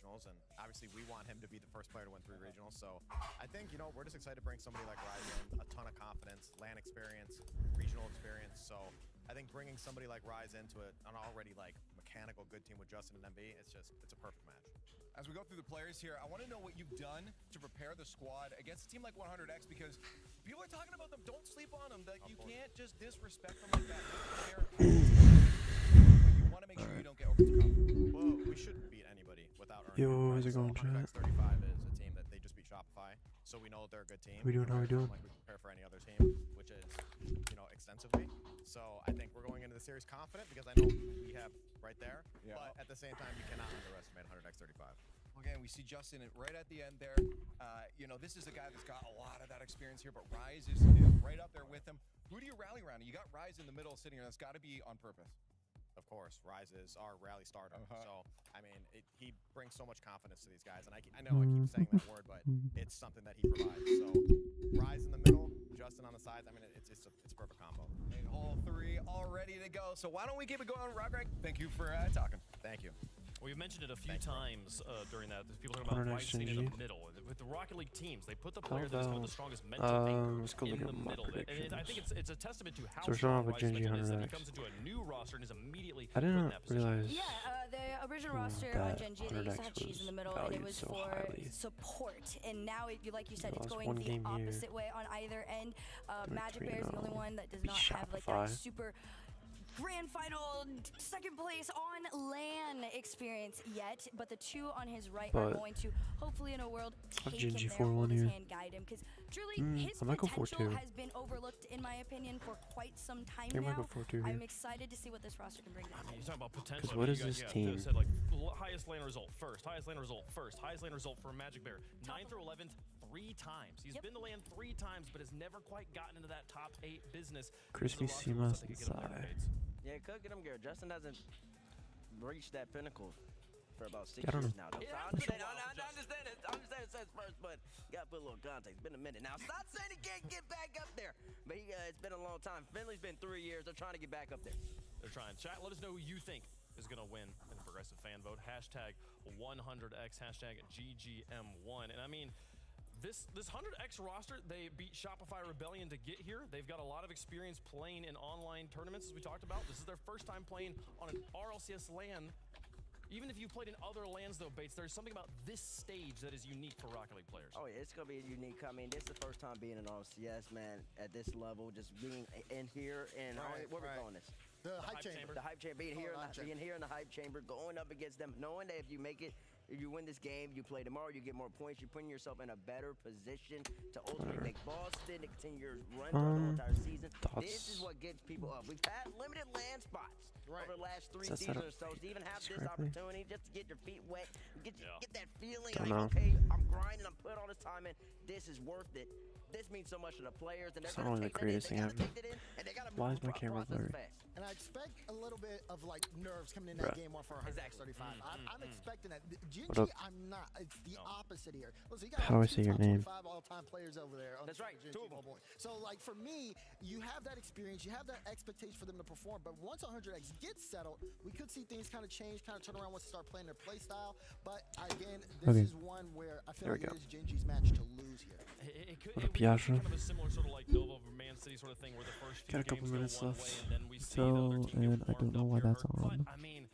regionals, and obviously we want him to be the first player to win 3 regionals. So I think, you know, we're just excited to bring somebody like Rise in, a ton of confidence, LAN experience, regional experience. So I think bringing somebody like Rise into an already like mechanical good team with Justin and MB, it's a perfect match. As we go through the players here, I want to know what you've done to prepare the squad against a team like 100X, because people are talking about them. Don't sleep on them. That you can't just disrespect them like that. You want to make sure you don't get over too confident. Well, we shouldn't beat anybody without earning. Yo, how's it going, chat? 100X35 is a team that they just beat Shopify, so we know that they're a good team. We doing? How we doing? Like we prepare for any other team, which is, you know, extensively. So I think we're going into the series confident because I know who we have right there. Yeah. But at the same time, you cannot underestimate 100X35. Again, we see Justin right at the end there. You know, this is a guy that's got a lot of that experience here, but Rise is right up there with him. Who do you rally around? You got Rise in the middle sitting here. That's got to be on purpose. Of course, Rise is our rally starter. So, I mean, he brings so much confidence to these guys. And I know I keep saying that word, but it's something that he provides. So, Rise in the middle, Justin on the sides. I mean, it's a perfect combo. And all 3 all ready to go. So why don't we keep it going, Roderick? Thank you for talking. Thank you. Well, you've mentioned it a few times during that. People talking about Rise sitting in the middle. With the Rocket League teams, they put the player that is one of the strongest mental anchors in the middle. And I think it's a testament to how strong Rise mental is that he comes into a new roster and is immediately I didn't realize. Yeah, the original roster on Gen.G, they used to have Cheese in the middle, and it was for support. And now, like you said, it's going the opposite way on either end. Magic Bear is the only one that does not have like that super grand final second place on LAN experience yet, but the 2 on his right are going to hopefully in a world take him there, hold his hand, guide him, because truly his potential has been overlooked in my opinion for quite some time now. I'm excited to see what this roster can bring. I mean, you're talking about potential. What is this team? Said like highest lane result first, highest lane result first, highest lane result for Magic Bear, 9th through 11th 3 times. He's been to LAN 3 times, but has never quite gotten into that top 8 business. Crispy Seamus inside. Yeah, it could get him good. Justin hasn't reached that pinnacle for about 6 years now. Yeah, I understand it. I understand it says first, but you got to put a little context. It's been a minute now. It's not saying he can't get back up there, but it's been a long time. Finley's been 3 years. They're trying to get back up there. They're trying. Chat, let us know who you think is going to win in the progressive fan vote. Hashtag 100X, hashtag GGM1. And I mean, this 100X roster, they beat Shopify Rebellion to get here. They've got a lot of experience playing in online tournaments, as we talked about. This is their first time playing on an RLCS LAN. Even if you've played in other LANs, though, Bates, there's something about this stage that is unique for Rocket League players. Oh, yeah, it's going to be unique. I mean, this is the first time being in RLCS, man, at this level, just being in here. And where we calling this? The hype chamber. The hype chamber. Being here in the hype chamber, going up against them, knowing that if you make it, if you win this game, you play tomorrow, you get more points. You're putting yourself in a better position to ultimately make Boston, to continue your run through the entire season. This is what gets people up. We've had limited land spots over the last 3 seasons or so. To even have this opportunity just to get your feet wet, get that feeling like, okay, I'm grinding, I'm putting all this time in. This is worth it. This means so much to the players, and they're not only the greatest thing ever. Why is my camera blurry? And I expect a little bit of like nerves coming in that game one for 135. I'm expecting that. Gen.G, I'm not. It's the opposite here. Listen, you got how do I say your name? 5 all-time players over there. That's right. So like for me, you have that experience, you have that expectation for them to perform. But once 100X gets settled, we could see things kind of change, kind of turn around once they start playing their play style. But again, this is one where I feel like it is Gen.G's match to lose here. It could be kind of a similar sort of like Nova over Man City sort of thing where the first few got a couple minutes left. And then we see So, and I don't know why that's on. But, I mean,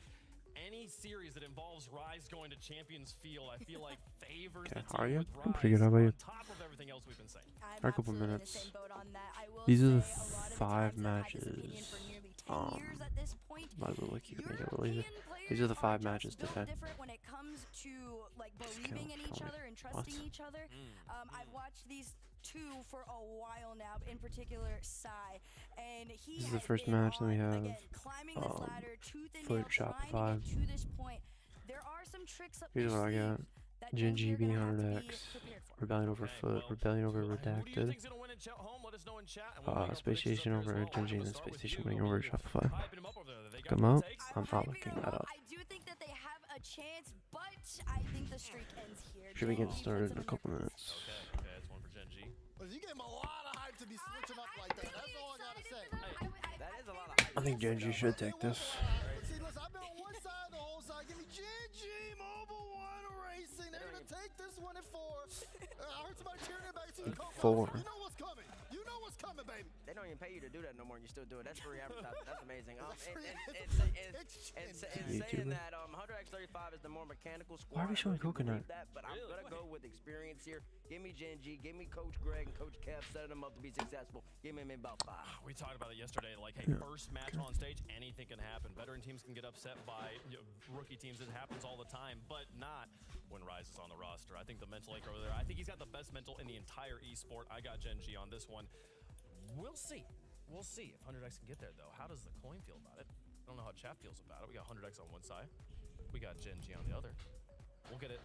any series that involves Rise going to Champions Field, I feel like favors the team with Rise pretty good. How about you? on top of everything else we've been saying. A couple minutes. These are the 5 matches. Might as well look you make it really easy. These are the 5 matches to defend. When it comes to like believing in each other and trusting each other, I've watched these 2 for a while now, in particular Psy, and he this is the first match that we have. Again, climbing this ladder, tooth and Foot nail, Shopify. to this point. There are some tricks up Here's what I got. Gen.G being 100X. Rebellion over Foot. Rebellion over Redacted. Space Station over Gen.G and then Space Station winning over Shopify. Come out. I'm not looking that up. I do think that they have a chance, but I think the streak ends here. Should be getting started in a couple minutes. Okay, that's one for Gen.G. Well, you gave him a lot of hype to be switching up like that. That's all I gotta say. That is a lot of hype. I think Gen.G should take this. See, listen, I've been on one side, the whole side. Give me Gen.G Mobile 1 1-4. I heard somebody cheering it back. See, Four. you know what's coming. You know what's coming, baby. They don't even pay you to do that no more, and you still do it. That's free advertising. That's amazing. And saying that 100x35 is the more mechanical squad. Why are we showing coconut? That, but I'm gonna go with experience here. Give me Gen.G. Give me Coach Greg and Coach Kev setting them up to be successful. Give me about 5. We talked about it yesterday. Like, hey, first match on stage, anything can happen. Veteran teams can get upset by rookie teams. It happens all the time, but not when Rise is on the roster. I think the mental acre over there. I think he's got the best mental in the entire esport. I got Gen.G on this one. We'll see. We'll see if 100x can get there, though. How does the coin feel about it? I don't know how chat feels about it. We got 100x on one side. We got Gen.G on the other. We'll get it.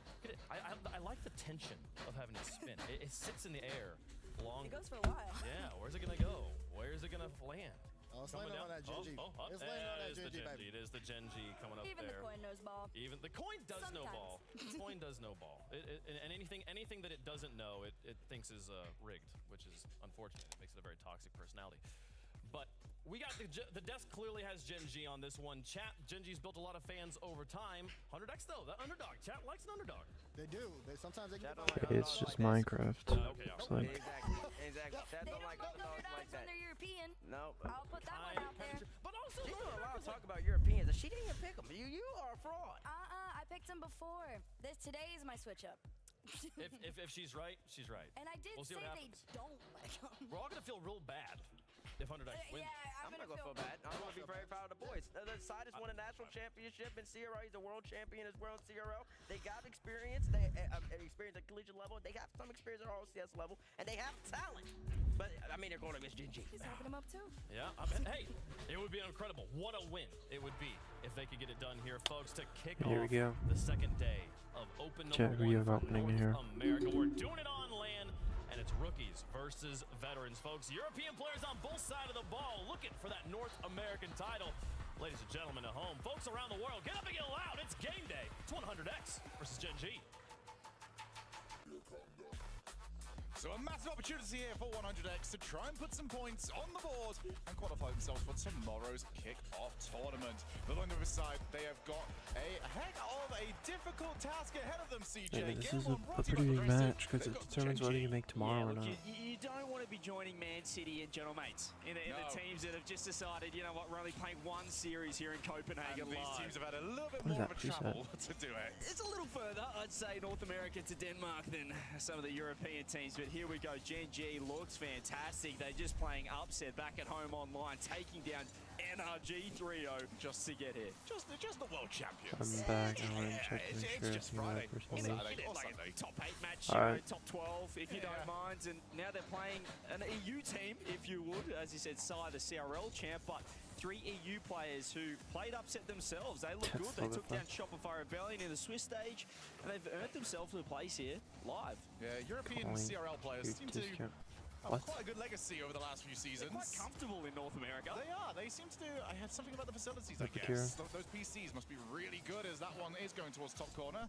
I like the tension of having it spin. It sits in the air long. It goes for a while. Yeah, where's it gonna go? Where's it gonna land? Oh, it's landing on that Gen.G. It's landing on that Gen.G, baby. It is the Gen.G coming up Even there. the coin knows ball. Even the coin does know ball. Sometimes. The coin does know ball. And anything that it doesn't know, it thinks is rigged, which is unfortunate. It makes it a very toxic personality. But we got the desk clearly has Gen.G on this one. Chat, Gen.G's built a lot of fans over time. 100x though, the underdog. Chat likes an underdog. They do. Sometimes they get It's just Minecraft. Okay, It's like, Exactly. Chat They don't don't like like underdogs underdogs like when that. they're European. No. I'll put that one out there. But also, She's North not allowed to America's talk about Europeans. She didn't even pick them. You are a fraud. I picked them before. Today is my switch up. if she's right, she's right. And I did We'll see say what they happens. don't like them. We're all gonna feel real bad if 100x wins. Yeah, I'm not going to feel bad. I'm going to be very proud of the boys. The side has won a national championship in CRL. He's a world champion as well in CRL. They got experience. They experience at collegiate level. They got some experience at RLCS level. And they have talent. But, I mean, they're going against Gen.G. He's hyping them up too. Yeah, hey, it would be incredible. What a win it would be if they could get it done here, folks, to kick Here off we go. the second day of Open Chat, number we 1 have for opening North here. America. We're doing it on land, and it's rookies versus veterans, folks. European players on both sides of the ball looking for that North American title. Ladies and gentlemen at home, folks around the world, get up and get loud. It's game day. It's 100x versus Gen.G. So a massive opportunity here for 100x to try and put some points on the board and qualify themselves for tomorrow's kick-off tournament. But on the other side, they have got a heck of a difficult task ahead of them, CJ. yeah, this is a pretty big match because it determines whether you make tomorrow or not. You don't want to be joining Man City and General Mates in the teams that have just decided, you know what, we're only playing one series here in Copenhagen. And these teams have had a little bit What is more that? of a Who's travel to do it. It's a little further, I'd say, North America to Denmark than some of the European teams. But here we go. Gen.G looks fantastic. They're just playing upset back at home online, taking down NRG 3-0 just to get here. Just the world champions. I'm back. I want to check to make it's sure just you know Friday. that Or person Saturday. Or Like Sunday. a top 8 match, All right. top 12 if you don't mind. And now they're playing an EU team, if you would. As you said, Sai, the CRL champ, but 3 EU players who played upset themselves. They look good. They took down Shopify Rebellion in the Swiss stage, and they've earned themselves a place here live. Yeah, European Coin. CRL players Good seem to discount. have What? quite a good legacy over the last few seasons. They're quite comfortable in North America. They are. They seem to do. I had something about the facilities, I Look at guess. Those PCs must be really good as that one is going towards top corner.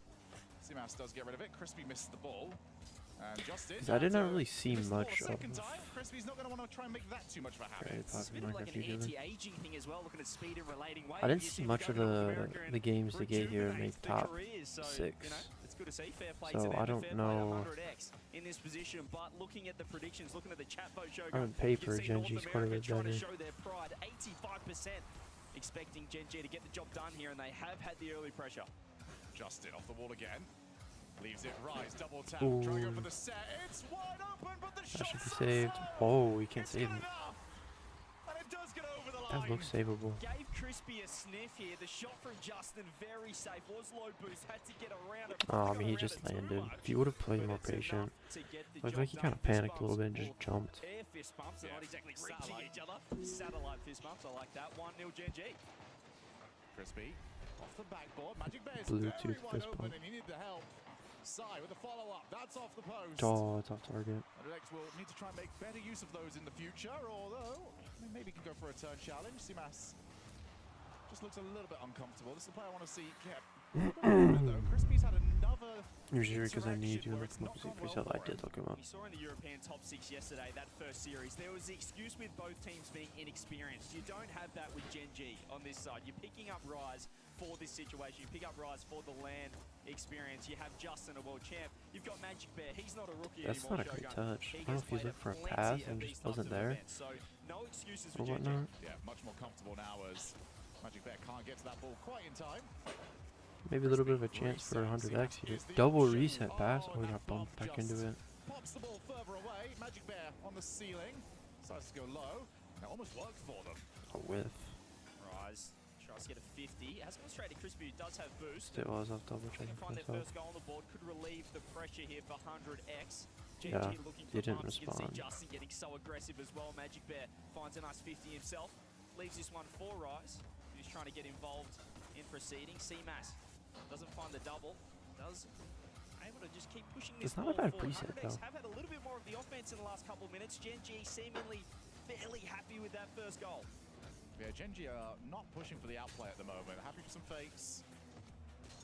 Simas does get rid of it. Crispy missed the ball. And Justin. I did not really see missed the ball much a of second time. Crispy's not going to want to try and make that too much of a habit. It's a bit of like an anti-aging thing as well, looking at speed and relating weight. I didn't You see them much go of to North America the and games they gave here rejuvenate make their top careers. So, 6. You know, it's good to see. Fair play So to them. I don't Fair play to know. 100x in this position, but looking at the predictions, looking at the chat vote show, On paper, Gen.G's quite a bit trying to better. show their pride. 85% expecting Gen.G to get the job done here, and they have had the early pressure. Justin off the wall again. Leaves it Rise, double tap, Ooh. trying to go for the set. It's wide open, but the That shot should be saved. so Oh, we can't it's save good it. enough. And it does get over the line. That looks savable. Gave Crispy a sniff here. The shot from Justin, very safe. Was low boost, had to get around it. Oh, I mean, he just landed. If he would have played more patient, looked like he kind of panicked a little bit and just jumped. Air fist bumps, they're not exactly reaching each other. Satellite fist bumps, I like that. 1-0 Gen.G. Crispy off the backboard. Magic Bear's Bluetooth very wide fist open bump. and he needed the help. Sai with the follow-up. That's off the post. Oh, it's off target. 100x will need to try and make better use of those in the future, although maybe can go for a turn challenge. Simas just looks a little bit uncomfortable. This is the player I want to see kept. Crispy's had another. Usually because I need you to interaction where look it's him up not to see if gone we saw well I for did him. look him up. We saw in the European top 6 yesterday, that first series, there was the excuse with both teams being inexperienced. You don't have that with Gen.G on this side. You're picking up Rise for this situation. You pick up Rise for the LAN experience. You have Justin, a world champ. You've got Magic Bear. He's not a rookie That's anymore. not a great Shogun. touch. He I don't know has if he's played looking for a plenty pass of and these just types wasn't of there. events. So no excuses Or for Gen.G. whatnot. Yeah, much more comfortable now as Magic Bear can't get to that ball quite in time. Maybe a little bit of a chance for 100x here. Double reset pass. Oh, he got bumped back into it. Pops the ball further away. Magic Bear on the ceiling. Decides to go low. That almost worked for them. A whiff. Rise tries to get a 50. Has gone straight to Crispy, who does have boost. It was off double They checking can for find their myself. first goal on the board. Could relieve the pressure here for 100x. Yeah, Gen.G looking he for didn't bumps. You can see respond. Justin getting so aggressive as well. Magic Bear finds a nice 50 himself. Leaves this one for Rise, who's trying to get involved in proceedings. CMAS doesn't find the double. Does able to just keep pushing this It's not a ball bad forward. preset, 100x though. have had a little bit more of the offense in the last couple of minutes. Gen.G seemingly fairly happy with that first goal. Yeah, Gen.G are not pushing for the outplay at the moment. Happy for some fakes.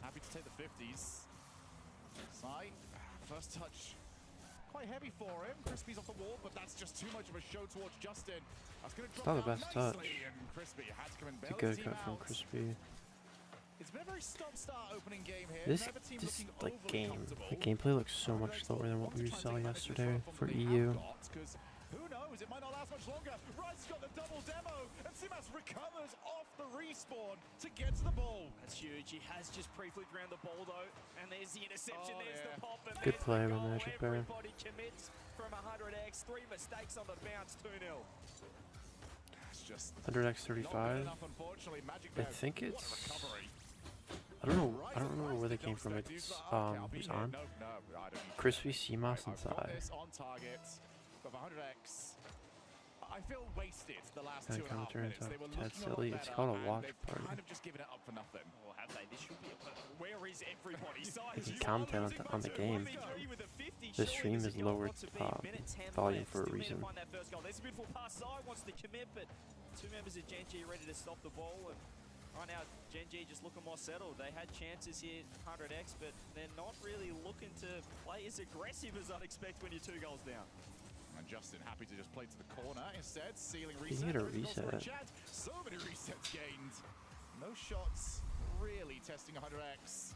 Happy to take the 50s. Sai, first touch quite heavy for him. Crispy's off the wall, but that's just too much of a show towards Justin. That's going to drop not the down best nicely, touch. and Crispy had to come and It's a bail good the team cut from out. Crispy. It's been a very stop-start opening game here. This Neither team this looking like overly game, comfortable. the gameplay looks so much slower than what we saw yesterday for EU. Who knows? It might not last much longer. Rice got the double demo, and Simas recovers off the respawn to get to the ball. That's huge. He has just pre-flipped around the ball though, and there's the interception. Oh, there's yeah. the pop. And Good there's play the by goal. Magic Bear. Everybody commits from 100x. 3 mistakes on the bounce. 2-0. It's just 100x not good 35. enough, unfortunately. Magic I Bear, think what a it's. recovery. I don't know. Rise I don't remember Rise where they did came not from. expect to use It's that. Okay, I'll be who's here. on? No, I don't need to. Crispy, CMOS, and I've got Sai. this on target. Got 100x. I feel wasted the last Kinda 2.5 counter minutes. into They were Tad looking a lot Silly. It's better, called a and watch they've party. kind of just given it up for nothing. Or have they? This should be a where is everybody? He can commentate on the game. The stream is lowered volume for a reason. Find that first goal. There's a beautiful pass. Sai wants to commit, but 2 members of Gen.G ready to stop the ball. And right now, Gen.G just looking more settled. They had chances here, 100x, but they're not really looking to play as aggressive as I'd expect when you're 2 goals down. And Justin happy to just play to the corner instead. Ceiling He reset. need a There is also reset. chat. So many resets gained. No shots really testing 100x.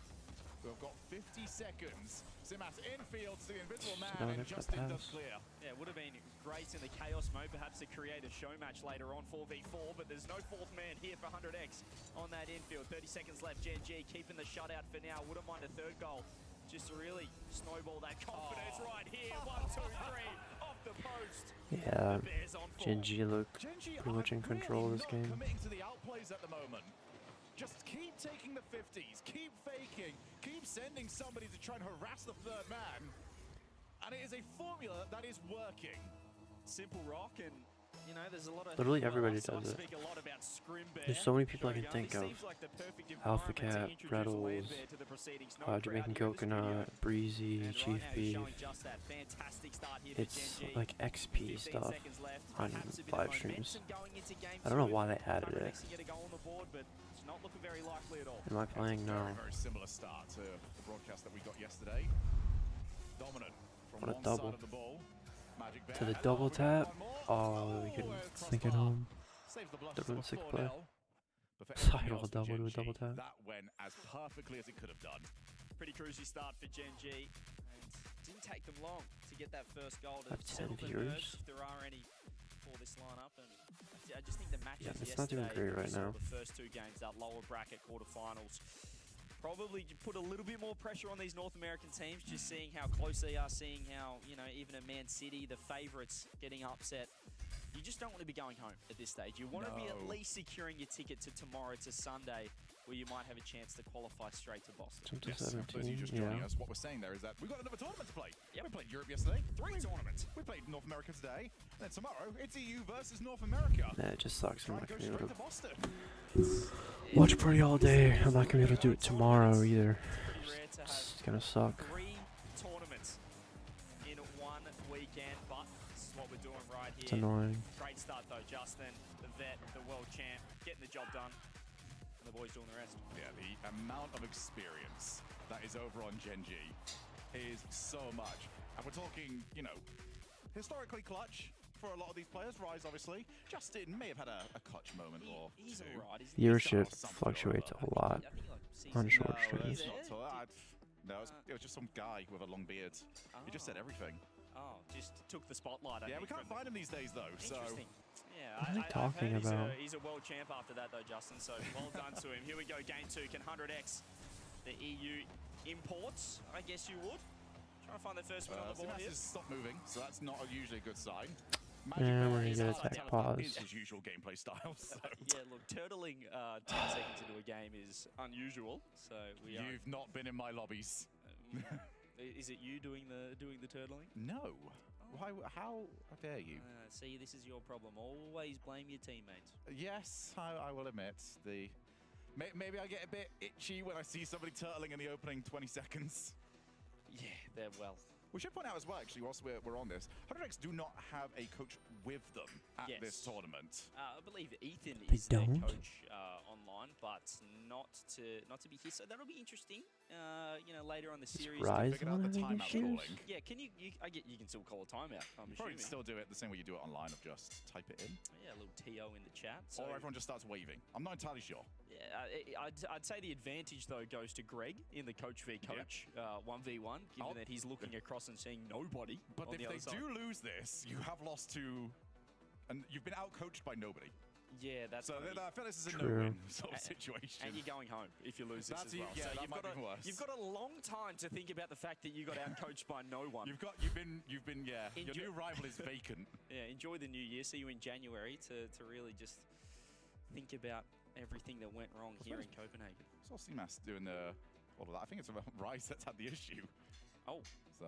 We've got 50 seconds. Simas infield to the invisible man, no and extra Justin pass. does clear. Yeah, it would have been great in the chaos mode, perhaps to create a show match later on, 4v4, but there's no 4th man here for 100x on that infield. 30 seconds left, Gen.G keeping the shutout for now. Wouldn't mind a 3rd goal, just to really snowball that confidence right here. 1, 2, 3, off the post. Yeah, The Bears on form. Gen.G looked Gen.G pretty much are in control of really this not game. committing to the outplays at the moment. Just keep taking the 50s, keep faking, keep sending somebody to try and harass the 3rd man. And it is a formula that is working. Simple rock, and you know, there's a lot of Literally everybody I does it. speak a lot about Scrim Bear. There's so many people I can Shogun. think This of. seems like the perfect Alpha environment to Cat, introduce Rattles, Landbear to the proceedings. No crowd Jamaican here in this video. Coconut, Breezy, And Chief right now he's Beef. showing just that fantastic start here for It's Gen.G. like XP 15 stuff seconds left. on Perhaps a bit of live streams. momentum going into game I don't know 2. why they added 100x it. to get a goal on the board, but it's not looking very likely at all. Am I playing? No. Very, very similar start to the broadcast that we got yesterday. Dominant from What a one double. side of the ball. Magic Bear. To the And double we got tap. one more. Oh, we couldn't it's sneak it crossbar. home. Saves the blushes Double of a sick 4-0. play. But for Sidewall everything else for double to a Gen.G, double tap. That went as perfectly as it could have done. Pretty cruisy start for Gen.G. And didn't take them long to get that first goal to Have 10 settle the viewers. nerves, if there are any, for this lineup. And I just think the matches Yeah, it's yesterday, not doing great right we saw now. the first 2 games, that lower bracket quarterfinals, probably put a little bit more pressure on these North American teams, just seeing how close they are, seeing how, you know, even a Man City, the favourites, getting upset. You just don't want to be going home at this stage. You want to be at No. least securing your ticket to tomorrow, to Sunday, where you might have a chance to qualify straight to Boston. Jump to Yes, for those of you 17. just joining Yeah. us, what we're saying there is that we've got another tournament to play. Yep. We played Europe yesterday. 3 tournaments. We played North America today. And then tomorrow, it's EU versus North America. Yeah, it just sucks. I'm Try not and gonna go be able straight to to Boston. watch party all day. I'm not gonna be able to do it tomorrow either. Pretty rare to have It's gonna suck. 3 tournaments in 1 weekend, but this is what we're doing right here. It's annoying. Great start though, Justin, the vet, the world champ, getting the job done, and the boys doing the rest. Yeah, the amount of experience that is over on Gen.G is so much. And we're talking, you know, historically clutch for a lot of these players. Rise, obviously. Justin may have had a clutch moment or He's two. alright. Viewership fluctuates a lot on short streams. No, it was just some guy with a long beard. He just said everything. Oh, just took the spotlight. Yeah, we can't find him these days, though. So. Interesting. Yeah, What are they talking I've heard about? he's a world champ after that, though, Justin. So well done to him. Here we go, game 2. Can 100x the EU imports? I guess you would. Trying to find the first one on the board here. Has stopped moving, so that's not usually a good sign. Yeah, we're gonna get attack pause. Is his usual gameplay style. So. Yeah, look, turtling 10 seconds into a game is unusual. So we are. You've not been in my lobbies. Is it you doing the turtling? No. Why? How dare you? See, this is your problem. Always blame your teammates. Yes, I will admit maybe I get a bit itchy when I see somebody turtling in the opening 20 seconds. Yeah, they're well. We should point out as well, actually, whilst we're on this, 100x do not have a coach with them at this tournament. I believe Ethan They is their don't? coach online, but not to be here. So that'll be interesting. You know, later on the series. Rise figured out the one of timeout these calling. Yeah, can you can still call a timeout. I'm You probably assuming. still do it the same way you do it online, of just type it in. Yeah, a little TO in the chat. So Or everyone just starts waving. I'm not entirely sure. yeah, I'd say the advantage though goes to Greg in the coach v coach 1v1, given that he's looking across and seeing nobody. But on if the they other side. do lose this, you have lost to, and you've been out-coached by nobody. Yeah, that's So gonna be- I feel this is a True. no-win sort of situation. And you're going home if you lose this That's as well. yeah, so that you've might got be worse. You've got a long time to think about the fact that you got out-coached by no one. You've been yeah. Your new rival is vacant. Yeah, enjoy the new year. See you in January to really just think about everything that went wrong here in Copenhagen. I saw CMAS doing all of that. I think it's about Rise that's had the issue. Oh, So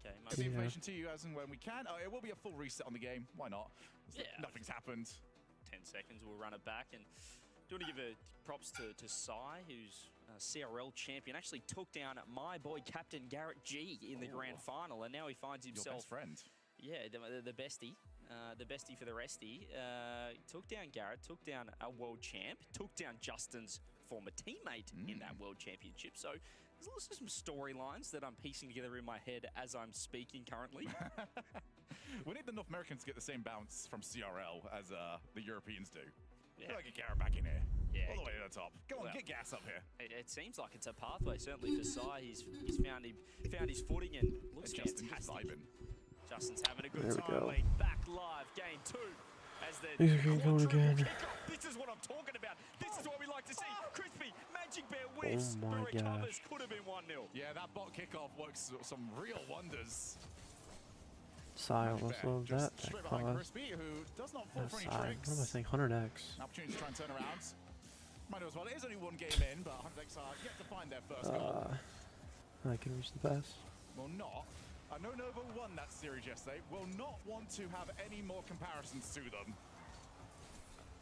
okay. get the information to you as and when we can. Oh, it will be a full reset on the game. Why not? Yeah. Nothing's happened. 10 seconds, we'll run it back. And do want to give props to Sai, who's CRL champion. Actually took down my boy Captain Garrett G in the grand final, and now he finds himself. Your best friend. Yeah, the bestie. The bestie for the restie. Took down Garrett, took down a world champ, took down Justin's former teammate in that world championship. So there's also some storylines that I'm piecing together in my head as I'm speaking currently. We need the North Americans to get the same bounce from CRL as the Europeans do. Yeah. Like a Garrett back in here. Yeah. All the way to the top. Go on, Well, get gas up here. It seems like it's a pathway, certainly for Sai. He's found his footing and looks Justin fantastic. just vibing. Justin's having a good There we time. go. Lead back live, game 2. As the These are getting going quadruple again. kickoff. This is what I'm talking about. This is what we like to see. Crispy, Magic Bear whiffs, Oh my but recovers. gosh. Could have been 1-0. Yeah, that bot kickoff works some real wonders. Sai almost Bear loved just that. straight That behind pause. Crispy, who does not fall for any Sai. tricks. What am I saying? 100x. Opportunity to try and turn around. Might as well. It is only one game in, but 100x are yet to find their first goal. I can reach the pass. Will not. I know Nova won that series yesterday. Will not want to have any more comparisons to them.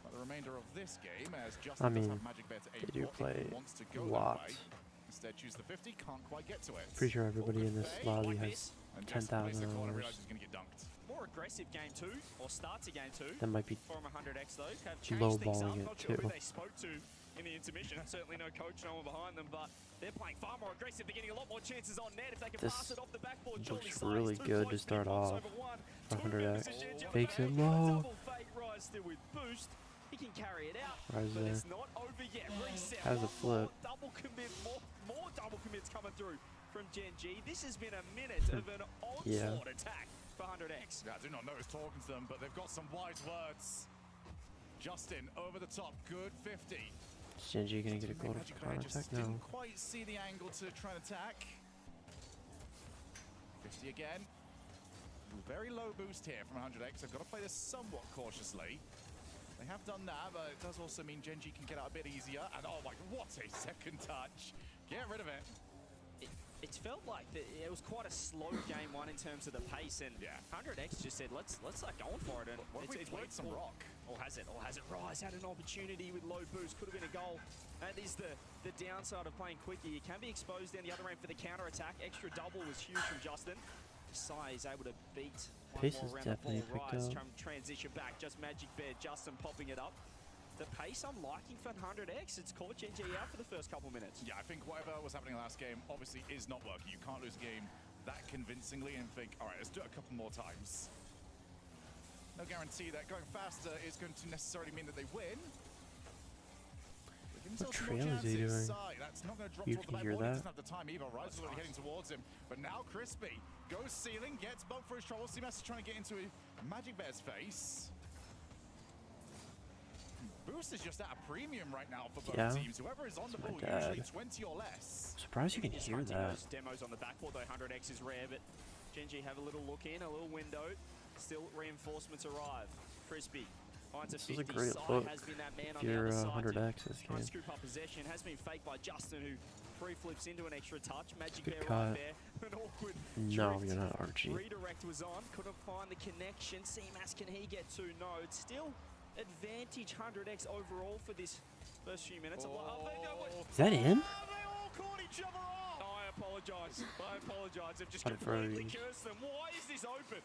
But the remainder of this game, as Justin does have Magic Bear to aim they do for, if he play wants to go a that lot. way. Instead, choose the 50. Can't quite get to it. Pretty sure everybody in this lobby like has this. And just plays the 10,000 corner, hours. realizes he's going to get dunked. More aggressive game 2, or start to game 2. That might be From 100x though, have changed things up. lowballing it Not sure who too. they spoke to in the intermission. Certainly no coach, no one behind them, but they're playing far more aggressive. They're getting a lot more chances on net if they can This pass it off the backboard. looks Surely really Sai's good to two start points off. over one. 100x. Two members of Fakes it Gen.G. low. Double fake Rise still with boost. He can carry it out, Rise but there. it's not over yet. Reset. Has a One flip. more double commit, more double commits coming through from Gen.G. This has been a minute of an onslaught attack for 100x. Yeah, I do not know who's talking to them, but they've got some wise words. Justin over the top, good 50. Is Gen.G gonna get a goal Magic to Bear counter just attack? No. didn't quite see the angle to try and attack. 50 again. Very low boost here from 100x. I've got to play this somewhat cautiously. They have done that, but it does also mean Gen.G can get out a bit easier. And oh my, what a second touch. Get rid of it. It felt like it was quite a slow game 1 in terms of the pace, and 100x just said, let's start going for it. And What if we played some rock? Or has it? Rise had an opportunity with low boost, could have been a goal. That is the downside of playing quicker. You can be exposed down the other end for the counter attack. Extra double was huge from Justin. Sai is able to beat one Pace more is around the definitely ball. picked Rise up. trying to transition back. Just Magic Bear, Justin popping it up. The pace I'm liking for 100x. It's caught Gen.G out for the first couple minutes. Yeah, I think whatever was happening last game obviously is not working. You can't lose a game that convincingly and think, all right, let's do it a couple more times. No guarantee that going faster is going to necessarily mean that they win. What trail is he doing? That's not going to drop You towards the can back hear board. He that? doesn't have the time either. Rise is already heading towards him. But now Crispy goes ceiling, gets bumped for his trouble. CMAS is trying to get into Magic Bear's face. Boost is just at a premium right now for both teams. Whoever is on the ball, usually 20 or less. I'm surprised you can hear that. Those demos on the backboard, though 100x is rare, but Gen.G have a little look in, a little window. Still reinforcements arrive. Crispy finds a 50. This is a great look. Has been that man If on the you're other side 100x to this try and game. scoop up possession. Has been faked by Justin, who pre-flips into an extra touch. Magic Good Bear cut. right there. An awkward No, drift. you're not Archie. Redirect was on. Couldn't find the connection. CMAS, can he get to? No, it's still advantage 100x overall for this first few minutes. Is that in? They all caught each other off. I apologize. I apologize. I've just What a completely phrase. cursed them. Why is this open?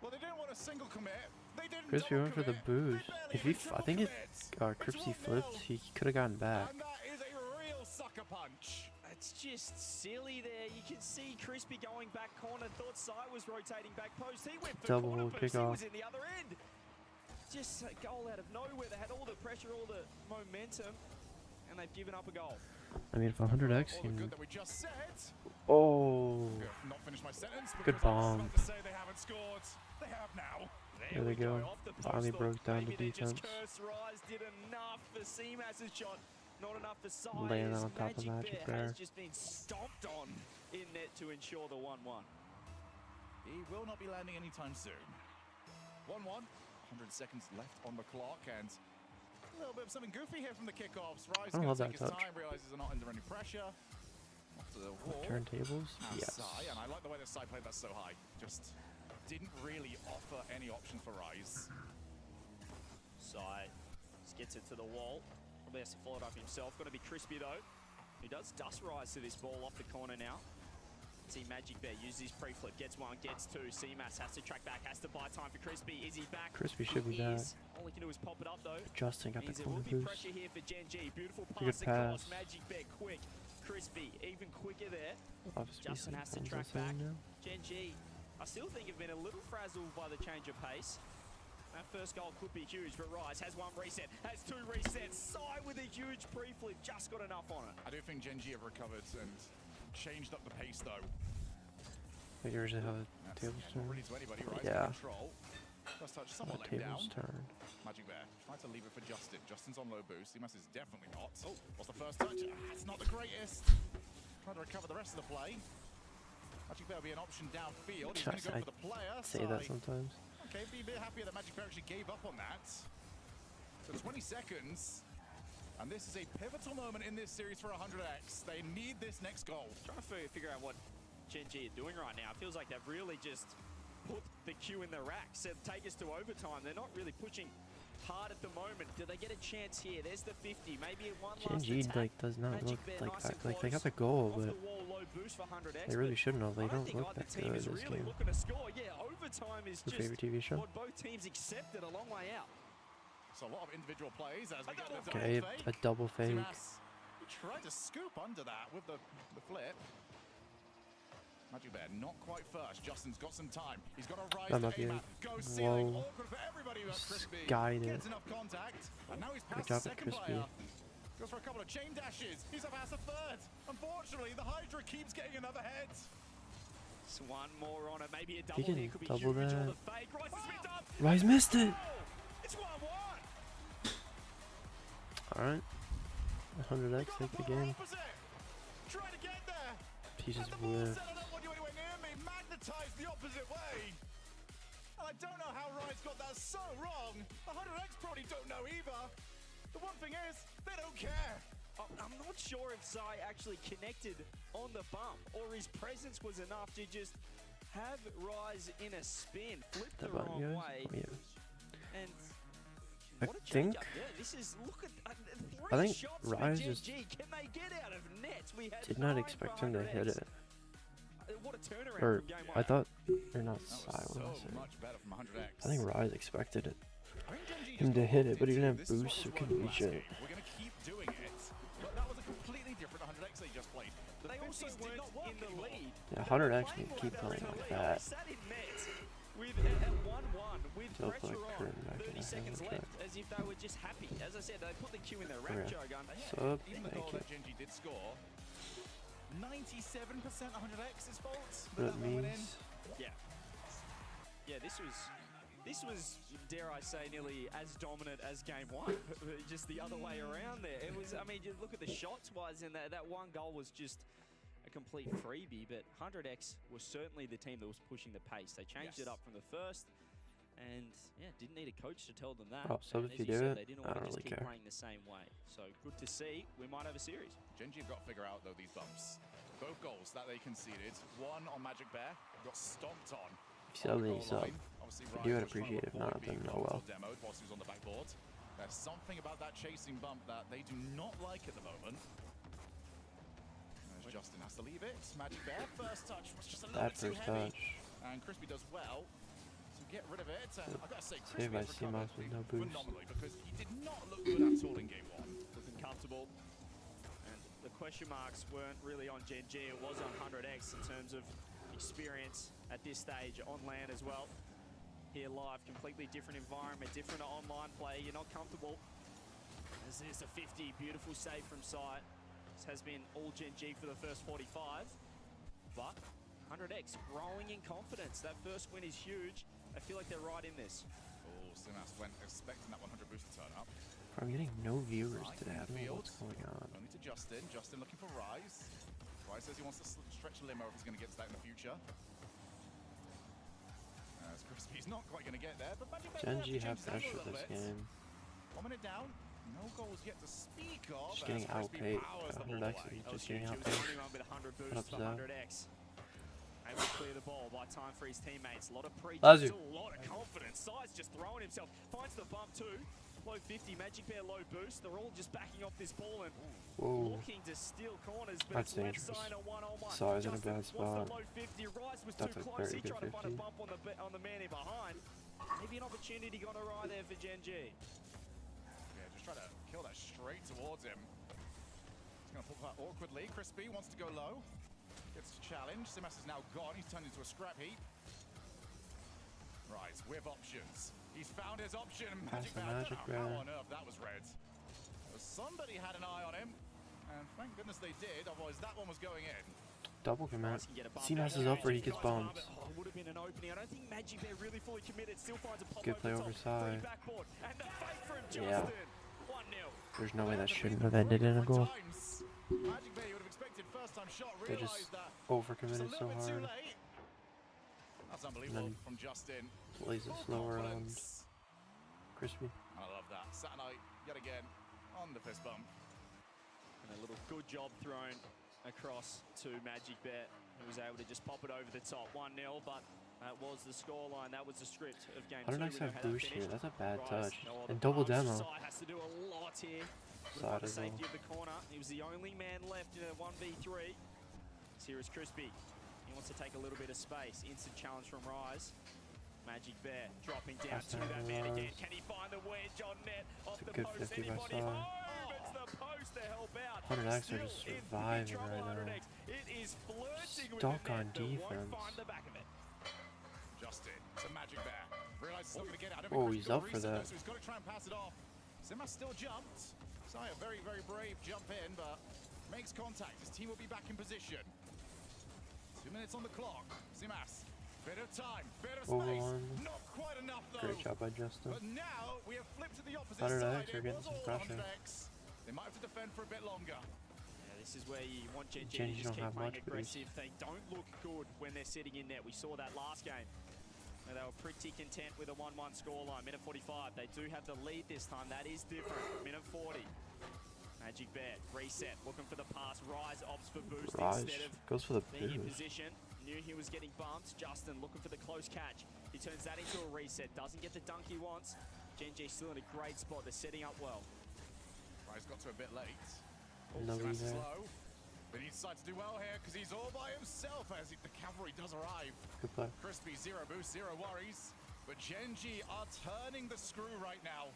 Well, they didn't want a single commit. They didn't Crispy double went for the commit. boost. They If he, barely I think even it, triple commit. Crispy It's 1-0. flipped, he could have gotten back. And that is a real sucker punch. It's just silly there. You can see Crispy going back corner. Thought Sai was rotating back post. He went for Double corner post. He kickoff. was in the other end. Just a goal out of nowhere. They had all the pressure, all the momentum, and they've given up a goal. I mean, if 100x All the can. good that we just said. Oh, Not finish my sentence. Good because I was bomb. about to say they haven't scored. They have now. There they we go. Off the Finally post, broke down the maybe they just defense. cursed. Rise did enough for CMAS's shot. Not enough for Sai. Laying as on top of Magic Bear Bear. has just been stomped on in net to ensure the 1-1. He will not be landing anytime soon. 1-1. 100 seconds left on the clock, and a little bit of something goofy here from the kickoffs. Rise I going love to that take his touch. time, realizes they're not under any pressure. Off to the wall. Turntables? Now Yes. Sai, and I like the way that Sai played that so high. Just didn't really offer any options for Rise. Sai just gets it to the wall. Probably has to follow it up himself. Going to be Crispy though. He does dust Rise to this ball off the corner now. See Magic Bear uses his pre-flip, gets one, gets two. CMAS has to track back, has to buy time for Crispy. Is he back? Crispy should be He back. is. All he can do is pop it up though. Justin got the There will corner be boost. pressure here for Gen.G. Beautiful Good pass across. pass. Magic Bear quick. Crispy even quicker there. Obviously, Justin has to something's track insane back. now. Gen.G, I still think have been a little frazzled by the change of pace. That first goal could be huge, but Rise has one reset, has two resets. Sai with a huge pre-flip, just got enough on it. I do think Gen.G have recovered and changed up the pace though. Like usually how the That's tables not turn. really to anybody. Rise Yeah. in control. First touch How somewhat the let down. tables turn. Magic Bear trying to leave it for Justin. Justin's on low boost. CMAS is definitely not. Oh, what's the first touch? It's not the greatest. Trying to recover the rest of the play. Magic Bear will be an option downfield. He's going to go for the player. Say that sometimes. Okay, be a bit happier that Magic Bear actually gave up on that. So 20 seconds. And this is a pivotal moment in this series for 100x. They need this next goal. Trying to figure out what Gen.G are doing right now. It feels like they've really just put the queue in the rack, said take us to overtime. They're not really pushing hard at the moment. Do they get a chance here? There's the 50, maybe one last Gen.G attack. like does not Magic look Bear like nice that. and Like they got close. the goal, Off but the wall, low boost for 100x, they really but shouldn't have. They I don't think look either that team good is this really game. looking to score. Yeah, overtime is Your just favorite TV show? what both teams accepted a long way out. So a lot of individual plays as we get the Okay, double fake. a double fake. CMAS tried to scoop under that with the flip. Magic Bear not quite first. Justin's got some time. He's got a rise That to might be aim a- at. Goes ceiling. whoa. Awkward for everybody but Crispy. Skied it. Gets enough contact. And now he's Good past job the at second Crispy. player. Goes for a couple of chain dashes. He's up past the third. Unfortunately, the Hydra keeps getting another head. Just one more on it. Maybe a He double can here could be double huge. Or that. the fake. Rice has been done. Rise missed it. It's 1-1. Alright. 100x take the game. Trying to get there. He just And the ball whiffed. said, I don't want you anywhere near me. Magnetized the opposite way. And I don't know how Rice got that so wrong. The 100x probably don't know either. The one thing is, they don't care. I'm not sure if Sai actually connected on the bump or his presence was enough to just have Rise in a spin, flip the That button, wrong guys? way, Oh, yeah. and I what a think- change up. Yeah, this is, look at I three think shots Rise for just Gen.G. Can they get out of nets? We had Did not 9 expect for him to hit 100x. it. What a turnaround Or from game I one. thought, or not That Sai, was what am I so saying? much better from 100x. I think Rise expected it. I think Gen.G Him just to hit got it, but he into didn't have this is what boost, so was couldn't worked reach last it. game. We're going to keep doing it. But that was a completely different 100x they just played. The They also 50s did not weren't work in the anymore. lead. Yeah, 100x can keep playing like They that. sat in net with at 1-1 with Still pressure like on, 30 seconds left, as if they were just happy. As I said, they put the Q in their rapture gun. Sub, Even the thank goal you. that Gen.G did score, 97% 100X's fault, but That that one went in. means Yeah, this was, dare I say, nearly as dominant as game one, just the other way around there. It was, I mean, you look at the shots wise, and that one goal was just a complete freebie, but 100X was certainly the team that was pushing the pace. They changed it up from the first, and yeah, didn't need a coach to tell them that. Oh, so And if as you do said, it, they didn't I want to don't just really keep care. playing the same way. So good to see. We might have a series. Gen.G have got to figure out, though, these bumps. Both goals that they conceded, one on Magic Bear, got stomped on. if you sub, then you sub. Obviously, If you do, I'd Ryan was trying appreciate to it. If not, avoid then being oh well. bumped or demoed whilst he was on the backboard. There's something about that chasing bump that they do not like at the moment. As Justin has to leave it. Magic Bear, first touch was just a little That bit too first heavy. touch. And Crispy does well to get rid of it. And I gotta say, Saved Crispy by has recovered CMOS with no boost. phenomenally because he did not look good at all in game one. Looking comfortable. And the question marks weren't really on Gen.G, it was on 100X in terms of experience at this stage on LAN as well. Here live, completely different environment, different online play. You're not comfortable. As there's a 50, beautiful save from sight. This has been all Gen.G for the first 45, but 100X growing in confidence. That first win is huge. I feel like they're right in this. Oh, Simas went expecting that 100 boost to turn up. I'm getting no viewers Right, today. I don't know what's Fields. going on. Only to Justin. Justin looking for Rise. Rise says he wants to stretch the limo if he's going to get to that in the future. As Crispy's not quite going to get there, but Magic Bear Gen.G have changes angle pressure a little this bit. game. 1 minute down. No goals yet to speak of. Just getting as Crispy outpaid. powers the ball 100X away. is That was just getting huge. He was outpaid. the only one with 100 boosts What's for up? 100X. Able to clear the ball by time for his teammates. A lot of preach, Loves you. still a lot of confidence. Size just throwing himself. Finds the bump too. Low 50, Magic Bear low boost. They're all just backing off this ball and Whoa. looking to steal corners, but That's it's left dangerous. side a one-on-one. Size in a Justin bad wants spot. the low 50. Rise was That's too a close. very He good tried to find a 50. bump on the man in behind. Maybe an opportunity gone awry there for Gen.G. Yeah, just trying to kill that straight towards him. He's going to pull that awkwardly. Crispy wants to go low. Gets challenged. Simas is now gone. He's turned into a scrap heap. Right, with options. He's found his option. Magic the Bear. I Magic don't know Bear. how on earth that was read. Somebody had an eye on him. And thank goodness they did. Otherwise, that one was going in. Double commit. Rice can get a bump CMOS out. is over. He Tries gets to arm bumped. it. Oh, it would have been an opening. I don't think Magic Bear really fully committed. Still finds a pop Good play over the top. overside. Free backboard. And the fake from Yeah. Justin. 1-0. There's no way that shouldn't have ended in a goal. Magic Bear, you would have expected first time shot. They Realized just that just a overcommitted little so bit too hard. late. That's unbelievable then from Justin. Plays it Full slow around. confidence. Crispy. I love that. Saturnight, yet again, on the fist bump. And a little good job thrown across to Magic Bear, who was able to just pop it over the top. 1-0, but that was the scoreline. That was the script of game 2. 100X We know have how that boost here. finished. That's a bad Rice, touch. no other And double bumps. demo. Sai has to do a lot here. Side By the as well. safety of the corner. He was the only man left in a 1v3. Here is Crispy. He wants to take a little bit of space. Instant challenge from Rise. Magic Bear dropping down That's to that man Rise. again. Can he find the wedge on net off It's a the good post? 50 by Anybody Sai. home? It's the post to help out. 100X are Still just in big surviving trouble, right now. 100X. It is flirting with Stuck the on net, but won't defense. find the back of it. Justin to Magic Bear. Realizes he's not going to get out. Oh, he's up for Reset, that. So he's got to try and pass it off. Simas still jumped. Sai, a very, very brave jump in, but makes contact. His team will be back in position. 2 minutes on the clock. Simas, bit of time, bit of Over space. one. Not quite enough though. Great job by Justin. But now we have flipped to the opposite 100X side. are It getting was some all pressure. 100X. They might have to defend for a bit longer. Yeah, this is where you want Gen.G to Gen.G just don't keep have playing much aggressive. They don't look good when they're sitting in net. We saw that last game. They were pretty content with a 1-1 scoreline. Minute 45. They do have the lead this time. That is different. Minute 40. Magic Bear, reset, looking for the pass. Rise opts for boost Rise instead of goes for the being in boost. position. Knew he was getting bumped. Justin looking for the close catch. He turns that into a reset. Doesn't get the dunk he wants. Gen.G still in a great spot. They're setting up well. Rise got to a bit late. No Simas is reason. slow. But he decides to do well here because he's all by himself as the cavalry does arrive. Good play. Crispy, zero boost, zero worries. But Gen.G are turning the screw right now.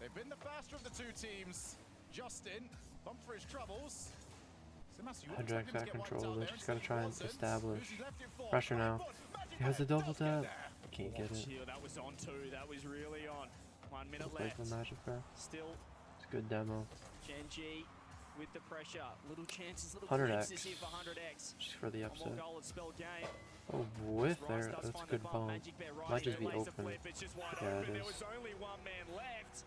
They've been the faster of the two teams. Justin, bumped for his troubles. Simas, you would 100X expect him to got get wiped control out of it. there, Just gotta instead try and wasn't. establish Who's he left it for? pressure now. Backboard. Magic He has the Bear double does get tap. there. can't get it. That was on two. That was really on. 1 minute Play left. for Magic, bro. Still, It's a good demo. Gen.G with the pressure. Little chances, little 100x. glimpses here for 100x. Just for the One more upset. goal at spell game. Oh, whiff Rise there. does That's a find good the bomb. Magic Bear Might right just be there, laser open. flip. It's just wide Yeah, open. it There is. was only one man left.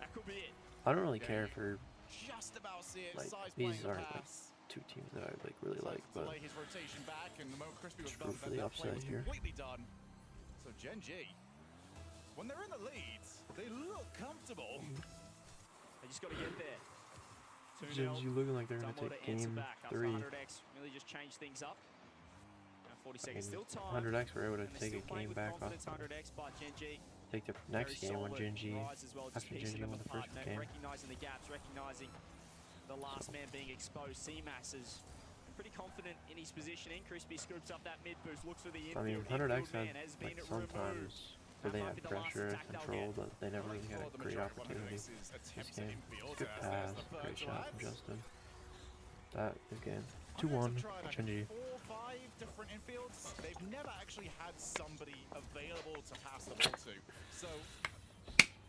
That could be it. I don't really care for Just about see it. like Size these playing the aren't like pass. two teams that I like really like, To but lay his rotation back, and the moment Crispy was Just done, root for the that play upset was here. completely done. So Gen.G, when they're in the lead, they look comfortable. They just got to get there. 2-0. Gen.G looking like they're gonna Done well take to answer game back after 3. 100x really just changed things up. Now 40 I seconds, mean, still time. 100x were able to And they're take still a playing game with back off. confidence, 100x, but Gen.G Take the next very game when solid. Gen.G Rise as well, just after piecing Gen.G them won the apart, first game. recognizing the gaps, recognizing the last man being exposed. C-Mass is pretty confident in his positioning. Crispy scoops up that mid boost, looks for the infield. I mean, The 100x infield had man has been like removed. sometimes where they That might had be the last pressure and attack they'll control, get. but they never really had a great opportunity this game. Good pass, great shot from Justin. That again, 2-1 Gen.G. 4 or 5 different infields. They've never actually had somebody available to pass the ball to. So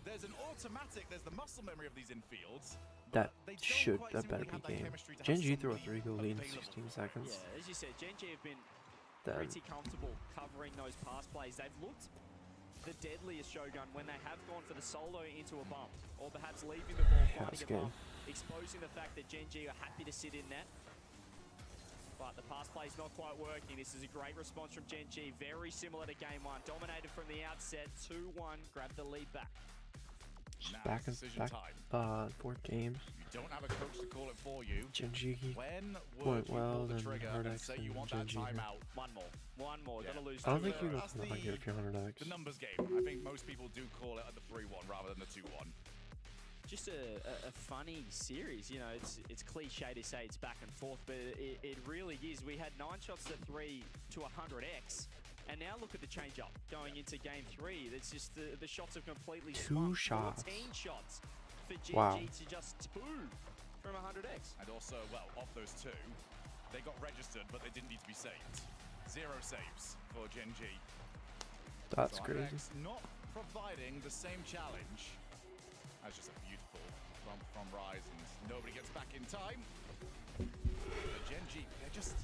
there's an automatic, there's the muscle memory of these infields. That They don't should, quite that seem better to be have that game. chemistry to have Gen.G threw a somebody 3-goal lead in available. 16 seconds. Yeah, as you said, Gen.G have been Then pretty comfortable covering those pass plays. They've looked the deadliest Shogun when they have gone for the solo into a bump, or perhaps leaving the ball finding that's a good. bump, exposing the fact that Gen.G are happy to sit in that. But the pass play's not quite working. This is a great response from Gen.G, very similar to game 1. Dominated from the outset, 2-1, grabbed the lead back. Now, back in decision time. fourth game. You don't have a coach to call it for you. Gen.G When went would you well, pull the then trigger and 100x say you and want that Gen.G. timeout? One more. Yeah. Gotta lose I don't two think you more. go That's for the 100 if you're 100x. The numbers game. I think most people do call it at the 3-1 rather than the 2-1. Just a funny series, you know. It's cliche to say it's back and forth, but it really is. We had 9 shots to 3 to 100x, and now look at the change up going into game 3. It's just the shots have completely 2 swung. shots. 14 shots for Gen.G Wow. to just 2 from 100x. And also, well, of those 2, they got registered, but they didn't need to be saved. 0 saves for Gen.G. That's So crazy. IMAX not providing the same challenge. That's just a beautiful bump from Rise, and nobody gets back in time. But Gen.G, they're just...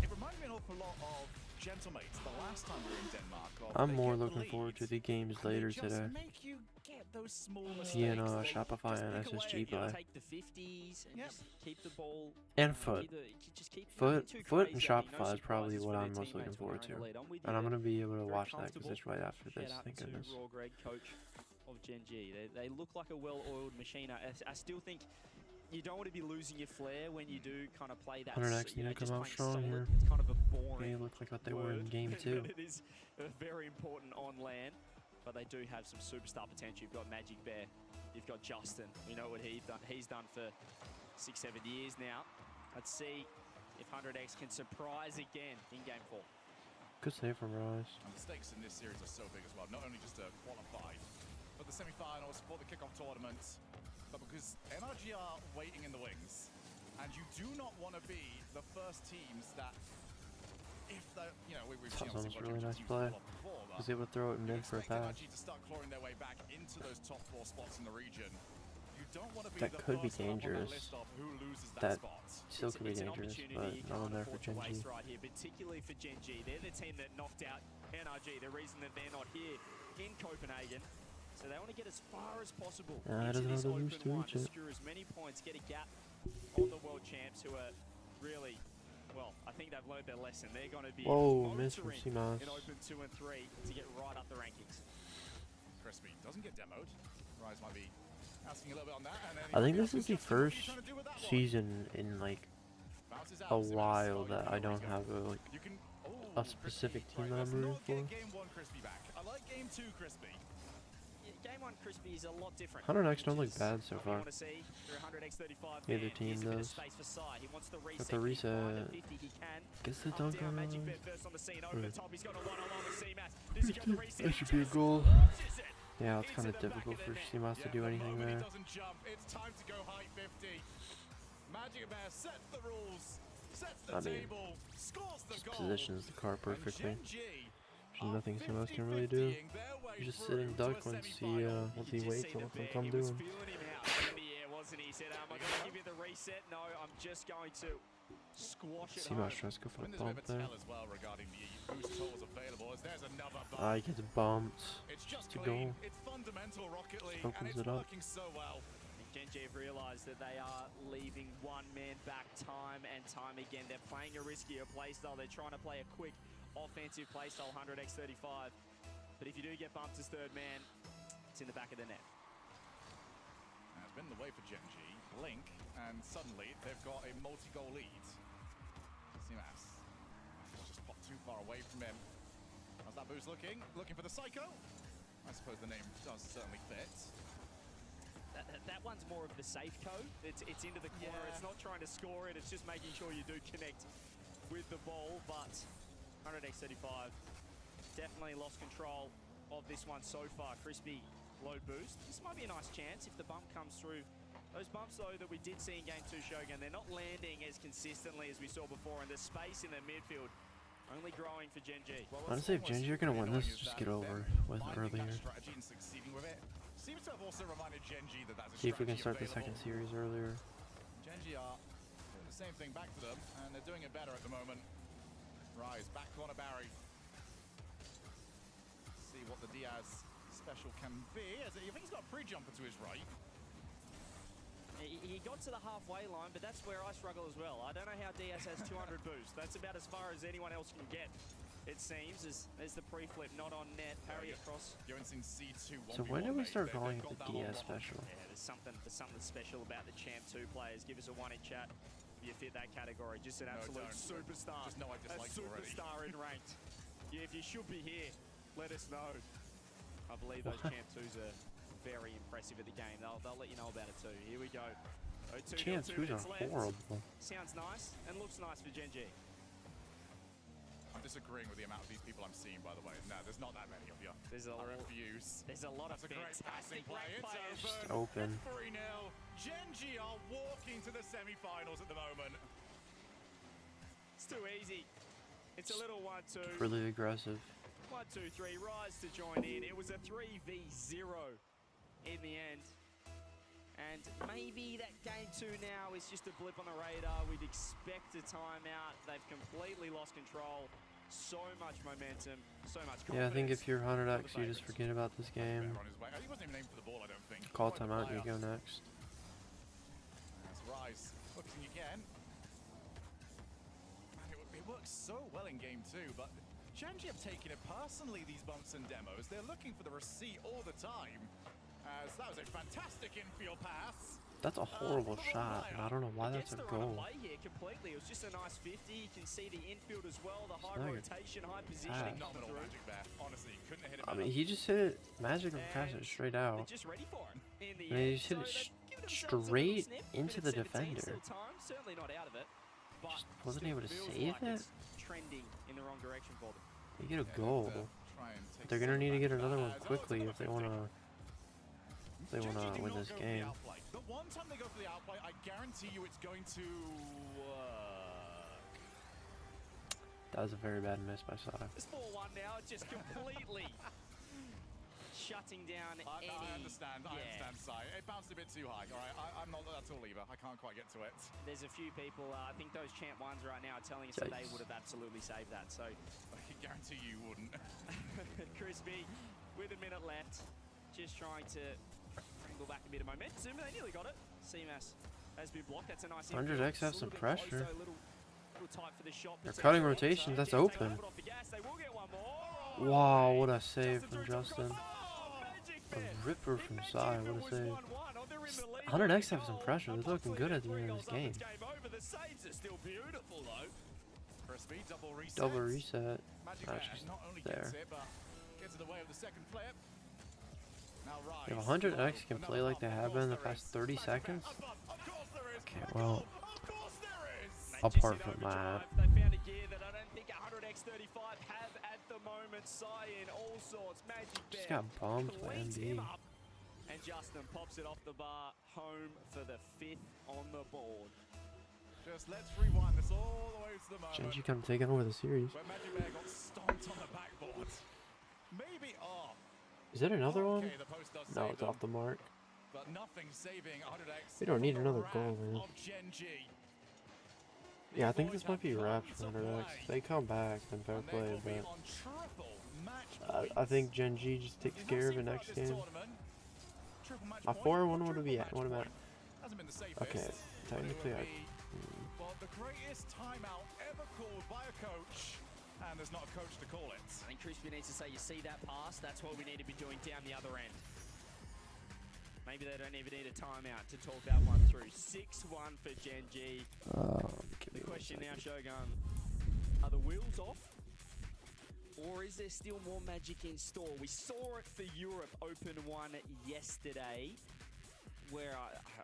It reminds me an awful lot of Gentlemates the last time we were in Denmark. I'm more looking forward to the games later Just today. make you get those small mistakes. Seeing They Shopify just and pick away SSG at you. play. Take the 50s and Yep. just keep the ball. And foot. Just keep Foot nothing too and crazy. I mean, no Shopify is probably surprises what for I'm their most looking teammates when forward they're in the to. lead. I'm with And you I'm there. going to be able to Very watch that because comfortable. it's right after Shout this, out thank to goodness. Raw Greg, coach of Gen.G. They look like a well-oiled machine. I still think you don't want to be losing your flair when you do kind of play that. 100x You know, need to just come out playing strong solid. here. It's kind of a boring. They look like what they were in word, game 2. but it is very important on land. But they do have some superstar potential. You've got Magic Bear. You've got Justin. We know what he's done for 6-7 years now. Let's see if 100x can surprise again in game 4. Good save from Rise. And the stakes in this series are so big as well, not only just to qualify for the semi-finals, for the kickoff tournament, but because NRG are waiting in the wings, and you do not want to be the first teams that, if the, you know, we've seen That was obviously a really what nice teams play. fall off before, but Was able to throw it you mid for a expect pass. NRG to start clawing their way back into those top 4 spots in the region. You don't want to be That the could be first one on that dangerous. list of who loses That spot. still could be It's an dangerous, opportunity but you no one can't there for afford to Gen.G. waste right here, particularly for Gen.G. They're the team that knocked out NRG, the reason that they're not here in Copenhagen. So they want to get as far as possible Nah, it into doesn't this have the open boost to one reach to it. secure as many points, get a gap on the world champs who are really, well, I think they've learned their lesson. They're going to be Whoa, miss from motoring C-Mas. in open 2 and 3 to get right up the rankings. Crispy doesn't get demoed. Rise might be asking a little bit on that. And then I think he this is the asks Justin, what are you first trying to do with that one? season in like Bounces out, a Simmons. while Oh, you that know I where don't he's have a like You can, a specific Crispy. team that Right, I'm let's rooting not for. get game 1 Crispy back. I like game 2 Crispy. Game 1 Crispy is a lot different. 100x don't which look is bad so what we far. want to see through 100x 35 Neither man. team Here's a bit of does. space for Sai. He wants the Got reset. the Can he find reset. the 50? He can. Gets the Up dunk down, on Magic Rise. Bet first on the scene. Over the Good. top. He's got a one-on-one with C-Mass. Does he get the reset? That should be a Just goal. launches it Yeah, it's into kind of the back difficult of for the net. C-Mas to Yeah, do the anything moment there. he doesn't jump, it's time to go high 50. Magic Bear sets the rules, sets the I mean, table, scores the Just goal. positions the car And perfectly. Gen.G nothing CMOS can really do. You just sit and duck once he waits and let them come do him. He said, am I going to give you the reset? No, I'm just going to squash it CMOS tries to go for a bump there. He gets bumped. Just a goal. Opens it up. Gen.G have realised that they are leaving one man back time and time again. They're playing a riskier playstyle. They're trying to play a quick offensive playstyle, 100x35. But if you do get bumped as third man, it's in the back of the net. It's been the way for Gen.G. Blink, and suddenly they've got a multi-goal lead. CMOS just popped too far away from him. How's that boost looking? Looking for the Psycho? I suppose the name does certainly fit. That one's more of the safe code. It's into the corner. Yeah. It's not trying to score it. It's just making sure you do connect with the ball. But 100x35 definitely lost control of this one so far. Crispy load boost. This might be a nice chance if the bump comes through. Those bumps, though, that we did see in Game 2 Shogun, they're not landing as consistently as we saw before, and the space in the midfield only growing for Gen.G. Honestly, if Gen.G are going to win this, just get over with earlier. Seems to have also reminded Gen.G that that's a See if we can strategy start the second series earlier. Gen.G are doing the same thing back to them, and they're doing it better at the moment. Rise, back corner Barry. See what the Diaz special can be. As you think he's got a pre-jumper to his right. He got to the halfway line, but that's where I struggle as well. I don't know how Diaz has 200 boost. That's about as far as anyone else can get, it seems. There's the pre-flip, not on net. Parry across. So when do we start calling it the Diaz special? Yeah, there's something special about the Champ 2 players. Give us a 1 in chat if you fit that category. Just an absolute superstar. Just know I dislike a superstar in ranked. Yeah, if you should be here, let us know. I believe those Champ 2s are very impressive at the game. They'll let you know about it too. Here we go. Champ 2s are horrible. Sounds nice and looks nice for Gen.G. I'm disagreeing with the amount of these people I'm seeing, by the way. No, there's not that many of you. There's a lot of fantastic players. Just open. 3-0. Gen.G are walking to the semi-finals at the moment. It's too easy. It's a little 1-2. Really aggressive. 1, 2, 3. Rise to join in. It was a 3v0 in the end. And maybe that Game 2 now is just a blip on the radar. We'd expect a timeout. They've completely lost control. So much momentum, so much confidence. Yeah, I think if you're 100x, you just forget about this game. He wasn't even aimed for the ball, I don't think. Call timeout, you go next. That's Rise hooking again. Man, it works so well in Game 2, but Gen.G have taken it personally, these bumps and demos. They're looking for the receipt all the time. As that was a fantastic infield pass. That's a horrible shot. I don't know why that's a goal. Here completely. It was just a nice 50. You can see the infield as well. The high rotation, high positioning. Honestly, couldn't hit it. I mean, he just hit it magic and passed it straight out. Just ready for it. And he just hit it straight into the defender. Certainly not out of it. Just wasn't able to save it. Trending in the wrong direction for them. They get a goal. They're gonna need to get another one quickly if they wanna. They want to win this game. The one time they go for the outplay, I guarantee you it's going to work. That was a very bad miss by Sai. It's 4-1 now, just completely shutting down any... I understand, I understand, Sai. It bounced a bit too high. All right, I'm not that tool either. I can't quite get to it. There's a few people, I think those Champ 1s right now are telling us that they would have absolutely saved that, so... I can guarantee you wouldn't. Crispy, with a minute left, just trying to... back a bit of momentum. They nearly got it. CMOS has been blocked. That's a nice 100x have some pressure. Little tight for the shot. They're cutting rotations. That's open. Wow, what a save from Justin. A ripper from Sai. What a save. 100x have some pressure. They're looking good at the end of this game. Double reset. That's just there. If 100x can play like they have been in the past 30 seconds, okay, well, apart from that, they found a gear that I don't think 100x35 have at the moment. Sai in all sorts, Magic just got bombed by MD. And Justin pops it off the bar, home for the 5th on the board. Just let's rewind this all the way to the moment. Gen.G come taking over the series. Where Magic Bear got stomped on the backboard. Is that another one? Okay, the post does No, save it's them, off the mark. but nothing saving 100x. We don't need from the another goal, wrath man. of Gen.G. Yeah, I think These this boys might be have wrapped come for to 100x. play, They come back, then fair and they play, will be but on triple match I points. think Gen.G just takes You've care not of it seen next throughout this game. tournament, triple match A point 4-1 or would triple be at match what am I? point. Hasn't been the safest. Okay, but it technically will I. be, well, the greatest timeout ever called by a coach, and there's not a coach to call it. I think Crispy needs to say, you see that pass? That's what we need to be doing down the other end. Maybe they don't even need a timeout to talk that one through. 6-1 for Gen.G. Give The me one question now, second. Shogun, are the wheels off? Or is there still more magic in store? We saw it for Europe Open 1 yesterday, where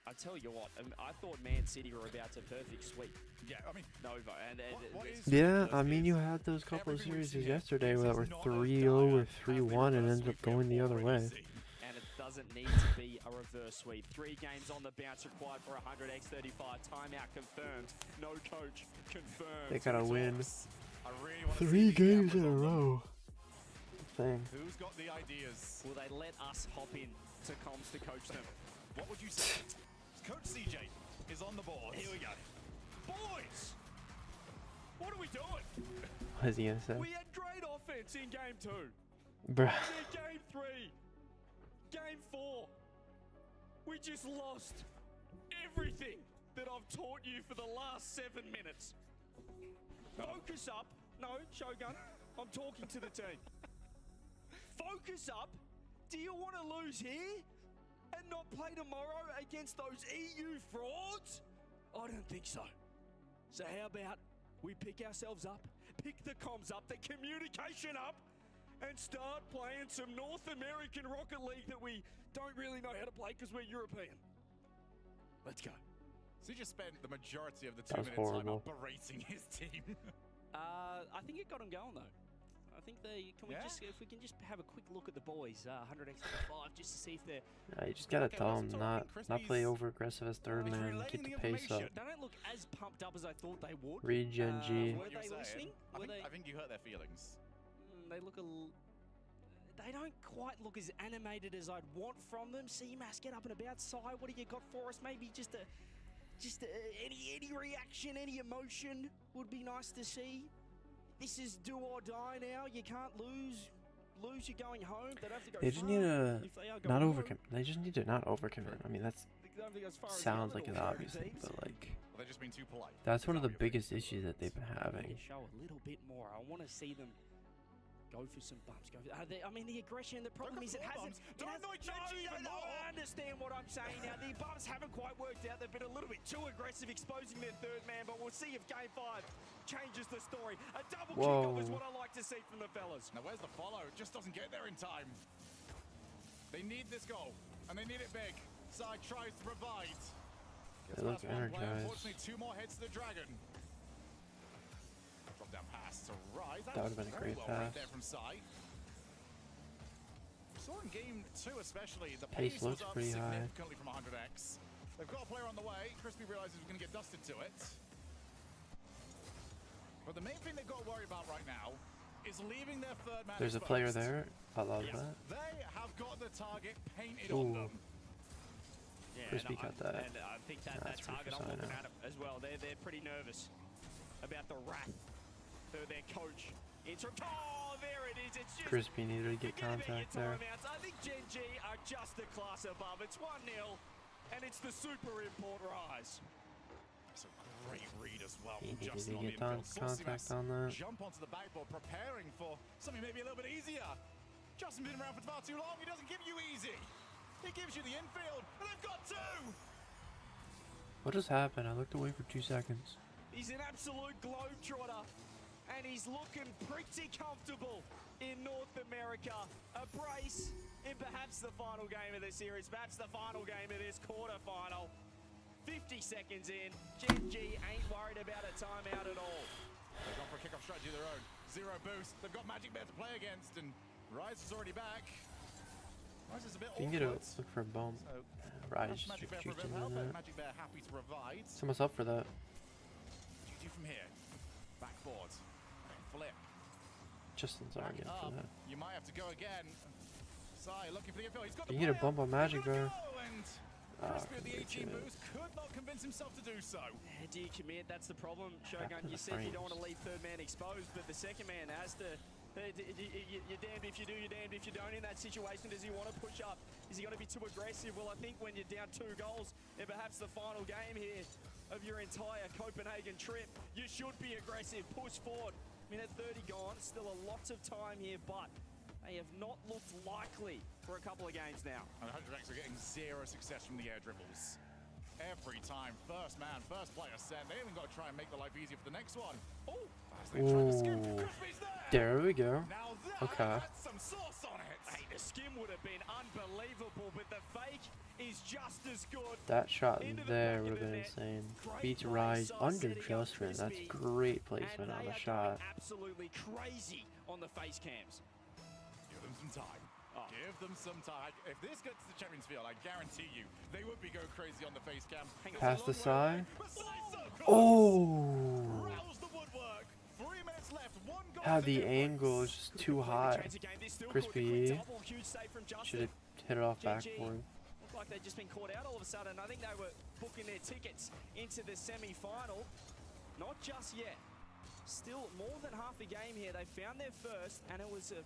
I tell you what, I thought Man City were about to perfect sweep Yeah, I mean, Nova. And what is Yeah, ridiculous I mean, is you had those couple of everything we've series seen here, yesterday this that is were not 3-0 as or dire as the 3-1 and reverse ended up sweep we going the have other already way. seen. and it doesn't need to be a reverse sweep. 3 games on the bounce required for 100x35. Timeout confirmed. No coach confirmed. They gotta win I really want to 3 see these games in cameras a on them. row. Thing. Who's got the ideas? Will they let us hop in to comms to coach them? What would you say? Coach CJ is on the board. Here we go. Boys! What are we doing? What is he gonna say? We had great offense in game 2. Bruh. In game 3. Game 4. We just lost everything that I've taught you for the last 7 minutes. Focus up. No, Shogun, I'm talking to the team. Focus up. Do you want to lose here and not play tomorrow against those EU frauds? I don't think so. So how about we pick ourselves up, pick the comms up, the communication up, and start playing some North American Rocket League that we don't really know how to play because we're European. Let's go. So he just spent the majority of the That was 2 minutes horrible. time berating his team. I think it got them going though. I think if we can just have a quick look at the boys, 100x5, just to see if they're. Yeah, you just gotta Okay, tell let's them talk not play Crispy's- over aggressive as third He's man, relaying get the the pace up. information. They don't look as pumped up as I thought they would. Read Gen.G. Were What you they were listening? saying, Were I think you hurt their feelings. they look they don't quite look as animated as I'd want from them. CMAS, get up and about. Sai, what do you got for us? Maybe just any reaction, any emotion would be nice to see. This is do or die now. You can't lose. You're going home. They don't have to go They just far. need to If they are not going overcommit. They just need to not overcommit. I mean, that's they don't have to go as far as the sounds other like an North obvious thing, American but teams. like Well, they've just been too polite. that's one of the Is that what you're biggest issues that they've been They having. show a little bit more. I want to see them go for some bumps. I mean, the aggression. The problem is it hasn't. Don't annoy Gen.G even more. I understand what I'm saying now. The bumps haven't quite worked out. They've been a little bit too aggressive, exposing their third man. But we'll see if Game 5 changes the story. A double kickoff is what I like to see from the fellas. Now where's the follow? Just doesn't get there in time. They need this goal, and they need it big. Side tries to provide. They look That's one play. energized. Unfortunately, 2 more heads to the Dragon. Drop down pass to Rise. That would've been a very great well read pass. there from Sai. We saw in game 2 especially, the Pace pace looks was up pretty high. significantly from 100x. They've got a player on the way. Crispy realizes we're going to get dusted to it. But the main thing they've got to worry about right now is leaving their third man There's a player exposed. there. I love Yes, that. they have got the target painted Ooh. on them. Yeah, Crispy and got that. And I think that That's target, I'm Rufus, I looking know. at them as well. They're pretty nervous about the wrath of their coach. Oh, there it is. It's just Crispy needed to get forget about your contact there. timeouts. I think Gen.G are just a class above. It's 1-0, and it's the super import Rise. It's a great read as well He from needed Justin to on the get infield. contact Saucy on that. jump onto the backboard, preparing for something maybe a little bit easier. Justin's been around for far too long. He doesn't give you easy. He gives you the infield, and they've got 2. What just happened? I looked away for 2 seconds. He's an absolute globetrotter, and he's looking pretty comfortable in North America. A brace in perhaps the final game of the series, perhaps the final game of this quarterfinal. 50 seconds in, Gen.G ain't worried about a timeout at all. They've gone for a kickoff strategy of their own. 0 boost. They've got Magic Bear to play against, and Rise is already back. Rise is a bit You can get a awkward. look for a bump. So, Rise that's just Magic Bear for a bit juiced of him help, in but that. Magic Bear happy to provide. Someone's up for that. GG from here. Backboard. Flip. Justin's Back arguing up. for that. You might have to go again. Sai looking for the infill. He's got the You get a player. bump on Magic Bear. Crispy with the 18 boost could not convince himself to do so. Do you commit? That's the problem, Shogun. You said you don't want to leave third man exposed, but the second man has to. You're damned if you do, you're damned if you don't in that situation. Does he want to push up? Is he going to be too aggressive? Well, I think when you're down 2 goals in perhaps the final game here of your entire Copenhagen trip, you should be aggressive. Push forward. Minute 30 gone. Still a lot of time here, but they have not looked likely for a couple of games now. And 100X are getting 0 success from the air dribbles. Every time, first man, first player sent. They even got to try and make the life easier for the next one. Oh, there we go. Now okay. Had some sauce on it. Hey, the skim would have been unbelievable, but the fake is just as good. That shot there would have been insane. Beats Rise under Justman. That's great placement on the shot. Absolutely crazy on the face cams. Give them some time. Give them some time. If this gets to the Champions Field, I guarantee you they would be going crazy on the face cam. Pass the side. Oh! How the angle is just too high. Crispy should have hit it off backboard. Looked like they'd just been caught out all of a sudden. I think they were booking their tickets into the semi-final. Not just yet. Still more than half a game here. They found their first, and it was a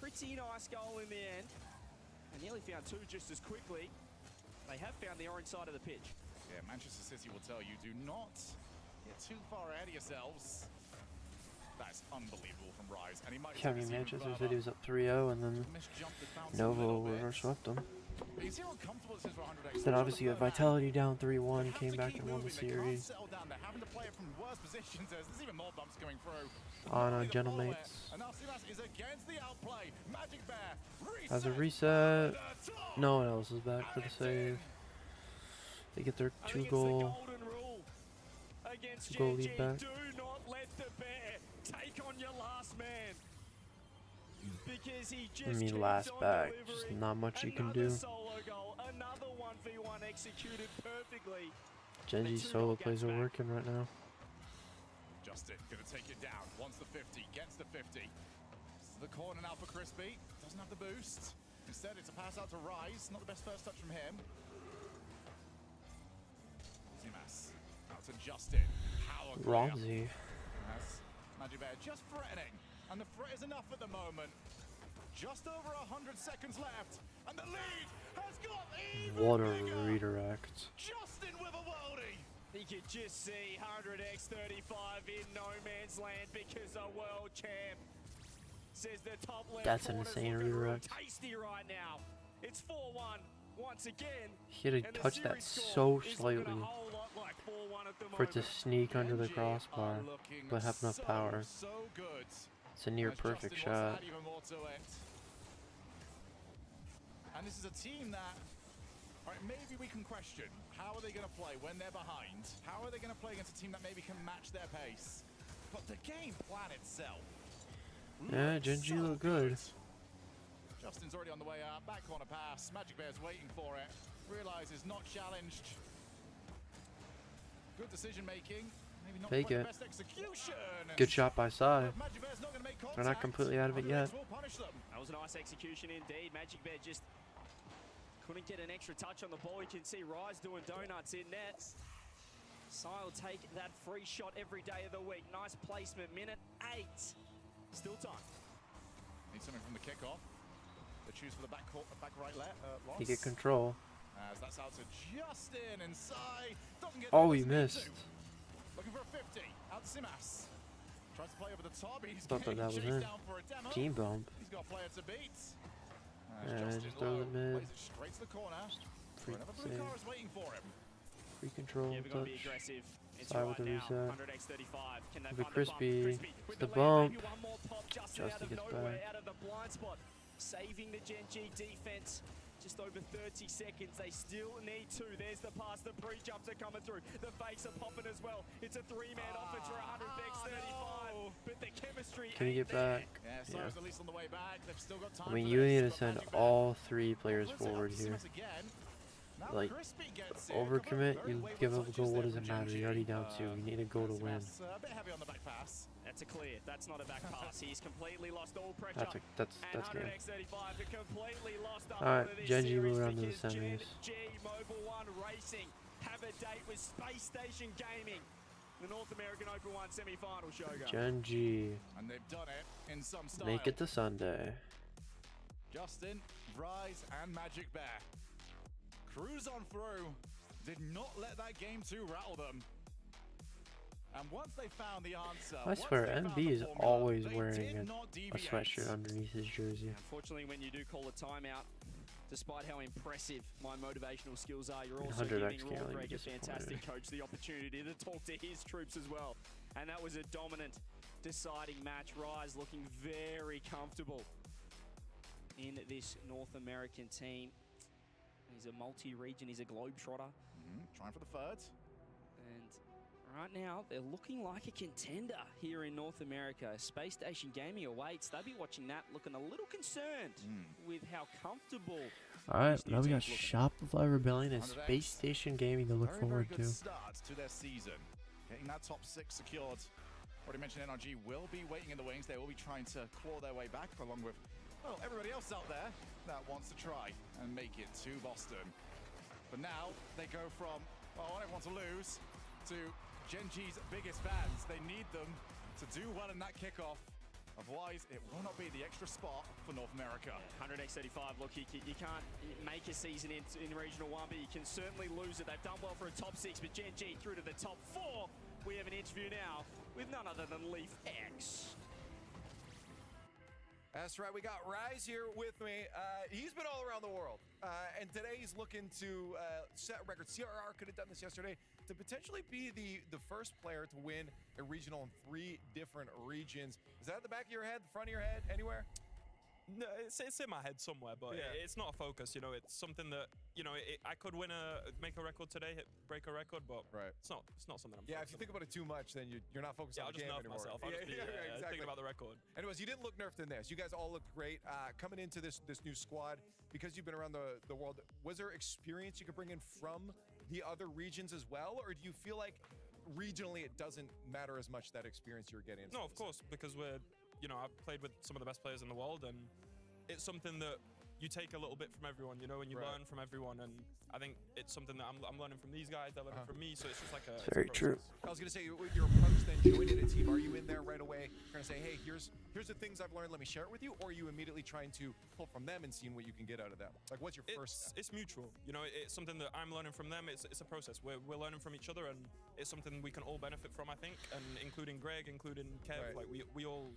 pretty nice goal in the end. And nearly found 2 just as quickly. They have found the orange side of the pitch. Yeah, Manchester City will tell you, do not get too far ahead of yourselves. That's unbelievable from Rise. And he might I mean, Manchester City was up 3-0, and then Novo reverse swept them. Then obviously you have Vitality down 3-1, came back and won the series. On Gentlemates. Has a reset. No one else is back for the save. They get their 2-goal lead back. Do not let the bear take on your last man. Because he just last back, just not much you can do. Solo goal, another 1v1 executed perfectly. Gen.G solo plays are working right now. Justin gonna take it down. Wants the 50, gets the 50. This is the corner now for Crispy. Doesn't have the boost. Instead, it's a pass out to Rise. Not the best first touch from him. Zimas out to Justin. Romsey. Magic Bear just threatening. And the threat is enough at the moment. Just over 100 seconds left. And the lead has got even What a bigger. redirect. Justin with a worldie. You could just see 100x35 in no man's land because a world champ says the top left. That's an insane redirect. Tasty right now. It's 4-1 once again. He had to touch that so slightly for it to sneak under the crossbar, but have enough power. It's a near perfect shot. And this is a team that, right, maybe we can question, how are they going to play when they're behind? How are they going to play against a team that maybe can match their pace? But the game plan itself. Yeah, Gen.G look good. Justin's already on the way out. Back corner pass. Magic Bear's waiting for it. Realizes not challenged. Good decision making. Maybe not Take quite it. the best execution. Good shot by Sai. They're not completely out of it yet. That was a nice execution indeed. Magic Bear just couldn't get an extra touch on the ball. You can see Rise doing donuts in net. Sai will take that free shot every day of the week. Nice placement. Minute 8. Still time. Need something from the kickoff. They choose for the back right loss. He get control. As that's out to Justin and Sai. Doesn't get Oh, he missed. Looking for a 50. Out to Simas. Tries to play over the top. He's Thought that was in. for a demo. Team bump. He's got a player to beat. And just throws it mid. Plays it straight to the corner. Free Another blue save. car is waiting for him. Free control Yeah, we're going to be touch. aggressive. It's Sai right with the now. reset. 100x35. Can they Look at find Crispy. the It's with the lead, bump. maybe one more pop just Justin out of gets nowhere, back. out of the blind spot. Saving the Gen.G defense. Just over 30 seconds. They still need 2. There's the pass. The pre-jumps are coming through. The fakes are popping as well. It's a 3-man offense for 100x35. But the chemistry. Can you get back? Yeah, Yeah. Sai's at least on the way back. They've still got time I mean, for you this, need to but send Magic Bear- all 3 players Well, let's forward see, here. Simas again. Now Like, Crispy gets it. overcommit, Very you wayward give up a touches goal, what there does for it matter? Gen.G. You're already down 2. You need a goal to win. Simas, a bit heavy on the back pass. That's a clear. That's not a back pass. He's completely lost all pressure. That's and game. 100x35 have completely lost the All whole right, of this Gen.G series moving on to the because semis. Gen.G Mobile One Racing have a date with Space Station Gaming. The North American Open 1 semi-final, Shogun. Gen.G. And they've done it in some style. Make it to Sunday. Justin, Rise, and Magic Bear cruise on through. Did not let that game 2 rattle them. And once they found the answer, I swear, MB is always wearing a deviate. sweatshirt underneath his jersey. Unfortunately, when you do call a timeout, despite how impressive my motivational skills are, you're also 100x giving can't Raw really Greg, be a fantastic disappointed. coach, the opportunity to talk to his troops as well. And that was a dominant, deciding match. Rise looking very comfortable in this North American team. He's a multi-region, he's a globetrotter. Trying for the third. And right now, they're looking like a contender here in North America. Space Station Gaming awaits. They'll be watching that, looking a little concerned with how comfortable. All right, now we got Shopify Rebellion and Space Station Gaming to look Very, forward very good to. start to their season. Getting that top 6 secured. Already mentioned NRG will be waiting in the wings. They will be trying to claw their way back along with, well, everybody else out there that wants to try and make it to Boston. But now they go from, well, I don't want to lose, to Gen.G's biggest fans. They need them to do well in that kickoff. Otherwise, it will not be the extra spot for North America. 100x35, look, you can't make a season in Regional 1, but you can certainly lose it. They've done well for a top 6, but Gen.G through to the top 4. We have an interview now with none other than Leaf X. That's right, we got Rise here with me. He's been all around the world, and today he's looking to set a record. CRR could have done this yesterday to potentially be the first player to win a regional in 3 different regions. Is that at the back of your head, the front of your head, anywhere? No, it's in my head somewhere, but Yeah. it's not a focus. You know, it's something that I could make a record today, break a record, but it's not something I'm. Yeah, if you think about it too much, then you're not focused on I'll the just game nerf anymore. myself. I'll just be exactly. thinking about the record. Anyways, you didn't look nerfed in this. You guys all looked great. Coming into this new squad, because you've been around the world, was there experience you could bring in from the other regions as well, or do you feel like regionally it doesn't matter as much that experience you're getting? No, of course, because I've played with some of the best players in the world, and it's something that you take a little bit from everyone, and you learn from everyone, and I think it's something that I'm learning from these guys, they're learning from me, so it's just like a Very true. I was going to say, with your approach then joining a team, are you in there right away trying to say, hey, here's the things I've learned, let me share it with you, or are you immediately trying to pull from them and seeing what you can get out of them? Like, what's your first step? It's mutual. It's something that I'm learning from them. It's a process. We're learning from each other, and it's something we can all benefit from, I think, and including Greg, including Kev. Like we all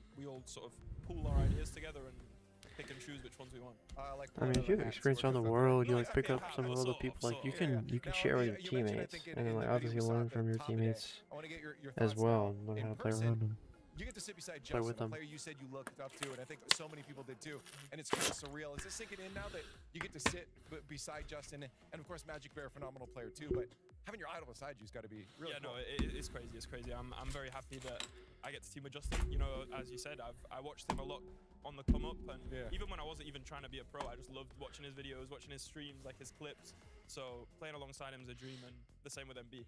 sort of pool our ideas together and pick and choose which ones we want. I mean, if you have experience around the world, you like pick up some of other people. Like you can share with your teammates, and then like obviously learn from your teammates as well, and learn how to play around them. You get to sit beside Justin, with a them. player you said you looked up to, and I think so many people did too. And it's kind of surreal. Is this sinking in now that you get to sit beside Justin, and of course Magic Bear, phenomenal player too, but having your idol beside you has got to be really cool. It's crazy. It's crazy. I'm very happy that I get to team with Justin. As you said, I watched him a lot on the come up, and even when I wasn't even trying to be a pro, I just loved watching his videos, watching his streams, like his clips. So playing alongside him is a dream, and the same with MB.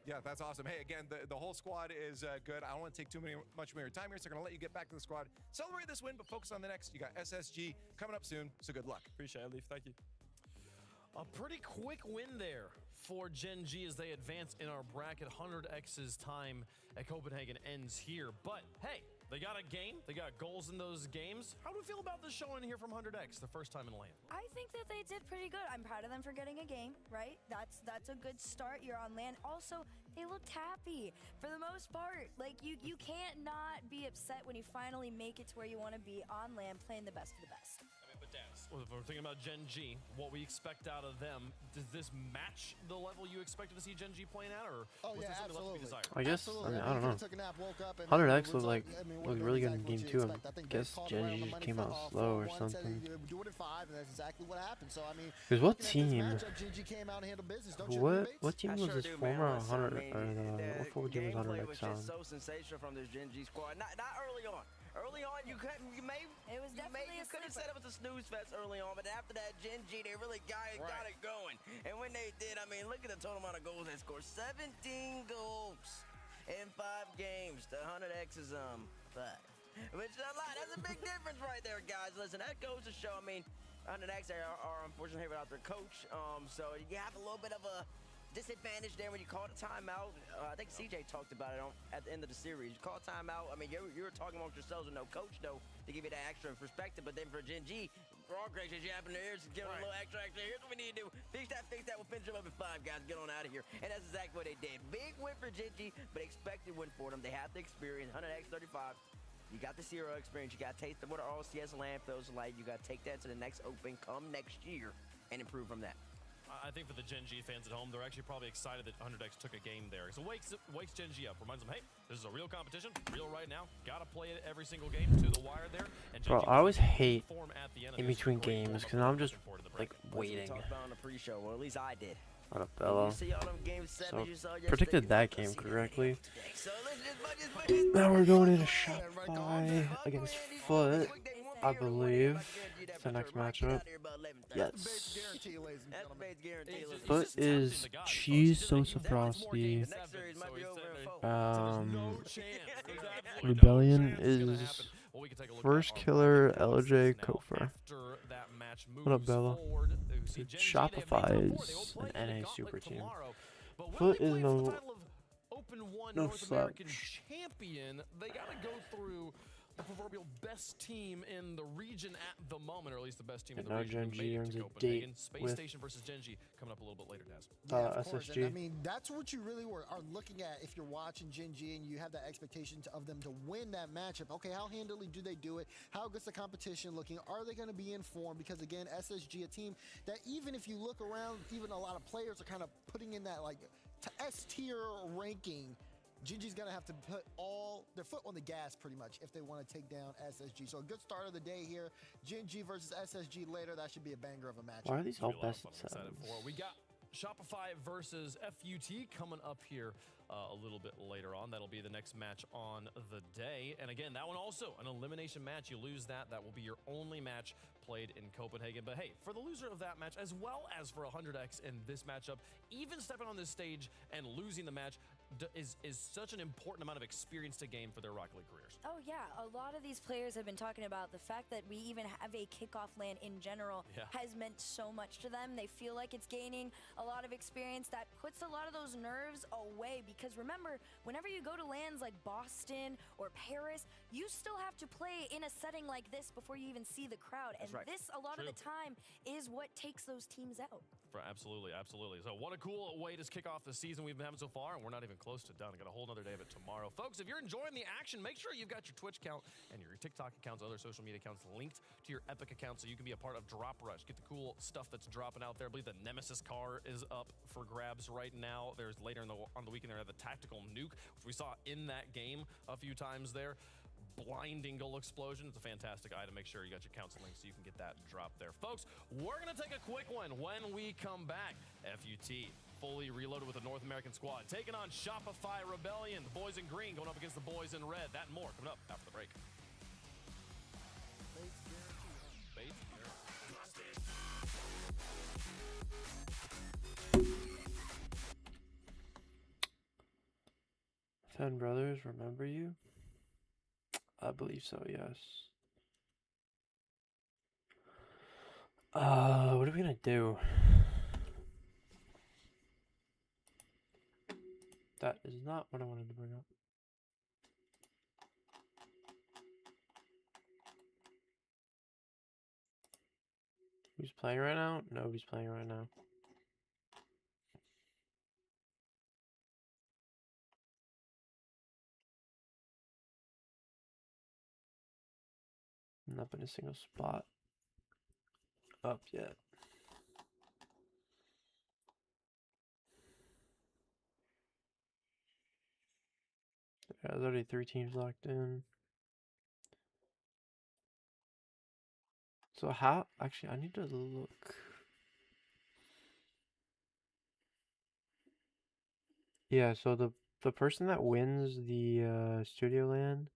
Yeah, that's awesome. Hey, again, the whole squad is good. I don't want to take much more of your time here, so I'm going to let you get back to the squad. Celebrate this win, but focus on the next. You got SSG coming up soon, so good luck. Appreciate it, Leaf. Thank you. A pretty quick win there for Gen.G as they advance in our bracket. 100X's time at Copenhagen ends here. But hey, they got a game. They got goals in those games. How do we feel about this showing here from 100X, the first time in land? I think that they did pretty good. I'm proud of them for getting a game, right? That's a good start. You're on land. Also, they looked happy for the most part. Like you can't not be upset when you finally make it to where you want to be on land, playing the best of the best. Well, if we're thinking about Gen.G, what we expect out of them, does this match the level you expected to see Gen.G playing at, or was there something left to be desired? I guess, I mean, I don't know. 100X looked really good in game 2. I guess Gen.G just came out slow or something. Because what team? What team was this former 100? What forward team was 100X on? So sensational from this Gen.G squad. Not early on. Early on, you could have said it was a snooze fest early on, but after that, Gen.G, they really got it going. And when they did, I mean, look at the total amount of goals they scored. 17 goals. in 5 games. The 100X is 5. Which is a lot. That's a big difference right there, guys. Listen, that goes to show. I mean, 100X are unfortunately without their coach, so you have a little bit of a disadvantage there when you call a timeout. I think CJ talked about it at the end of the series. You call a timeout. I mean, you were talking amongst yourselves with no coach, though, to give you that extra perspective. But then for Gen.G, we're all gracious. You happen to hear, give them a little extra. Here's what we need to do. Fix that. We'll finish them up in 5, guys. Get on out of here. And that's exactly what they did. Big win for Gen.G, but expected win for them. They have the experience. 100X 35. You got the Zero experience. You got to taste what all CS LAN feels like. You got to take that to the next Open come next year and improve from that. I think for the Gen.G fans at home, they're actually probably excited that 100X took a game there. So wakes Gen.G up, reminds them, hey, this is a real competition, real right now. Got to play it every single game to the wire there. And bro, I always hate in between games because I'm just like waiting. We talked about on the pre-show, or at least I did. What up, Bella? So predicted that game correctly. Now we're going into Shopify against Foot, I believe. It's the next matchup. Yes. Foot is Cheese Sosa Frosty. Rebellion is First Killer LJ Kofer. What up, Bella? Shopify is an NA super team. Foot is no slouch. Champion. They got to go through the proverbial best team in the region at the moment, or at least the best team in the region. Gen.G earns a date Space with Station versus Gen.G coming up a little bit later, Daz. SSG. And I mean, that's what you really are looking at if you're watching Gen.G and you have that expectation of them to win that matchup. Okay, how handily do they do it? How good's the competition looking? Are they going to be in form? Because again, SSG, a team that even if you look around, even a lot of players are kind of putting in that like S-tier ranking. Gen.G's going to have to put all their foot on the gas pretty much if they want to take down SSG. So a good start of the day here. Gen.G versus SSG later. That should be a banger of a match. Why are these all best of 7s? We got Shopify versus FUT coming up here a little bit later on. That'll be the next match on the day. And again, that one also an elimination match. You lose that, that will be your only match played in Copenhagen. But hey, for the loser of that match, as well as for 100X in this matchup, even stepping on this stage and losing the match is such an important amount of experience to gain for their Rocket League careers. Oh yeah, a lot of these players have been talking about the fact that we even have a kickoff LAN in general has meant so much to them. They feel like it's gaining a lot of experience that puts a lot of those nerves away, because remember, whenever you go to LANs like Boston or Paris, you still have to play in a setting like this before you even see the crowd. And this, a lot of the time, is what takes those teams out. Absolutely, absolutely. So what a cool way to kick off the season we've been having so far, and we're not even close to done. Got a whole other day of it tomorrow. Folks, if you're enjoying the action, make sure you've got your Twitch account and your TikTok accounts, other social media accounts linked to your Epic account so you can be a part of Drop Rush. Get the cool stuff that's dropping out there. I believe the Nemesis car is up for grabs right now. There's later on the weekend there the Tactical Nuke, which we saw in that game a few times there. Blinding goal explosion. It's a fantastic item. Make sure you got your accounts linked so you can get that drop there. Folks, we're going to take a quick one when we come back. FUT fully reloaded with the North American squad, taking on Shopify Rebellion. The boys in green going up against the boys in red. That and more coming up after the break. Ten Brothers, remember you? I believe so, yes. What are we gonna do? That is not what I wanted to bring up. Who's playing right now? Nobody's playing right now. Not been a single spot up yet. Yeah, there's already 3 teams locked in. So how, actually, I need to look. Yeah, so the person that wins the Studio LAN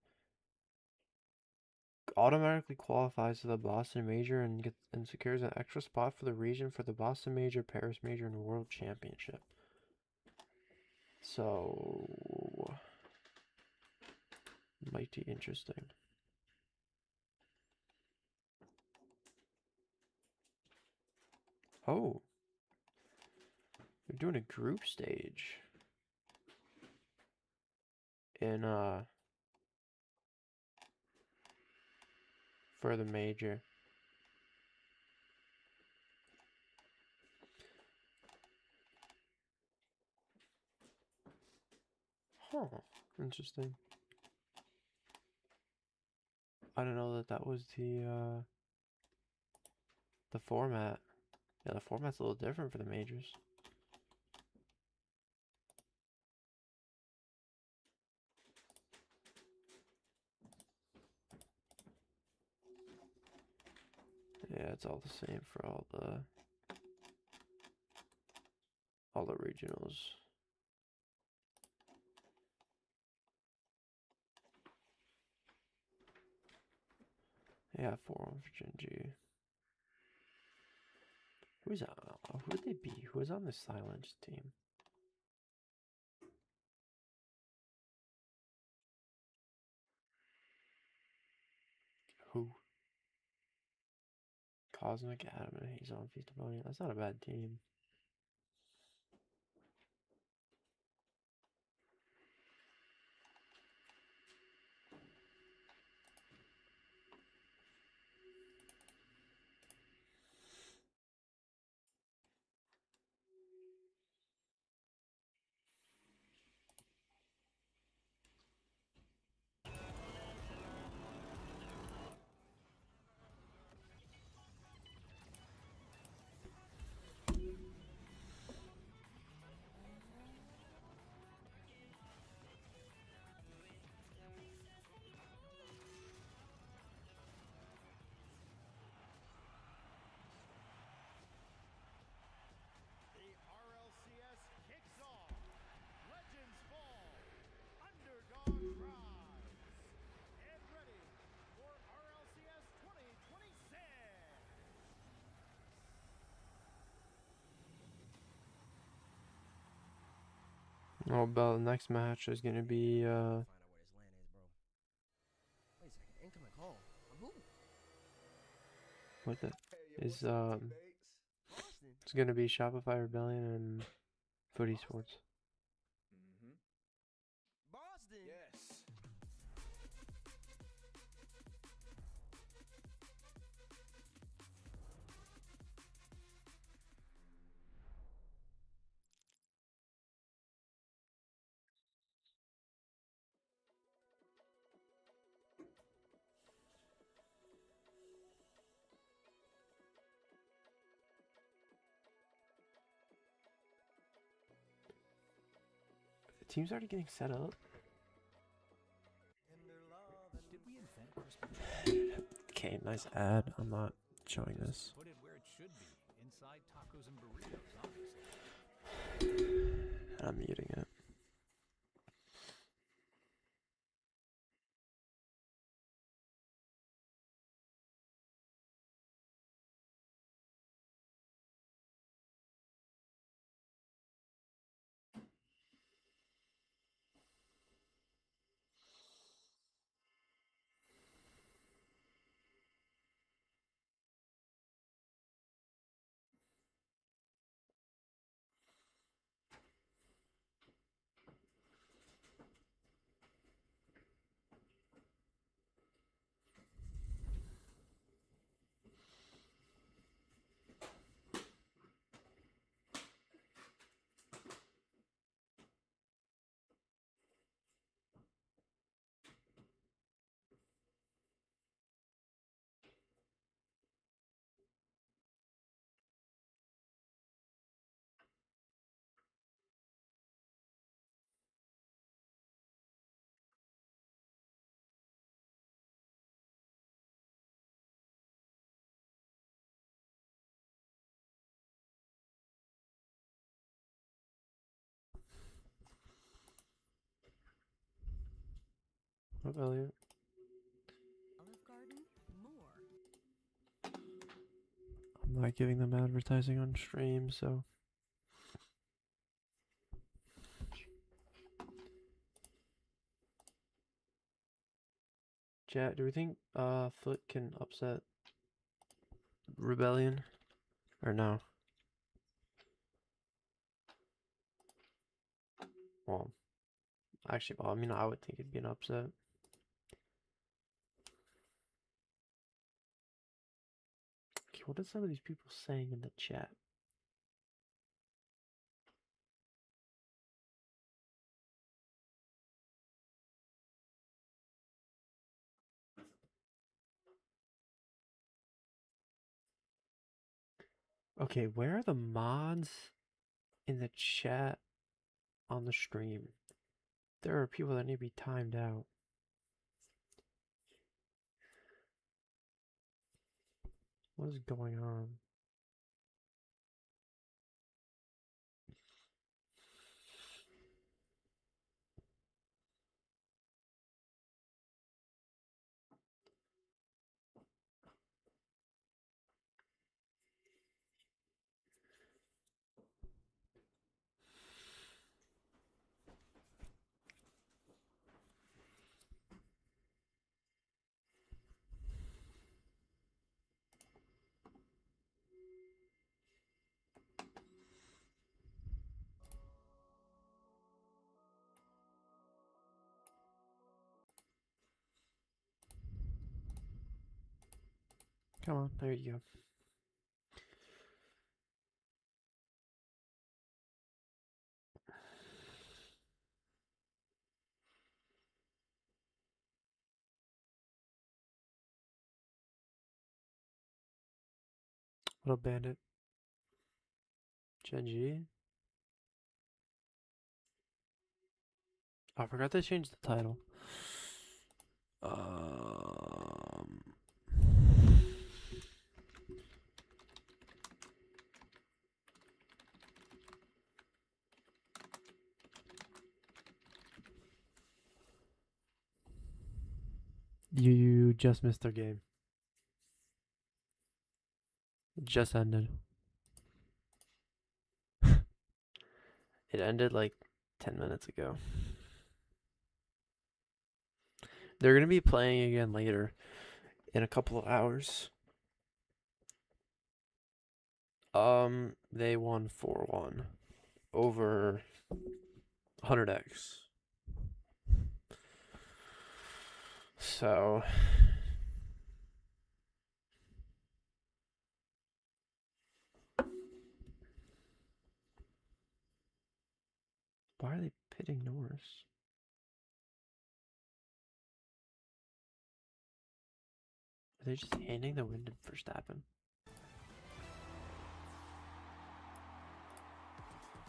automatically qualifies to the Boston Major and secures an extra spot for the region for the Boston Major, Paris Major, and World Championship. So Mighty interesting. Oh, we're doing a group stage in for the major. Huh, interesting. I don't know that that was the format. Yeah, the format's a little different for the majors. Yeah, it's all the same for all the regionals. Yeah, 4-1 for Gen.G. Who's who would they be? Who is on the Silence team? Who? Cosmic Adam, and he's on Feast of Rebellion. That's not a bad team. Oh, but the next match is gonna be Find out where this land is, bro. Wait a second. Incoming call. From who? what the is Boston. it's gonna be Shopify Rebellion and Foot Esports. Boston. Yes. The team's already getting set up. Did we invent crispy? Okay, nice ad. I'm not showing this. Put it where it should be, inside tacos and burritos, obviously. I'm muting it. What Elliot? Olive Garden, more. I'm not giving them advertising on stream, so Chat, do we think Foot can upset Rebellion? Or no? Well, actually, well, I mean, I would think it'd be an upset. Okay, what are some of these people saying in the chat? Okay, where are the mods in the chat on the stream? There are people that need to be timed out. What is going on? Come on, there you go. What up, Bandit? Gen.G? I forgot to change the title. You just missed their game. It just ended. It ended like 10 minutes ago. They're going to be playing again later in a couple of hours. They won 4-1 over 100x. So why are they pitting Norris? Are they just handing the win to Verstappen?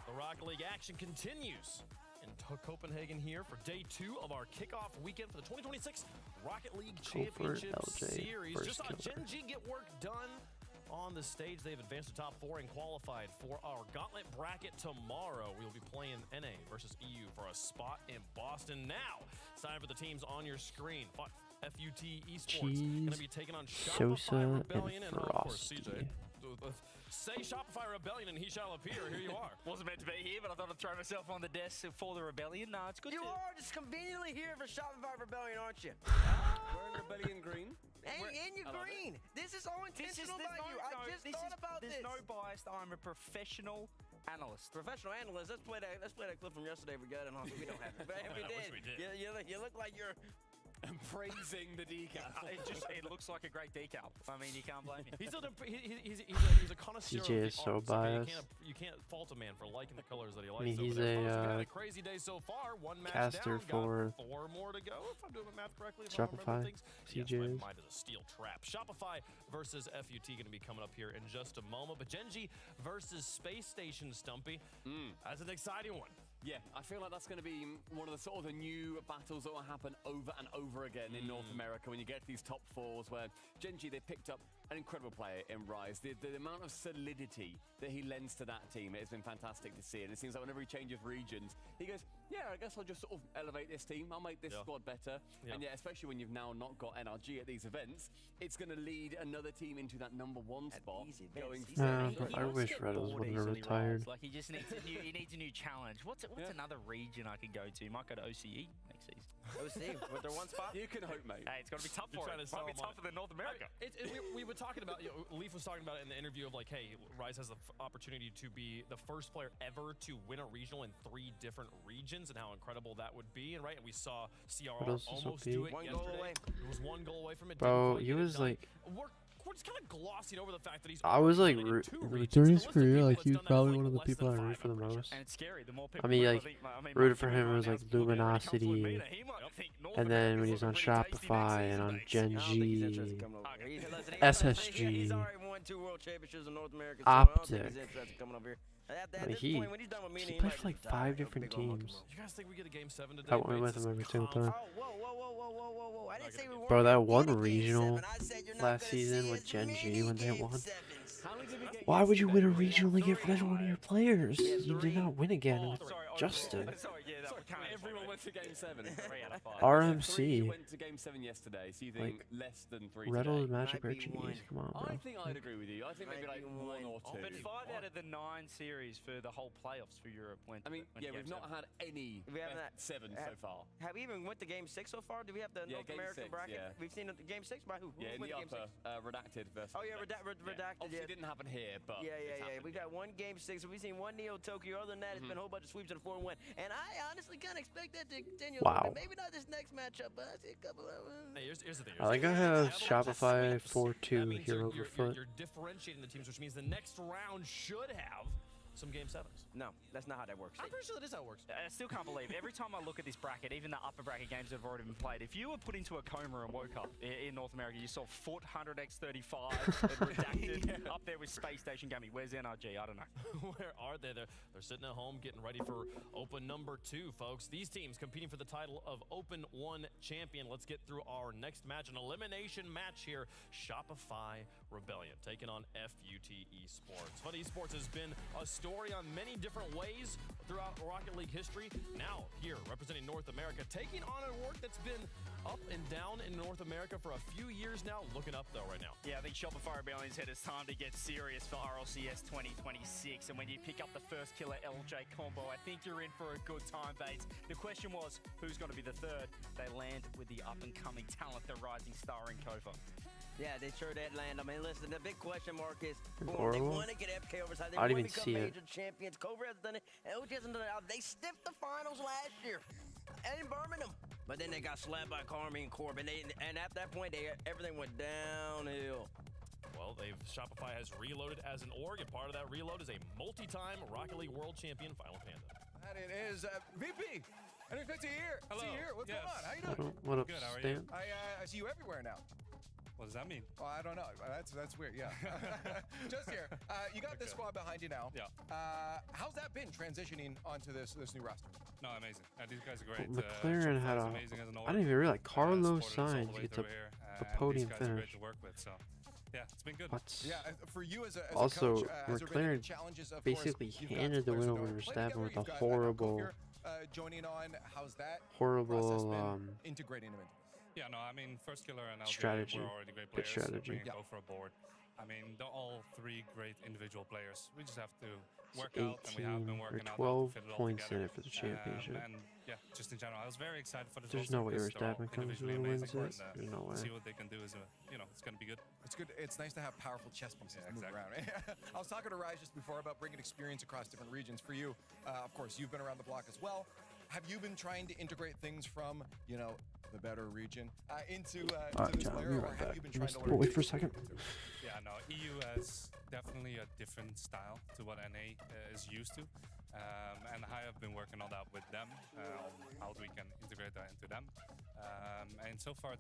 The Rocket League action continues in Copenhagen here for day 2 of our kickoff weekend for the 2026 Rocket League Championship Series. Just saw Gen.G get work done on the stage. They've advanced to top 4 and qualified for our gauntlet bracket tomorrow. We will be playing NA versus EU for a spot in Boston. Now, it's time for the teams on your screen. FUT Esports going to be taking on Shopify Rebellion and of course CJ. Say Shopify Rebellion and he shall appear. Here you are. Wasn't meant to be here, but I thought I'd throw myself on the desk for the Rebellion. No, it's good. You are just conveniently here for Shopify Rebellion, aren't you? Wearing Rebellion green. And you're green. This is all intentional about you. I just thought about this. There's no bias. I'm a professional analyst. Professional analyst. Let's play that clip from yesterday. We got it, huh? We don't have it. But we did. You look like you're praising the decal. It looks like a great decal. I mean, you can't blame him. He's a connoisseur. CJ is so biased. You can't fault a man for liking the colors that he likes. I mean, he's a crazy day so far. One match caster down, for got 4 more to go. If I'm doing my math correctly, Shopify. CJ is. Mind is a steel trap. Shopify versus FUT going to be coming up here in just a moment. But Gen.G versus Space Station Stumpy. That's an exciting one. Yeah, I feel like that's going to be one of the sort of the new battles that will happen over and over again in North America when you get to these top 4s where Gen.G, they picked up an incredible player in Rise. The amount of solidity that he lends to that team, it has been fantastic to see. And it seems like whenever he changes regions, he goes, yeah, I guess I'll just sort of elevate this team. I'll make this squad better. And yeah, especially when you've now not got NRG at these events, it's going to lead another team into that #1 spot. Going I wish Reddles wouldn't have retired. Like he just needs he needs a new challenge. What's another region I could go to? Might go to OCE next season. Let's see. With their one spot? You can hope, mate. Hey, it's going to be tough for it. It might be tougher than North America. We were talking about, Leaf was talking about it in the interview of like, hey, Rise has the opportunity to be the first player ever to win a regional in 3 different regions and how incredible that would be. And we saw CRR almost do it yesterday. It was 1 goal away from it. Bro, he was like... We're just kind of glossing over the fact that he's. I was like, during his career, like he's probably one of the people I root for the most. And it's scary. The more people I mean, like, rooted for him was like Luminosity, and then when he's on Shopify and on Gen.G, SSG, Optic. I mean, he played for like 5 different teams. You guys think we get a game 7 today? I went with him every single time. Whoa. I didn't say we weren't. Bro, that one regional last season with Gen.G when they won. Why would you win a regional and get rid of one of your players? You did not win again with Justin. Everyone went to game 7. RMC. Went to game 7 yesterday, so you think less than 3 Red today? Old Magic or G's? Come on, bro. I think I'd agree with you. I think maybe like 1 or 2. But 5 out of the 9 series for the whole playoffs for Europe went. I mean, we've not had any. We haven't had 7 so far. Have we even went to game 6 so far? Do we have the North American bracket? Yeah. We've seen the game 6 by who? Yeah, in the upper, Redacted versus. Oh yeah, Redacted. Obviously didn't happen here, but yeah. We've got 1 game 6. We've seen 1 Neo Tokyo. Other than that, it's been a whole bunch of sweeps and a 4-1. And I honestly kind of expect that to continue. Wow. Maybe not this next matchup, but I see a couple of. Hey, here's the thing. I like I have Shopify 4-2 here over foot. You're differentiating the teams, which means the next round should have some game 7s. No, that's not how that works. I'm pretty sure that is how it works. I still can't believe every time I look at this bracket, even the upper bracket games that have already been played, if you were put into a coma and woke up in North America, you saw Foot 100x35 and Redacted up there with Space Station Gaming. Where's NRG? I don't know. Where are they? They're sitting at home getting ready for Open number 2, folks. These teams competing for the title of Open 1 champion. Let's get through our next match, an elimination match here. Shopify Rebellion taking on FUT Esports. FUT Esports has been a story on many different ways throughout Rocket League history. Now here representing North America, taking on a work that's been up and down in North America for a few years now. Looking up though right now. Yeah, I think Shopify Rebellion said it's time to get serious for RLCS 2026. And when you pick up the first killer LJ combo, I think you're in for a good time, Bates. The question was, who's going to be the third? They land with the up-and-coming talent, the rising star in Kofa. Yeah, they sure did land. I mean, listen, the big question mark is, they Horrible. want to get FK overside. They I want didn't to even become see major champions. Cobra has done it. LG hasn't done it. They stiffed the finals last year in Birmingham. But then they got slapped by Carmi and Corbin. And at that point, everything went downhill. Well, Shopify has reloaded as an org, and part of that reload is a multi-time Rocket League World Champion, Final Panda. And it is VP. I didn't expect you here. Hello. See you here. What's going on? How you doing? What up, Good, how are Stan? I see you everywhere now. What does that mean? Oh, I don't know. That's weird. Yeah. Just here. You got this squad behind you now. Yeah. How's that been transitioning onto this new roster? No, amazing. These guys are great. McLaren had Shopify's amazing as an org. I didn't even realize Carlos supported us all Sainz the way gets a through here, podium and these guys are great finish. to work with, so yeah, it's been good. What? Yeah, for you as a Also, coach, has there been any McLaren challenges? Of basically course, you've got handed the players win that over don't to play Verstappen together. with You've a got horrible, Cook here, joining on. How's that process horrible been integrating him into? Yeah, no, I mean, First Killer and LJ strategy. were already great Good players. strategy. So go for a board. I mean, they're all 3 great individual players. We just have to work It's out, and we have been 18 or working out 12 how to fit it all points together. in it for the championship. And yeah, just in general, I was very excited for this. There's roster no way because they're all Verstappen comes individually and wins amazing, it. and, There's no way. See what they can do is, it's going to be good. It's good. It's nice to have powerful chess pieces to move exactly. around. Right? I was talking to Raj just before about bringing experience across different regions. For you, of course, you've been around the block as well. Have you been trying to integrate things from, the better region into this player, or have you been trying to learn? Wait for a second. Yeah, no, EU has definitely a different style to what NA is used to. And I have been working on that with them, on how we can integrate that into them. And so far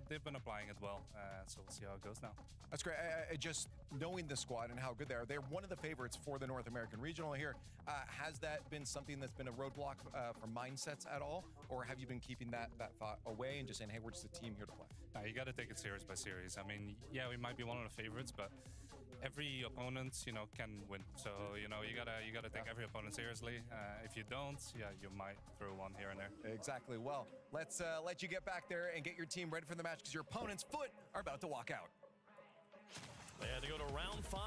they've been applying it well, so we'll see how it goes now. That's great. Just knowing the squad and how good they are, they're one of the favorites for the North American Regional here. Has that been something that's been a roadblock for mindsets at all? Or have you been keeping that thought away and just saying, hey, we're just a team here to play? You got to take it series by series. I mean, yeah, we might be one of the favorites, but every opponent, can win. So, you gotta take every opponent seriously. If you don't, you might throw one here and there. Exactly. Well, let's let you get back there and get your team ready for the match because your opponent's foot are about to walk out. They had to go to round 5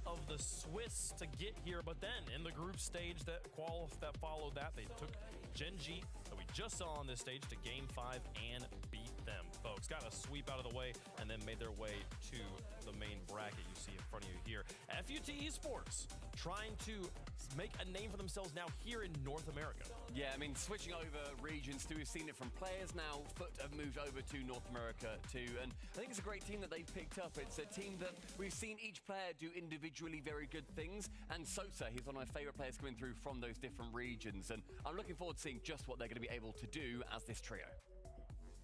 of the Swiss to get here, but then in the group stage that followed that, they took Gen.G that we just saw on this stage to game 5 and beat them, folks. Got a sweep out of the way and then made their way to the main bracket you see in front of you here. FUT Esports trying to make a name for themselves now here in North America. Yeah, I mean, switching over regions too, we've seen it from players now. Foot have moved over to North America too, and I think it's a great team that they've picked up. It's a team that we've seen each player do individually very good things, and Sosa, he's one of my favorite players coming through from those different regions, and I'm looking forward to seeing just what they're going to be able to do as this trio.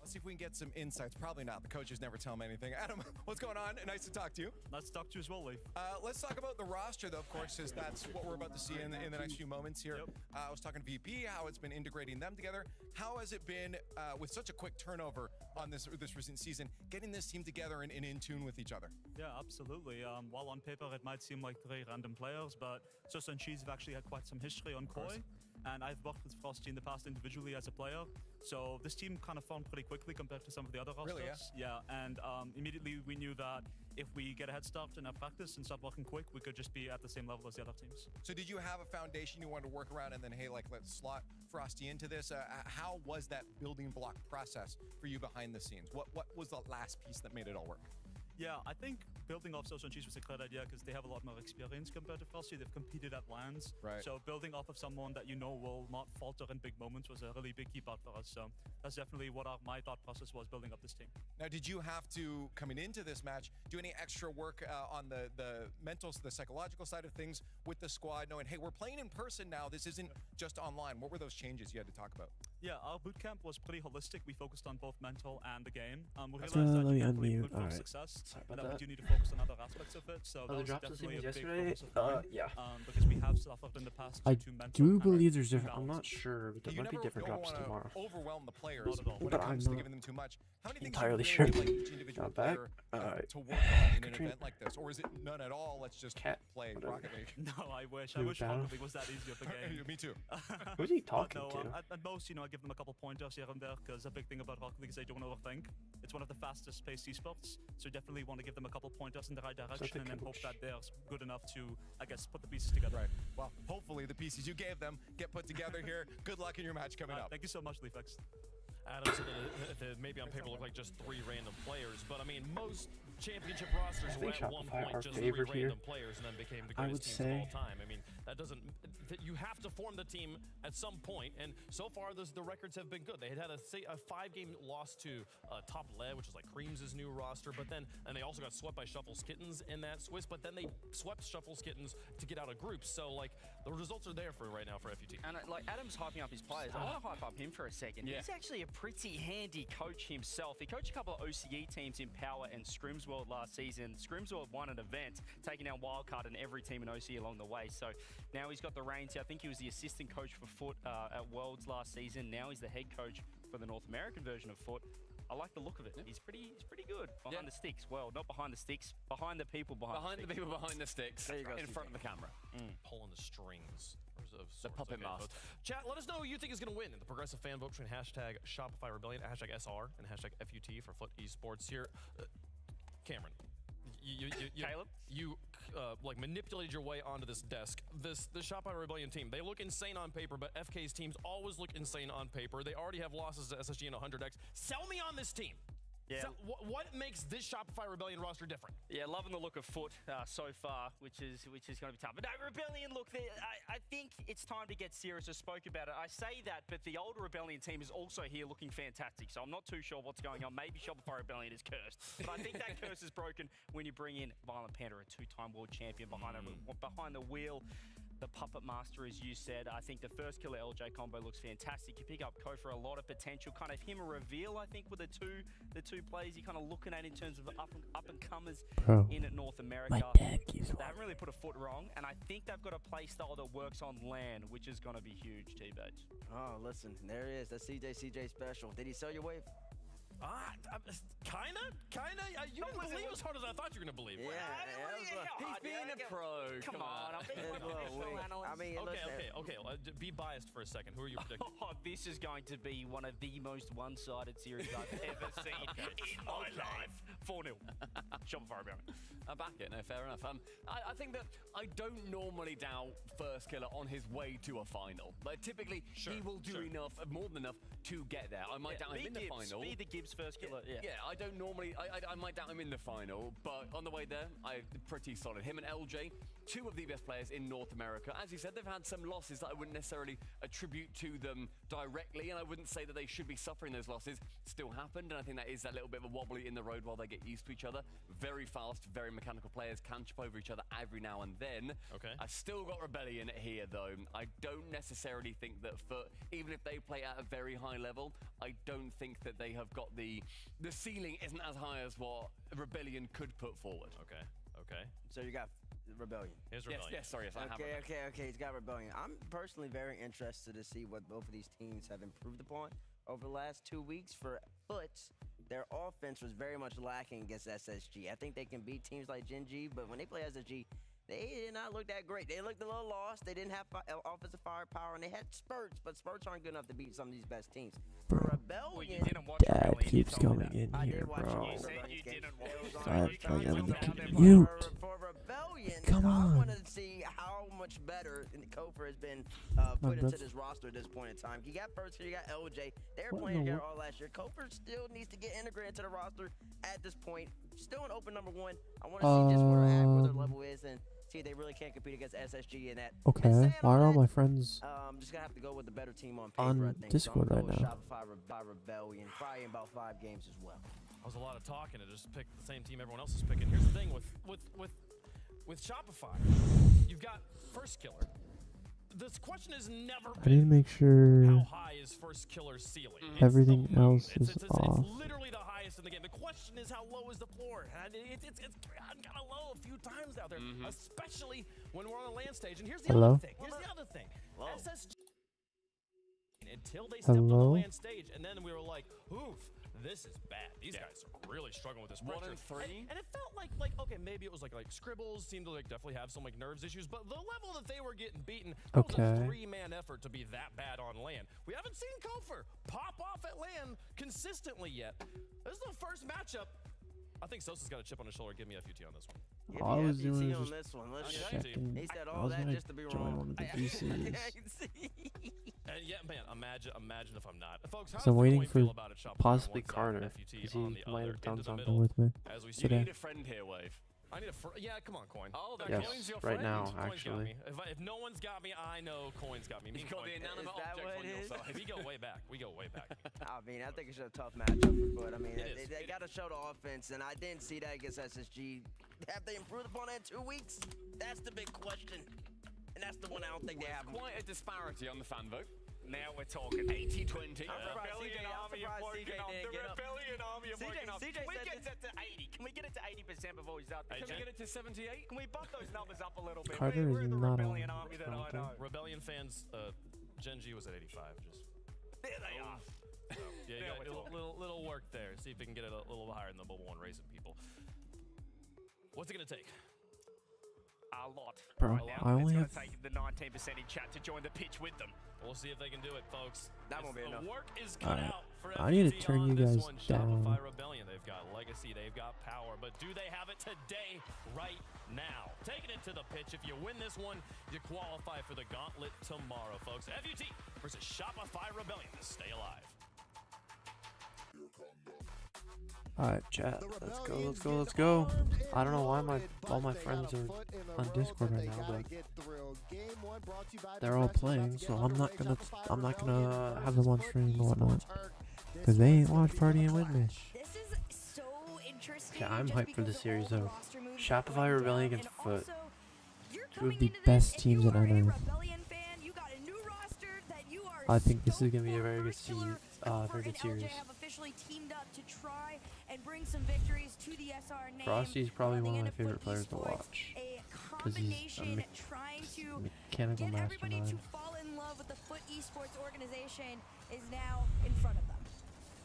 Let's see if we can get some insights. Probably not. The coaches never tell them anything. Adam, what's going on? Nice to talk to you. Nice to talk to you as well, Leif. Let's talk about the roster, though, of course, because that's what we're about to see in the next few moments here. Yep. I was talking to VP, how it's been integrating them together. How has it been, with such a quick turnover on this recent season, getting this team together and in tune with each other? Yeah, absolutely. While on paper it might seem like 3 random players, but Sosa and Cheese have actually had quite some history on Koi. And I've worked with Frosty in the past individually as a player. So this team kind of formed pretty quickly compared to some of the other rosters. Really, yeah? And immediately we knew that if we get a head start in our practice and start working quick, we could just be at the same level as the other teams. So did you have a foundation you wanted to work around and then, hey, like, let's slot Frosty into this? How was that building block process for you behind the scenes? What was the last piece that made it all work? Yeah, I think building off Sosa and Cheese was a great idea because they have a lot more experience compared to Frosty. They've competed at LANs. Right. So building off of someone that you know will not falter in big moments was a really big key part for us. So that's definitely what my thought process was building up this team. Now, did you have to, coming into this match, do any extra work on the mental, the psychological side of things with the squad, knowing, hey, we're playing in person now, this isn't just online? What were those changes you had to talk about? Yeah, our bootcamp was pretty holistic. We focused on both mental and the game. We realized let that me you can't really unmute. put All for right. success, Sorry and about that we that. do need to focus on other aspects of it. So that was dropped the definitely a seams big yesterday? focus of mine. Yeah. Because we have suffered in the past I due to mental do kind of believe there's different. I'm not imbalances. sure, but there You might be never different don't drops wanna tomorrow. overwhelm the players Not at all. when But it comes I'm to not giving them too much. How many things entirely do you sure. really like each individual Got back. player Alright. to work on in an Katrina. event like this? Or is it none at all? Let's just Cat. play Whatever. Rocket League. No, I wish. Blue battle. Rocket League was that easy of a game. Me too. Who's he But talking no, to? at most, I give them a couple pointers here and there because a big thing about Rocket League is they don't overthink. It's one of the fastest paced esports, so you definitely want to give them a couple pointers in the right direction and then hope that they're good enough to, I guess, put the pieces together. Right. Well, hopefully the pieces you gave them get put together here. Good luck in your match coming up. Thank you so much, Leafex. Adam said that maybe on paper look like just 3 random players, but I mean, most championship rosters I were think at one Shopify point are just 3 favored here. random players and then became the I greatest would teams of all say. time. I mean, that doesn't, you have to form the team at some point, and so far the records have been good. They had a 5-game loss to Top Lead, which is like Creams' new roster, but then, and they also got swept by Shuffles Kittens in that Swiss, but then they swept Shuffles Kittens to get out of groups. So like, the results are there for right now for FUT. And like Adam's hyping up his players. I want to hype up him for a second. Yeah. He's actually a pretty handy coach himself. He coached a couple of OCE teams in Power and Scrims World last season. Scrims World won an event, taking down Wildcard and every team in OCE along the way. So now he's got the reins. I think he was the assistant coach for Foot at Worlds last season. Now he's the head coach for the North American version of Foot. I like the look of it. He's pretty good behind the sticks. Well, not behind the sticks, behind the people behind the people behind the sticks. There you go, in CJ. front of the camera. Pulling the strings. The puppet master. Chat, let us know who you think is going to win in the progressive fan vote between hashtag Shopify Rebellion, hashtag SR, and hashtag FUT for Foot Esports here. Cameron, Caleb? you like manipulated your way onto this desk. This Shopify Rebellion team, they look insane on paper, but FK's teams always look insane on paper. They already have losses to SSG and 100X. Sell me on this team. Yeah. So, what makes this Shopify Rebellion roster different? Yeah, loving the look of Foot so far, which is going to be tough. But no, Rebellion, look, I think it's time to get serious. I spoke about it. I say that, but the older Rebellion team is also here looking fantastic. So I'm not too sure what's going on. Maybe Shopify Rebellion is cursed. But I think that curse is broken when you bring in Violent Panda, a 2-time world champion behind the wheel. The Puppet Master, as you said. I think the first killer LJ combo looks fantastic. You pick up Ko for a lot of potential. Kind of him a reveal, I think, with the two players you're kind of looking at in terms of up and comers in North America. They haven't really put a foot wrong, and I think they've got a play style that works on LAN, which is going to be huge, T-Bates. Oh, listen, there he is. That's CJ special. Did he sell your wave? Kinda. You didn't believe as hard as I thought you were gonna believe. He's being a pro. Come on, I'm being one analyst. I mean, Okay. Be biased for a second. Who are you predicting? Oh, this is going to be one of the most one-sided series I've ever seen in my life. 4-0. Shopify Rebellion. I back it. No, fair enough. I think that I don't normally doubt First Killer on his way to a final. Like, typically, he will do enough, more than enough, to get there. I might doubt him in the final. Be the Gibbs First Killer, Yeah, I don't normally... I might doubt him in the final, but on the way there, pretty solid. Him and LJ, two of the best players in North America. As you said, they've had some losses that I wouldn't necessarily attribute to them directly, and I wouldn't say that they should be suffering those losses. Still happened, and I think that is a little bit of a wobbly in the road while they get used to each other. Very fast, very mechanical players can chip over each other every now and then. Okay. I still got Rebellion here, though. I don't necessarily think that even if they play at a very high level, I don't think that they have got the ceiling isn't as high as what Rebellion could put forward. Okay. Okay. So you got Rebellion. Here's Rebellion. Yes, sorry. Yes, I have Rebellion. Okay. He's got Rebellion. I'm personally very interested to see what both of these teams have improved upon over the last 2 weeks. For Foot, their offense was very much lacking against SSG. I think they can beat teams like Gen.G, but when they play SSG, they did not look that great. They looked a little lost. They didn't have offensive firepower, and they had spurts, but spurts aren't good enough to beat some of these best teams. For Rebellion, Dad keeps coming in here, bro. Sorry, mute. For Rebellion, Come on. I wanted to see how much better Kofor has been put into this roster at this point in time. You got first here, you got LJ. They were playing together all last year. Kofor still needs to get integrated into the roster at this point. Still an open number one. I want to see just where they're at, where their level is, and see if they really can't compete against SSG in that. Okay, why are all my friends Just gonna have to go with the better team on paper, on I think. Discord so right now? Shopify Rebellion, probably in about 5 games as well. That was a lot of talking to just pick the same team everyone else is picking. Here's the thing with Shopify, you've got First Killer. This question has never I need to make sure how high is First Killer's ceiling. everything else is off. It's literally the highest in the game. The question is how low is the floor? And it's gotten kind of low a few times out there, especially when we're on the land stage. And here's the other thing. SSG until they stepped on the land stage, and then we were like, oof. This is bad. These guys are really struggling with this pressure. 1 and 3. And it felt like okay, maybe it was like Scribbles seemed to definitely have some nerves issues, but the level that they were getting beaten, that was a 3-man effort to be that bad on land. We haven't seen Kofor pop off at land consistently yet. This is the first matchup. I think Sosa's got a chip on his shoulder. Give me FUT on this one. All I was doing was this one. checking. He said I all was that gonna just to be join wrong. one of the VCs. And yeah, man, imagine if I'm not. Folks, how So I'm does waiting Coin for feel about it? Shopify possibly on one side, Carter, FUT because on he the might other, have done into the something middle, with me as we see. You today. need a friend here, Wave. I need yeah, come on, Coin. Oh, Yes, Coin's your right friend. now, Coin's got actually. me. If no one's got me, I know Coin's got me. You've got the inanimate object on your side. We go way back. I mean, I think it's a tough matchup for Foot. I mean, It is. they got to show the offense, and I didn't see that against SSG. Have they improved upon that in 2 weeks? That's the big question. And that's the one I don't think they have. Quite a disparity on the fan vote. Now we're talking 80-20. Rebellion army of woken up. The Rebellion army of woken up. CJ Can we said get that to 80? Can we get it to 80% before we start? Can we get it to 78? Can we bump those numbers up a little bit? Carter We're is the not Rebellion on army that I know. Rebellion fans, Gen.G was at 85. Just There they are. yeah, you got a little work there. See if we can get it a little higher than the Bubble One Racing people. What's it gonna take? A lot. Bro, right now. I only it's have- going to take the 19% in chat to join the pitch with them. We'll see if they can do it, folks. That won't be enough. The work is cut out for I need to FUT turn on you this guys one. down. Shopify Rebellion. They've got legacy. They've got power. But do they have it today, right now? Taking it to the pitch. If you win this one, you qualify for the gauntlet tomorrow, folks. FUT versus Shopify Rebellion to stay alive. Alright, chat. Let's go. I don't know why all my friends are on Discord right now, but they're all playing, so I'm not gonna have them on stream or whatnot, because they ain't watch partying with me. This is so interesting. Yeah, I'm just hyped for because this of series all the though. roster moves Shopify that went Rebellion down, against and Foot. also, you're Two coming of the into this, best if teams you in are a NA. Rebellion fan, you got a new roster that you are I think this is stoked gonna be a for. very good First Killer, series. Kofor, and LJ have officially teamed up to try and bring some victories to the SR name. Frosty's probably on the one of end my of favorite Foot players to Esports, watch, a because he's combination a trying to mechanical get everybody to mastermind. fall in love with the Foot Esports organization is now in front of them.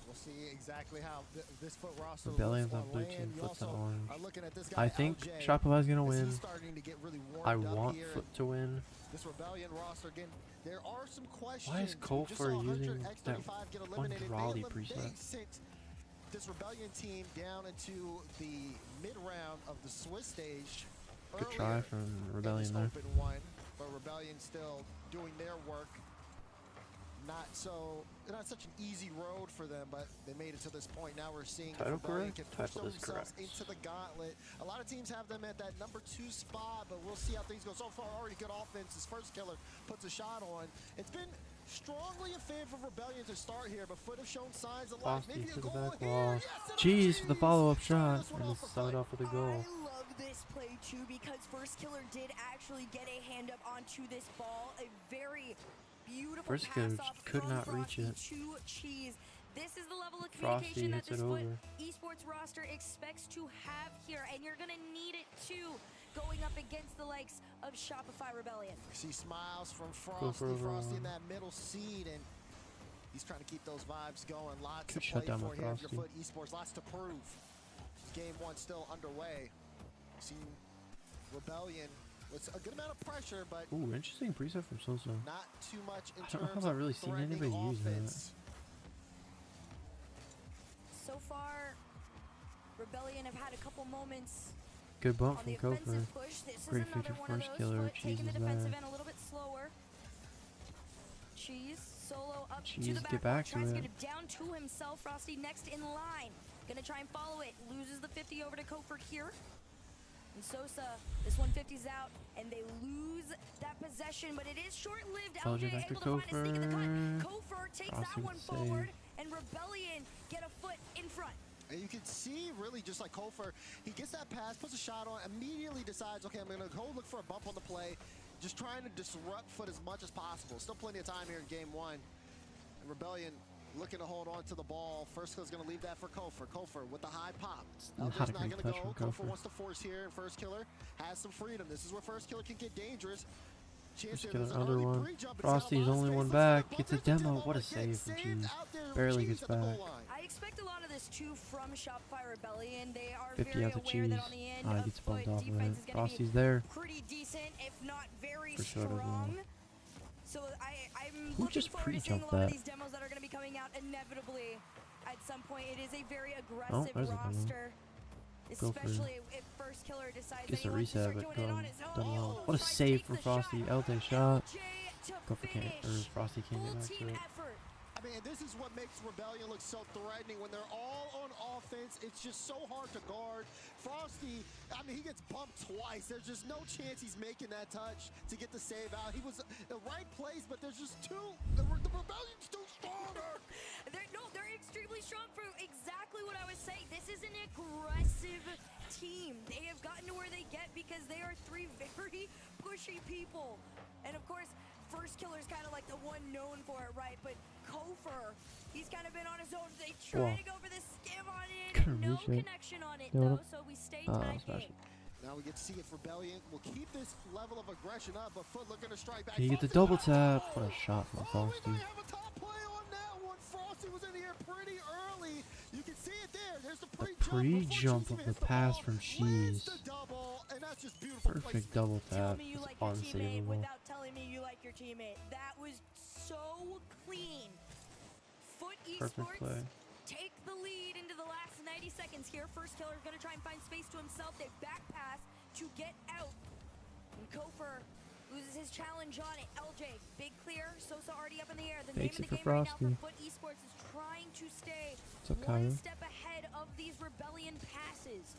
We'll see exactly how this Foot roster Rebellion's looks on blue land. team, You Foot's on also orange. are looking at this guy, I think LJ, Shopify's gonna as win. he's starting to get really warmed I up want here. Foot to win. This Rebellion roster, again, there are some questions. Why is You just saw Kofor 100 using that X35 get one eliminated. They Raleigh they preset? sent this Rebellion team down into the mid-round of the Swiss stage. Good try from Rebellion there. Open one, but Rebellion still doing their work. Not such an easy road for them, but they made it to this point. Now we're seeing Title Rebellion correct? can push Title is themselves correct. into the gauntlet. A lot of teams have them at that number 2 spot, but we'll see how things go. So far, already good offense. His first killer puts a shot on. It's been strongly in favor of Rebellion to start here, but Foot have shown signs of life. Maybe a to the goal back here. wall. Yes, Jeez, for the follow-up shot. This one And off just the start play. off with a goal. I love this play too because First Killer did actually get a hand up onto this ball. A very beautiful First pass Killer off could from not Frosty reach it. to Cheese. This is the level of Frosty communication that hits it this Foot over. Esports roster expects to have here, and you're going to need it too going up against the likes of Shopify Rebellion. See smiles from Go Frosty. for a Frosty run. in that middle seat, and he's trying to keep those vibes going. Lots Good to shut play down for by here at your Frosty. Foot Esports. Lots to prove. Game 1 still underway. Seen Rebellion with a good amount of pressure, but Ooh, interesting preset from Sosa. not too much in I don't know terms if I've of really seen threatening anybody use that. offense. So far, Rebellion have had a couple moments Good bump on from the Kofer. offensive push. This is Great another feature one of first those. killer. Foot Cheese taking the is defensive there. end a little bit slower. Cheese solo up to Cheese, the get back. back to Tries to it. get it down to himself. Frosty next in line. Gonna try and follow it. Loses the 50 over to Kofer here. And Sosa, this 150's out, and they lose that possession, but it is short-lived. LJ LJ back to able to find a sneak in the Kofer. cut. Kofer takes Frosty that with one the save. forward, and Rebellion get a foot in front. And you can see, really, just like Kofer, he gets that pass, puts a shot on, immediately decides, okay, I'm going to go look for a bump on the play, just trying to disrupt Foot as much as possible. Still plenty of time here in game 1. And Rebellion looking to hold on to the ball. First Killer's going to leave that for Kofer. Kofer with the high pop. Not LJ's a not great going to touch go. from Kofer Kofer. wants to force here, and First Killer has some freedom. This is where First Killer can get dangerous. Chance First here, Killer there's an under early one. pre-jump. It's Frosty's out only of one space. back. Let's Gets see a the ball. demo. What a Gets save from saved Cheese. out there. Barely Cheese gets at the goal back. line. I expect a lot of this too from Shopify Rebellion. They are 50 very out to aware Cheese. that on the end Ah, he of gets Foot, bumped off of defense it. is going to Frosty's be there. pretty decent, if not very For sure, doesn't strong. he? So I'm Who looking just forward to seeing a pre-jumped lot of that? these demos that are going to be coming out inevitably at some point. It is a very Oh, aggressive there's a demo. roster, Go for it. especially if First Killer decides Gets that a he wants to reset, start but doing it on done his well. own. What a Tries, save takes from the Frosty. shot. LJ shot. LJ to Kofer can't, or finish. Frosty can't Full get back team to it. effort. I mean, this is what makes Rebellion look so threatening. When they're all on offense, it's just so hard to guard. Frosty, I mean, he gets bumped twice. There's just no chance he's making that touch to get the save out. He was in the right place, but there's just the Rebellion's too stronger. They're extremely strong for exactly what I was saying. This is an aggressive team. They have gotten to where they get because they are 3 very pushy people. And of course, First Killer's kind of like the one known for it, right? But Kofer, he's kind of been on his own. They try to go for the skim on it. Couldn't No reach it. connection on it, No, though, no. so we stay Oh, tied smash game. it. Now we get to see if Rebellion will keep this level of aggression up, but Foot looking to strike back. Can you get the Frosty- double tap? What a shot from We Frosty. might have a top play on that one. Frosty was in the air pretty early. You can see it there. There's the The pre-jump. pre-jump of the pass from Wins Cheese. the double, and that's just beautiful Perfect placement. double Tell tap. me you It's like your teammate unsavable. without telling me you like your teammate. That was so clean. Foot Perfect Esports play. take the lead into the last 90 seconds here. First Killer is going to try and find space to himself. They back pass to get out. And Kofer loses his challenge on it. LJ, big clear. Sosa already up in the air. The Fakes name it of the for game right now Frosty. for Foot Esports is trying to stay What's up, one Kyle? step ahead of these Rebellion passes.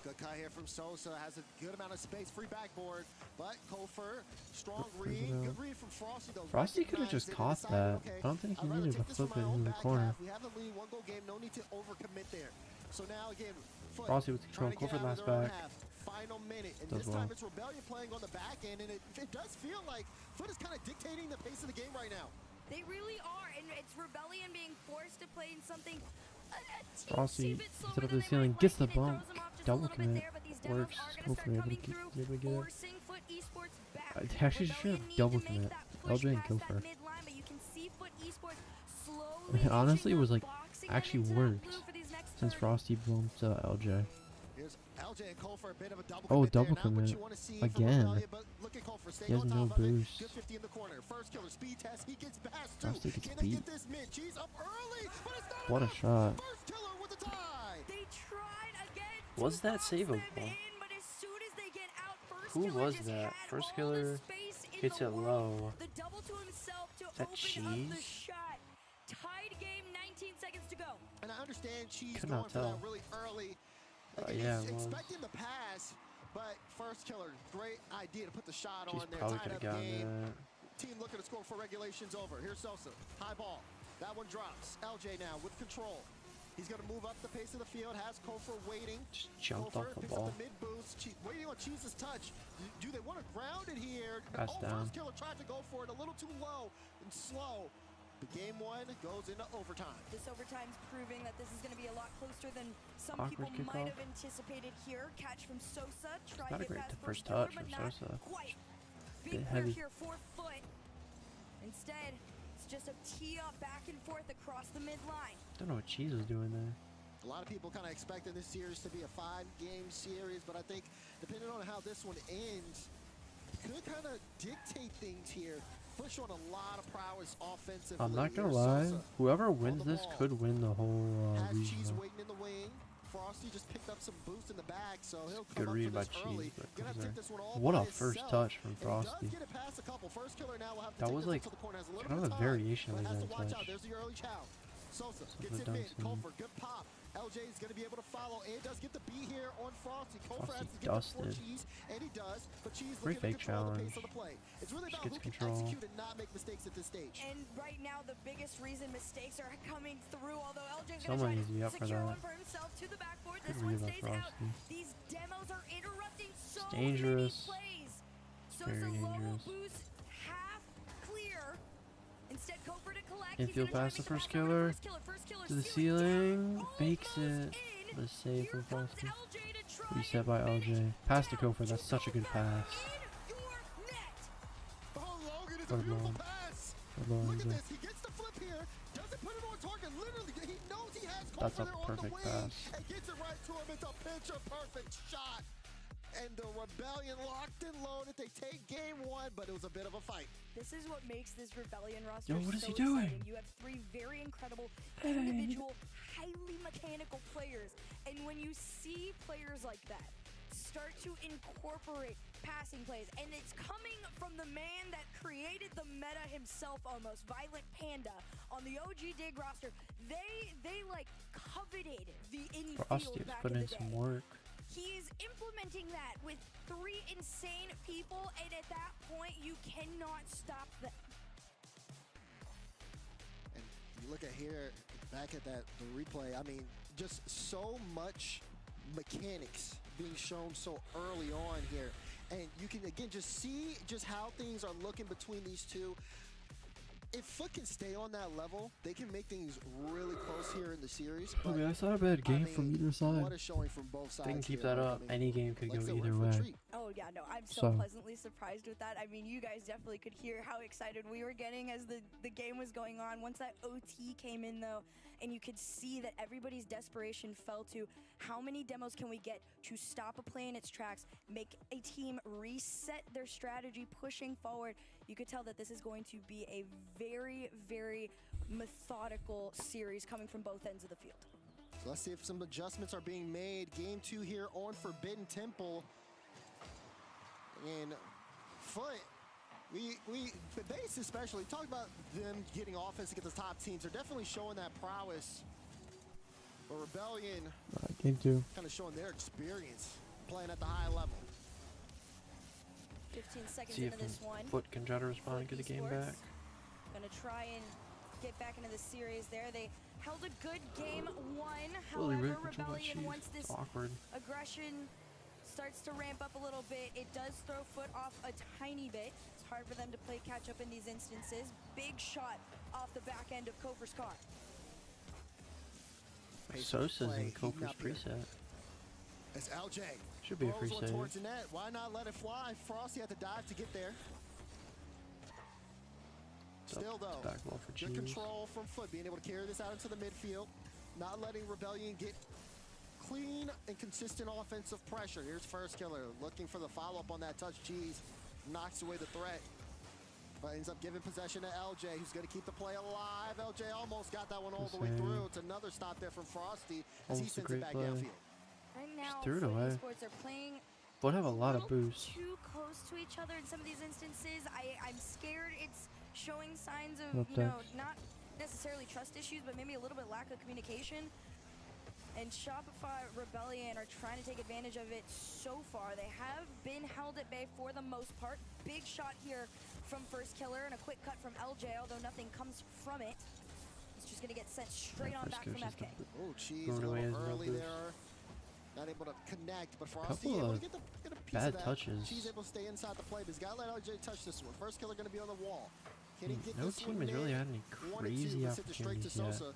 Good Kai here from Sosa, has a good amount of space, free backboard, but Kofer, strong read, good read from Frosty though. Frosty could have just caught that. I don't think he needed to flip it into the corner. We have the lead, 1 goal game, no need to overcommit there. So now again, Foot Frosty with control, trying to get Kofer out of last their own back. half. Final minute, and Does this time well. it's Rebellion playing on the back end, and it does feel like Foot is kind of dictating the pace of the game right now. They really are, and it's Rebellion being forced to play in something a Frosty teensy bit slower hits it up than the they ceiling, might gets like, the and it bump, throws them off just a double little bit commit, there, but these demos works. are gonna Kofer start able to coming keep through, able to get it. forcing Foot Esports back. I actually should have Rebellion need double to make commit. that push LJ and past that Kofer. midline, but you can see Foot Esports slowly And it honestly inching was up, like boxing them actually into that worked blue for these next since 30. Frosty bumped LJ. Here's LJ LJ and Cole for a bit of a double Oh, commit there. double Not what commit. you want to see from Again. Rebellion, but look at Cole for staying He has on no top of it. boost. Good 50 in the corner. First killer, speed test. He gets past two. Frosty gets Can they beat. get this mid? Cheese up early, but it's not What a enough. shot. First killer with the tie. They tried again. Was that savable? But as soon as they get out, First Who Killer was just that? had First all Killer the space in hits the it world. low. The double to himself to That open up the Cheese? shot. Tied game, 19 seconds to go. And I understand Cheese Could going not for tell. that really early. Yeah, he's it was. expecting the pass, but First Killer, great idea to put the shot Cheese on there. probably Tied could have up gotten game. that. Team looking to score for regulations over. Here's Sosa. High ball. That one drops. LJ now with control. He's going to move up the pace of the field. Has Kofor waiting. Just jumped Kofor off the picks ball. up the mid boost. Waiting on Cheese's touch. Do they want to ground it here? Pass down. First Killer tried to go for it a little too low and slow. The game one goes into overtime. This overtime's proving that this is going to be a lot closer than some Awkward people kickoff. might have anticipated here. Catch from Sosa. Try Not to a great get past first Killer, touch but from not Sosa. quite. Bit Big clear heavy. here, 4 foot. Instead, it's just a tee up back and forth across the midline. Don't know what Cheese was doing there. A lot of people kind of expecting this series to be a 5-game series, but I think depending on how this one ends, could kind of dictate things here. Push on a lot of prowess offensively. I'm not gonna Here's lie. Sosa. Whoever wins this ball. could win the whole Has Cheese regional. waiting in the wing. Frosty just picked up some boost in the back, so he'll come Good up read for by this early. Cheese, but Gonna have to there. take this one all What by a first himself. touch from And he Frosty. does get it past a couple. First killer now will have to That take was this like to the corner. Has a little kind bit of a time, variation but of has that to watch out. touch. There's the early chow. Sosa Sosa gets it dunks mid. him. Kofor, good pop. LJ is going to be able to follow and does get the beat here on Frosty. Kofor Frosty has to get the four dusted. Cheese, and he does. But Cheese Great looking to fake control the pace challenge. of the play. It's really Just about who gets can control. execute and not make mistakes at this stage. And right now, the biggest reason mistakes are coming through, although LJ's going to Someone try needs to be to up for secure that. one for himself to the backboard. Good This one read by stays out. Frosty. These demos are interrupting so dangerous. many plays. Very Sosa low dangerous. boost, half clear. Instead, Kofor to collect. Infield He's gonna pass try to make first the pass over killer. First killer To the ceiling ceiling. down, Fakes almost it. in. The save from Here comes Frosty. LJ to try Reset by and LJ. finish Pass to down Kofor. That's such a good Kofor pass. in your net. Oh, Logan, it's a Good beautiful ball. pass. Good ball, Look at LJ. this. He gets the flip here. Doesn't put it on target. Literally, he knows he has That's Kofor a there on the perfect wing. pass. And gets it right to him. It's a picture-perfect shot. And the Rebellion locked and loaded. They take game one, but it was a bit of a fight. This is what makes this Rebellion roster Yo, what is so he doing? exciting. You have 3 very incredible individual, highly mechanical players. And when you see players like that start to incorporate passing plays, and it's coming from the man that created the meta himself almost, Violent Panda, on the OG Dig roster, they like coveted the infield Frosty back put in in the day. some work. He is implementing that with 3 insane people, and at that point, you cannot stop them. And you look at here, back at that the replay, I mean, just so much mechanics being shown so early on here. And you can, again, just see just how things are looking between these two. If Foot can stay on that level, they can make things really close here in the series. I mean, I saw a bad game from either side. What a showing from both sides. They can keep here. that up. I mean, Any game could like I go said, we're either in for a way. treat. Oh yeah, no, I'm so So- pleasantly surprised with that. I mean, you guys definitely could hear how excited we were getting as the game was going on. Once that OT came in though, and you could see that everybody's desperation fell to how many demos can we get to stop a play in its tracks, make a team reset their strategy pushing forward. You could tell that this is going to be a very, very methodical series coming from both ends of the field. So let's see if some adjustments are being made. Game 2 here on Forbidden Temple. And Foot, the base especially, talk about them getting offense against the top teams. They're definitely showing that prowess. But Rebellion Game 2. kind of showing their experience playing at the high level. 15 seconds See if into this one. Foot can try to respond and get the game back. Gonna try and get back into the series there. They held a good game 1. Really However, control that Rebellion, cheese. once It's this awkward. aggression starts to ramp up a little bit, it does throw Foot off a tiny bit. It's hard for them to play catch up in these instances. Big shot off the back end of Kofor's car. Sosa's in play, Kofor's heating up here. preset. It's LJ. Should be a free Throws one save. towards the net. Why not let it fly? Frosty had to dive to get there. Still though, Back wall for good Cheese. control from Foot, being able to carry this out into the midfield, not letting Rebellion get clean and consistent offensive pressure. Here's First Killer looking for the follow-up on that touch. Cheese knocks away the threat, but ends up giving possession to LJ, who's going to keep the play alive. LJ almost got that one all the way through. It's another stop there from Frosty as he sends it back downfield. Right now, threw it away. Esports are playing Would have a lot of boost. too close to each other in some of these instances. I'm scared it's showing signs of, you know, not necessarily trust issues, but maybe a little bit lack of communication. And Shopify Rebellion are trying to take advantage of it so far. They have been held at bay for the most part. Big shot here from First Killer and a quick cut from LJ, although nothing comes from it. It's just going to get sent straight on back from FK. Oh, Cheese, a little early there. Not able to connect, but Frosty able to get a piece bad of that. touches. She's able to stay inside the play, but he's got to let LJ touch this one. First Killer going to be on the wall. Can he get no this team one has really in? had any 1-2, crazy let's hit it straight to opportunities yet. Sosa.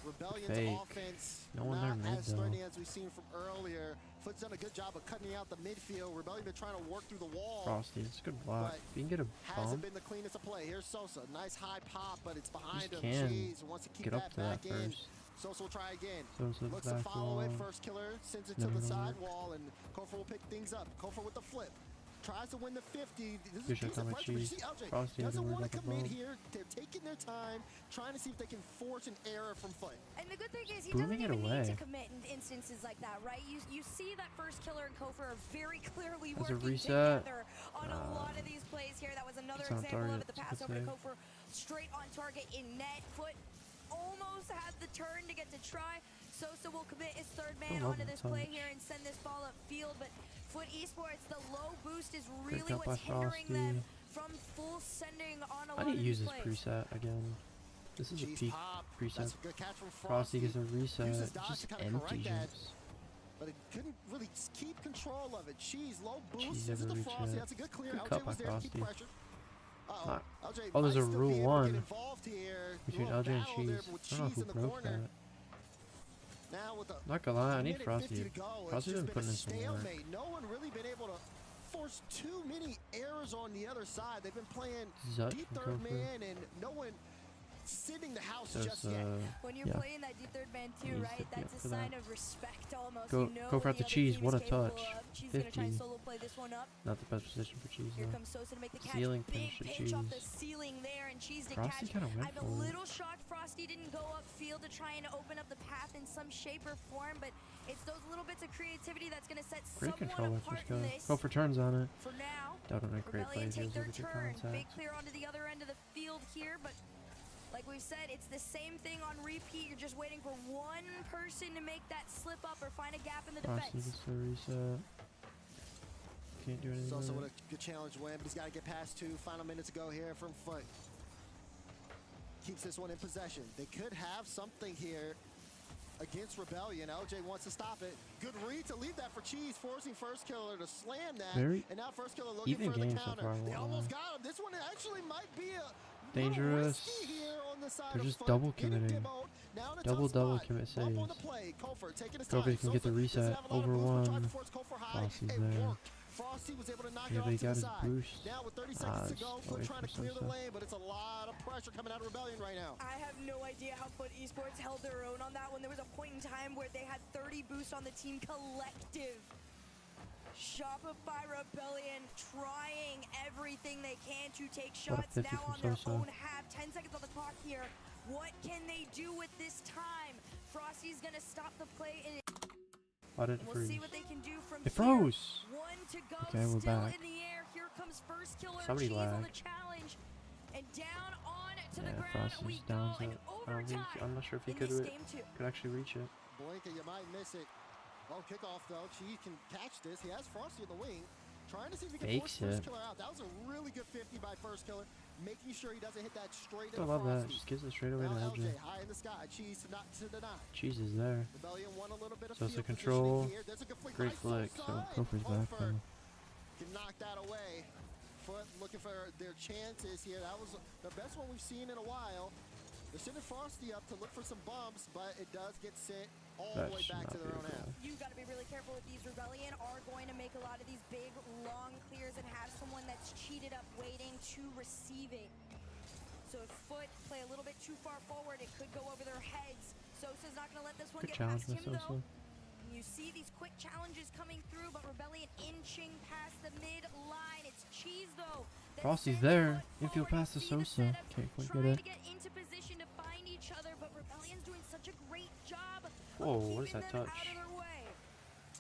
Rebellion's Fake. offense No one there not mid, as though. threatening as we've seen from earlier. Foot's done a good job of cutting out the midfield. Rebellion been trying to work through the wall. Frosty, it's a good block. But If you can get a hasn't bump, been the cleanest of play. Here's Sosa. Nice high pop, but it's behind him. can Cheese wants to keep get up that to that back in. first. Sosa will try again. Sosa Looks to back follow it. wall. First Killer sends it to Never the gonna side work. wall, and Kofor will pick things up. Kofor with the flip. Tries to win the 50. This is Good a shot piece of on my pressure. You cheese. see LJ Frosty doesn't never want to got the commit ball. here. They're taking their time, trying to see if they can force an error from Foot. And the good thing is he Booming doesn't it even need to away. commit in instances like that, right? You see that First Killer and Kofor are very clearly There's a working reset. together on a lot of these plays here. That was another it's on example of target. it. The It's a pass good over to save. Kofor, straight on target in net. Foot almost had the turn to get to try. Sosa will commit his third man love onto that this play touch. here and send this ball upfield, but Foot Esports, the low boost is really Picked up by what's hindering them Frosty. from full sending on a I lot need of to use these this plays. preset again. This is a Cheese peak pop. preset. That's a good catch from Frosty gets a reset. Uses dodge Just to kinda empty correct that. jumps. But it couldn't really keep control of it. Cheese, low boost. Cheese This is never the reached Frosty. it. That's a good clear. Good LJ cut was by there to keep Frosty. pressure. Not- LJ Oh, there's might a still rule be able to one get involved here. between Little LJ and battle there Cheese. with I don't know Cheese who in the broke corner. that. Now with a Not gonna lie, I need minute 50 Frosty. to go, it's Frosty's just been been a putting in some work. stalemate. No one really been able to force too many errors on the other side. They've been playing Zut deep from third Kofor. man and no one sitting the house There's, just yet. When you're yeah. playing that deep third man too, He's right? set me That's up a for sign that. of respect almost. Go- You know go for what the other Cheese, team what is a capable touch. of. Cheese gonna try and 50. solo play this one up. Not the best position for Cheese Here though. comes Sosa to make the catch. Ceiling Big pinch to pinch off the Cheese. ceiling there, and Cheese to Frosty catch. kinda went I'm a for it. little shocked Frosty didn't go upfield to try and open up the path in some shape or form, but it's those little bits of creativity that's gonna set Great someone control with apart this in guy. this. Go for turns on it. For now, That would make great Rebellion plays. take Here's their a good turn. Big contact. clear onto the other end of the field here, but like we've said, it's the same thing on repeat. You're just waiting for one person to make that slip up or find a gap in the Frosty defense. gets the reset. Can't do anything Sosa with with it. a good challenge win, but he's got to get past two. Final minute to go here from Foot. Keeps this one in possession. They could have something here against Rebellion. LJ wants to stop it. Good read to leave that for Cheese, forcing First Killer to slam that. Very and now First Killer looking even for the game so counter. far, They wow. almost got him. This one actually might be a Dangerous. little risky here on the side They're of just Foot. double Getting committing. demoed. Now in a Double tough spot. commit Bump on the saves. play. Kofor taking his Kofor time. can get the Sosa reset doesn't have a lot of over boost, but tried one. to force Kofor high. Frosty's It there. worked. Frosty was able to knock Yeah, it but off he to got the his side. boost. Now with 30 seconds to just go, away Foot trying to from clear the Sosa. lane, but it's a lot of pressure coming out of Rebellion right now. I have no idea how Foot Esports held their own on that one. There was a point in time where they had 30 boosts on the team collective. Shopify Rebellion trying everything they can to take What a shots 50 now from on their Sosa. own half. 10 seconds on the clock here. What can they do with this time? Frosty's gonna stop the play and Why did it we'll freeze? see what they can do from It here. froze. One to go, Okay, we're still back. in the air. Here comes First Killer. Somebody Cheese on the lagged. challenge. And down on to the Yeah, ground we Frosty's go down to in it. I don't think, overtime I'm not sure if he in could this do it. game two. Could actually reach it. Blink and you might miss it. Well, kickoff though. Cheese can catch this. He has Frosty in the wing. Trying to see if he can Fakes force First it. Killer out. That was a really good 50 by First Killer. Making sure he doesn't hit that straight I at love that. Frosty. Just gives it straight away to Now LJ. LJ high in the sky. Cheese to not to deny. Cheese is there. Rebellion won a little bit of Sosa field control. positioning here. There's a good flick Great by flick. Sosa, So and Kofor's back Kofor now. can knock that away. Foot looking for their chances here. That was the best one we've seen in a while. They're sending Frosty up to look for some bumps, but it does get sent all That the way should back not to be their a own half. goal. You've got to be really careful with these. Rebellion are going to make a lot of these big, long clears and have someone that's cheated up waiting to receive it. So if Foot play a little bit too far forward, it could go over their heads. Sosa's not going to let this one Good get challenge past by him, though. Sosa. You see these quick challenges coming through, but Rebellion inching past the mid line. It's Cheese though. Frosty's there. Infield pass to Sosa. Can't quite get it. To get into position to find each other, but Rebellion's doing such a great job. Whoa, what is that touch?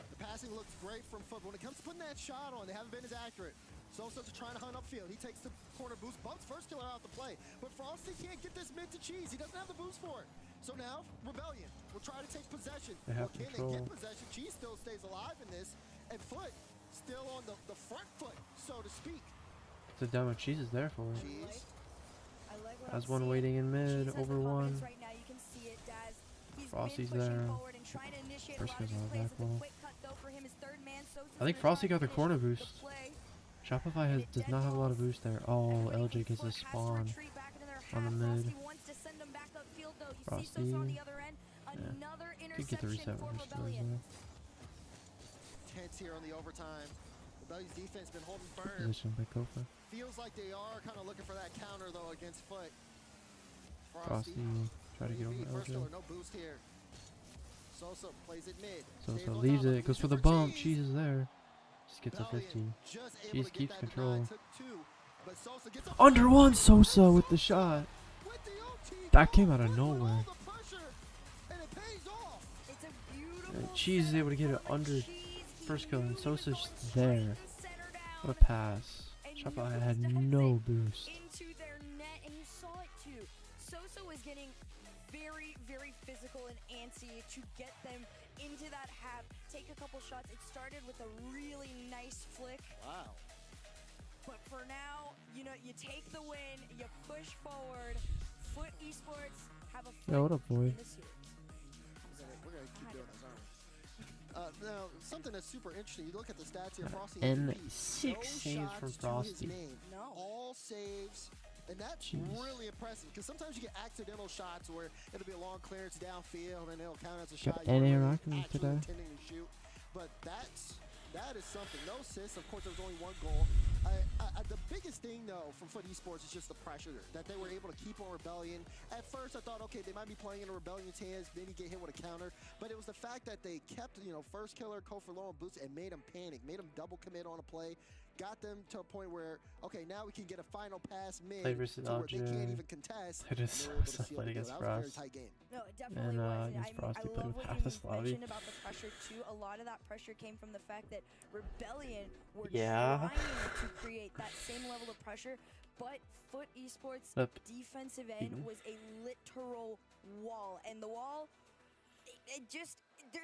The passing looks great from Foot. When it comes to putting that shot on, they haven't been as accurate. Sosa's trying to hunt upfield. He takes the corner boost, bumps first killer out the play. But Frosty can't get this mid to Cheese. He doesn't have the boost for it. So now, Rebellion will try to take possession. They have can control. they get possession? Cheese still stays alive in this. And Foot still on the front foot, so to speak. The demo Cheese is there for it. Cheese. Has one waiting in mid, over one. Right now, you can see it, Daz. He's Frosty's been pushing there. forward and trying to initiate First a lot of goes these on plays. back It's a wall. quick cut though for him. His third man. Sosa's I think gonna Frosty try got the and corner finish boost. the play. Shopify does not have a lot of boost there. Oh, LJ gets a spawn on the mid. Frosty. Yeah. Could get the reset when he's still Tense here on the overtime. Rebellion's defense been holding firm. Position by Kofa. Feels like they are kind of looking for that counter though against Foot. Frosty try to get over First LJ. killer, no boost here. Sosa plays it mid. Sosa leaves it, goes for the bump. Cheese is there. Just gets a 15. Cheese keeps control. Under one, Sosa with the shot. That came out of nowhere. Cheese is able to get it under first kill, and Sosa's just there. What a pass. Shopify had no boost. Into their net, and you saw it too. Sosa was getting very, very physical and antsy to get them into that half, take a couple shots. It started with a really nice flick. Wow. But for now, you know, you take the win, you push forward. Foot Esports have a foot What up, boy? in the series. We're gonna keep doing this, aren't we? Now, something that's super interesting. You look at the stats here. Frosty And MVP. 6 saves from Frosty. All saves. And that's really impressive because sometimes you get accidental shots where it'll be a long clearance downfield and it'll count as a shot. Got NA you're rocking actually today. intending to shoot. But that is something. No assists. Of course, there was only one goal. The biggest thing, though, from Foot Esports is just the pressure that they were able to keep on Rebellion. At first, I thought, okay, they might be playing in a Rebellion's hands, maybe get hit with a counter. But it was the fact that they kept, first killer, Kofor low on boots, and made them panic, made them double commit on a play. Got them to a point where, okay, now we can get a final pass mid Played versus to where they can't LJ. even contest. Played against That was a very Frost. tight game. No, it definitely And was. against Frosty, I played love with what half you his lobby. mentioned about the pressure too. A lot of that pressure came from the fact that Rebellion were Yeah. trying to create that same level of pressure, but Foot Esports defensive end Eaton. was a literal wall, and the wall, it just there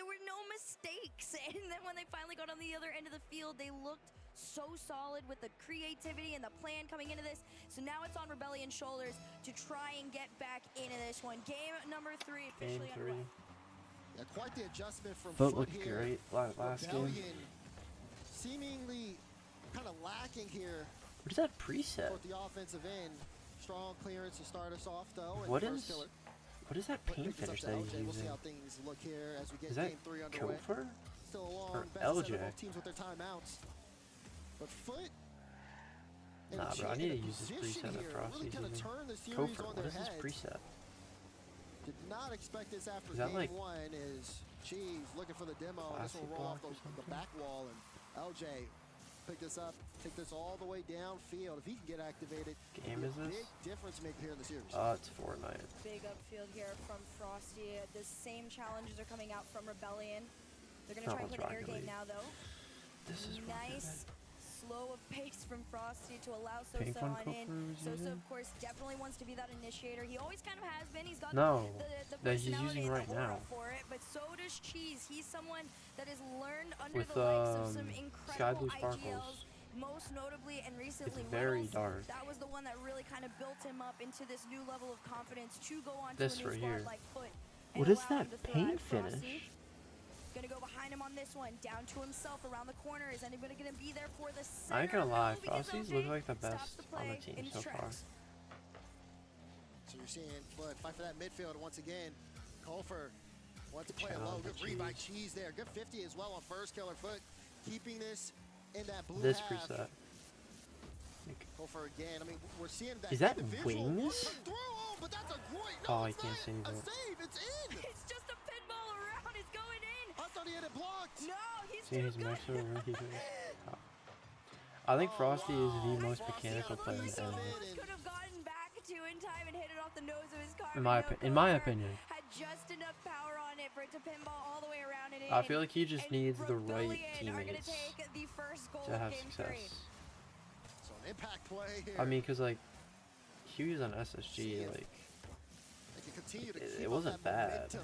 were no mistakes. And then when they finally got on the other end of the field, they looked so solid with the creativity and the plan coming into this. So now it's on Rebellion's shoulders to try and get back into this one. Game number 3 officially Game 3. underway. Yeah, quite the adjustment from Foot Foot looked here. great last game. Rebellion seemingly kind of lacking here. What is that preset? With the offensive end, strong clearance to start us off though. And What first is killer. what is that paint finish that he's We'll see using? how things look here as we get Is that game 3 underway. Kofor? Still a long Or best set of LJ? both teams with their timeouts. But Foot. and Nah, the bro, I change need in to use this position preset that here Frosty's really kind of using. turned the series Kofor, on what their is this heads. preset? Did not expect this after Is that game like 1 is Cheese looking for the demo. And this will classic roll off block or the something? back wall and LJ pick this up, take this all the way downfield. If he can get activated, Game is this? big difference maker here in the series. It's Fortnite. Big upfield here from Frosty. The same challenges are coming out from Rebellion. They're going to That try and one's play the air Rocket game League. now, though. This is Nice, slow of pace from Frosty to allow Pink Sosa one on in. Kofor was Sosa, using? of course, definitely wants to be that initiator. He always kind of has been. He's got No, the that he's personality using and right the aura now. for it, but so does Cheese. He's someone that has learned under With, the likes of some Sky incredible Blue Sparkles. IGLs. Most notably and recently, It's very Reynolds. dark. That was the one that really kind of built him up into this new level of confidence to go on to This a new right squad here. like Foot. What and is allow that him to paint thrive. Frosty finish? gonna go behind him on this one, down to himself around the corner. Is anybody gonna be there for the center? I ain't gonna lie, No, because Frosty's LJ look like the stops best the on the play team in his so far. tracks. So you're seeing Foot fight for that midfield once again. Kofor wants to play low. Good read by Cheese there. Good 50 as well on first killer. Foot keeping this in that blue This half. preset. Kofor again. I mean, we're seeing that. Is that individual wings? throw, but that's a great. Oh, No, I it's can't not save a it. save. It's in. It's just a pinball around. It's going in. A No, he's See, he's max over. I think Frosty is the most mechanical player in the anime. Could have gotten back to in time and hit it off the nose of his car. In my opinion. Had just enough power on it for it to pinball all the way around and in. I feel like he just needs the right teammates to have success. So an impact play here. I mean, because like Hugh's on SSG, like it wasn't bad.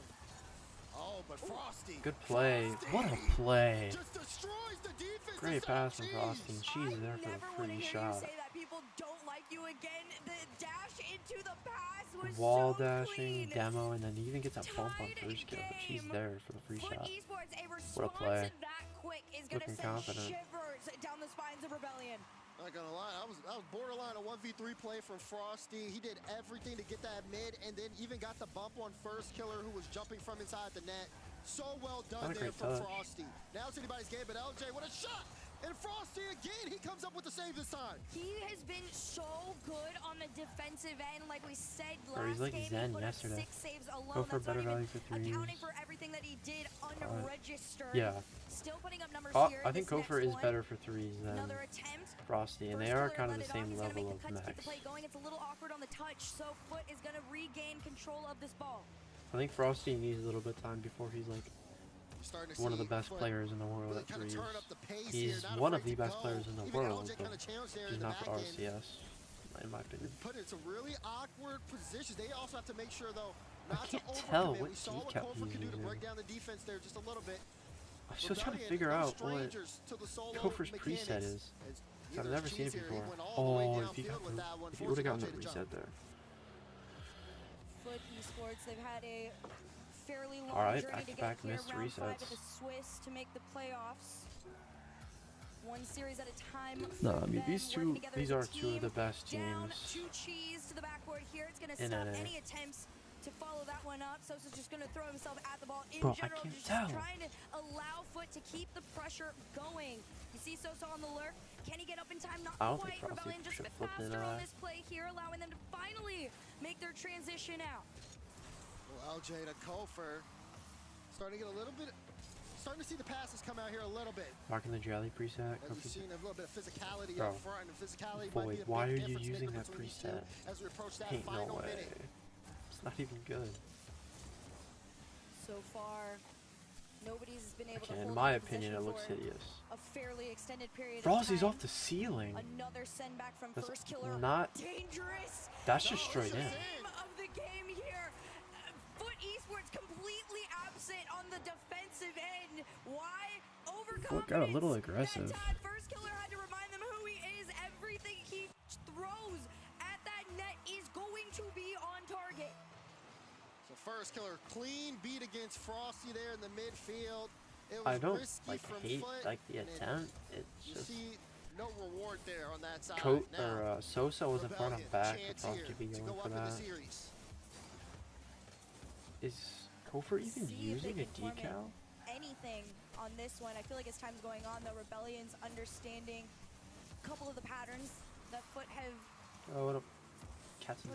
Oh, but Frosty. Good play. What a play. Great pass from Frosty, and she's there for the free shot. Wall dashing, demo, and then he even gets a bump on first kill, but she's there for the free shot. What a play. Looking confident. Down the spines of Rebellion. Not gonna lie, I was borderline a 1v3 play from Frosty. He did everything to get that mid, and then even got the bump on first killer who was jumping from inside the net. So well done there from Frosty. Now it's anybody's game, but LJ, what a shot! And Frosty again, he comes up with the save this time. He has been so good on the defensive end, like we said last he's like game. Zen he put yesterday. Up 6 saves alone. Go for That's better not value even for threes. accounting for everything that he did unregistered. Yeah. Still putting up numbers here. I think Kofor is better for threes than Frosty, and they are kind of the same level of max. It's a little awkward on the touch, so Foot is going to regain control of this ball. I think Frosty needs a little bit of time before he's like one of the best players in the world at threes. He's one of the best players in the world, but he's not for RCS, in my opinion. Put in some really awkward positions. They also have to make sure, though, not to tell what we saw what Kofor could do to break down the defense there just a little bit. I'm still trying to figure out what Kofor's preset is. I've never seen it before. Oh, if he would have gotten the reset there. Foot Esports, they've had a fairly long journey to get here. Round 5 of the Swiss to make the playoffs. One series at a time. No, I mean these are two of the best teams. Two cheese to the backboard here. It's going to stop any attempts to follow that one up. Sosa's just going to throw himself at the ball in general, just trying to allow Foot to keep the pressure going. You see Sosa on the lurk. Can he get up in time? Not quite. Rebellion just a bit faster on this play here, allowing them to finally make their transition out. Well, LJ to Kofor, starting to get a little bit, starting to see the passes come out here a little bit. Marking the Jelly preset. As you've seen a little bit of physicality up front, and physicality might be a why are big you difference using maker that between these preset? two as we approach that Ain't final no way. minute. It's not even good. So far, nobody's been able to hold in my the opinion, it position looks for hideous. a fairly extended period Frosty's of time. off the ceiling. Another send back from That's first killer. not Dangerous. That's just straight in. Of the game here. Foot Esports completely absent on the defensive end. Why? Overconfidence. Foot got a little aggressive. First killer had to remind them who he is. Everything he throws at that net is going to be on target. So first killer, clean beat against Frosty there in the midfield. It was I don't risky from hate Foot, the attempt. It's just see no reward there on that side. Sosa was in front of back. I thought to be going for that. Is Kofor even using a decal? Anything on this one. I feel like as time's going on, the Rebellion's understanding a couple of the patterns that Foot have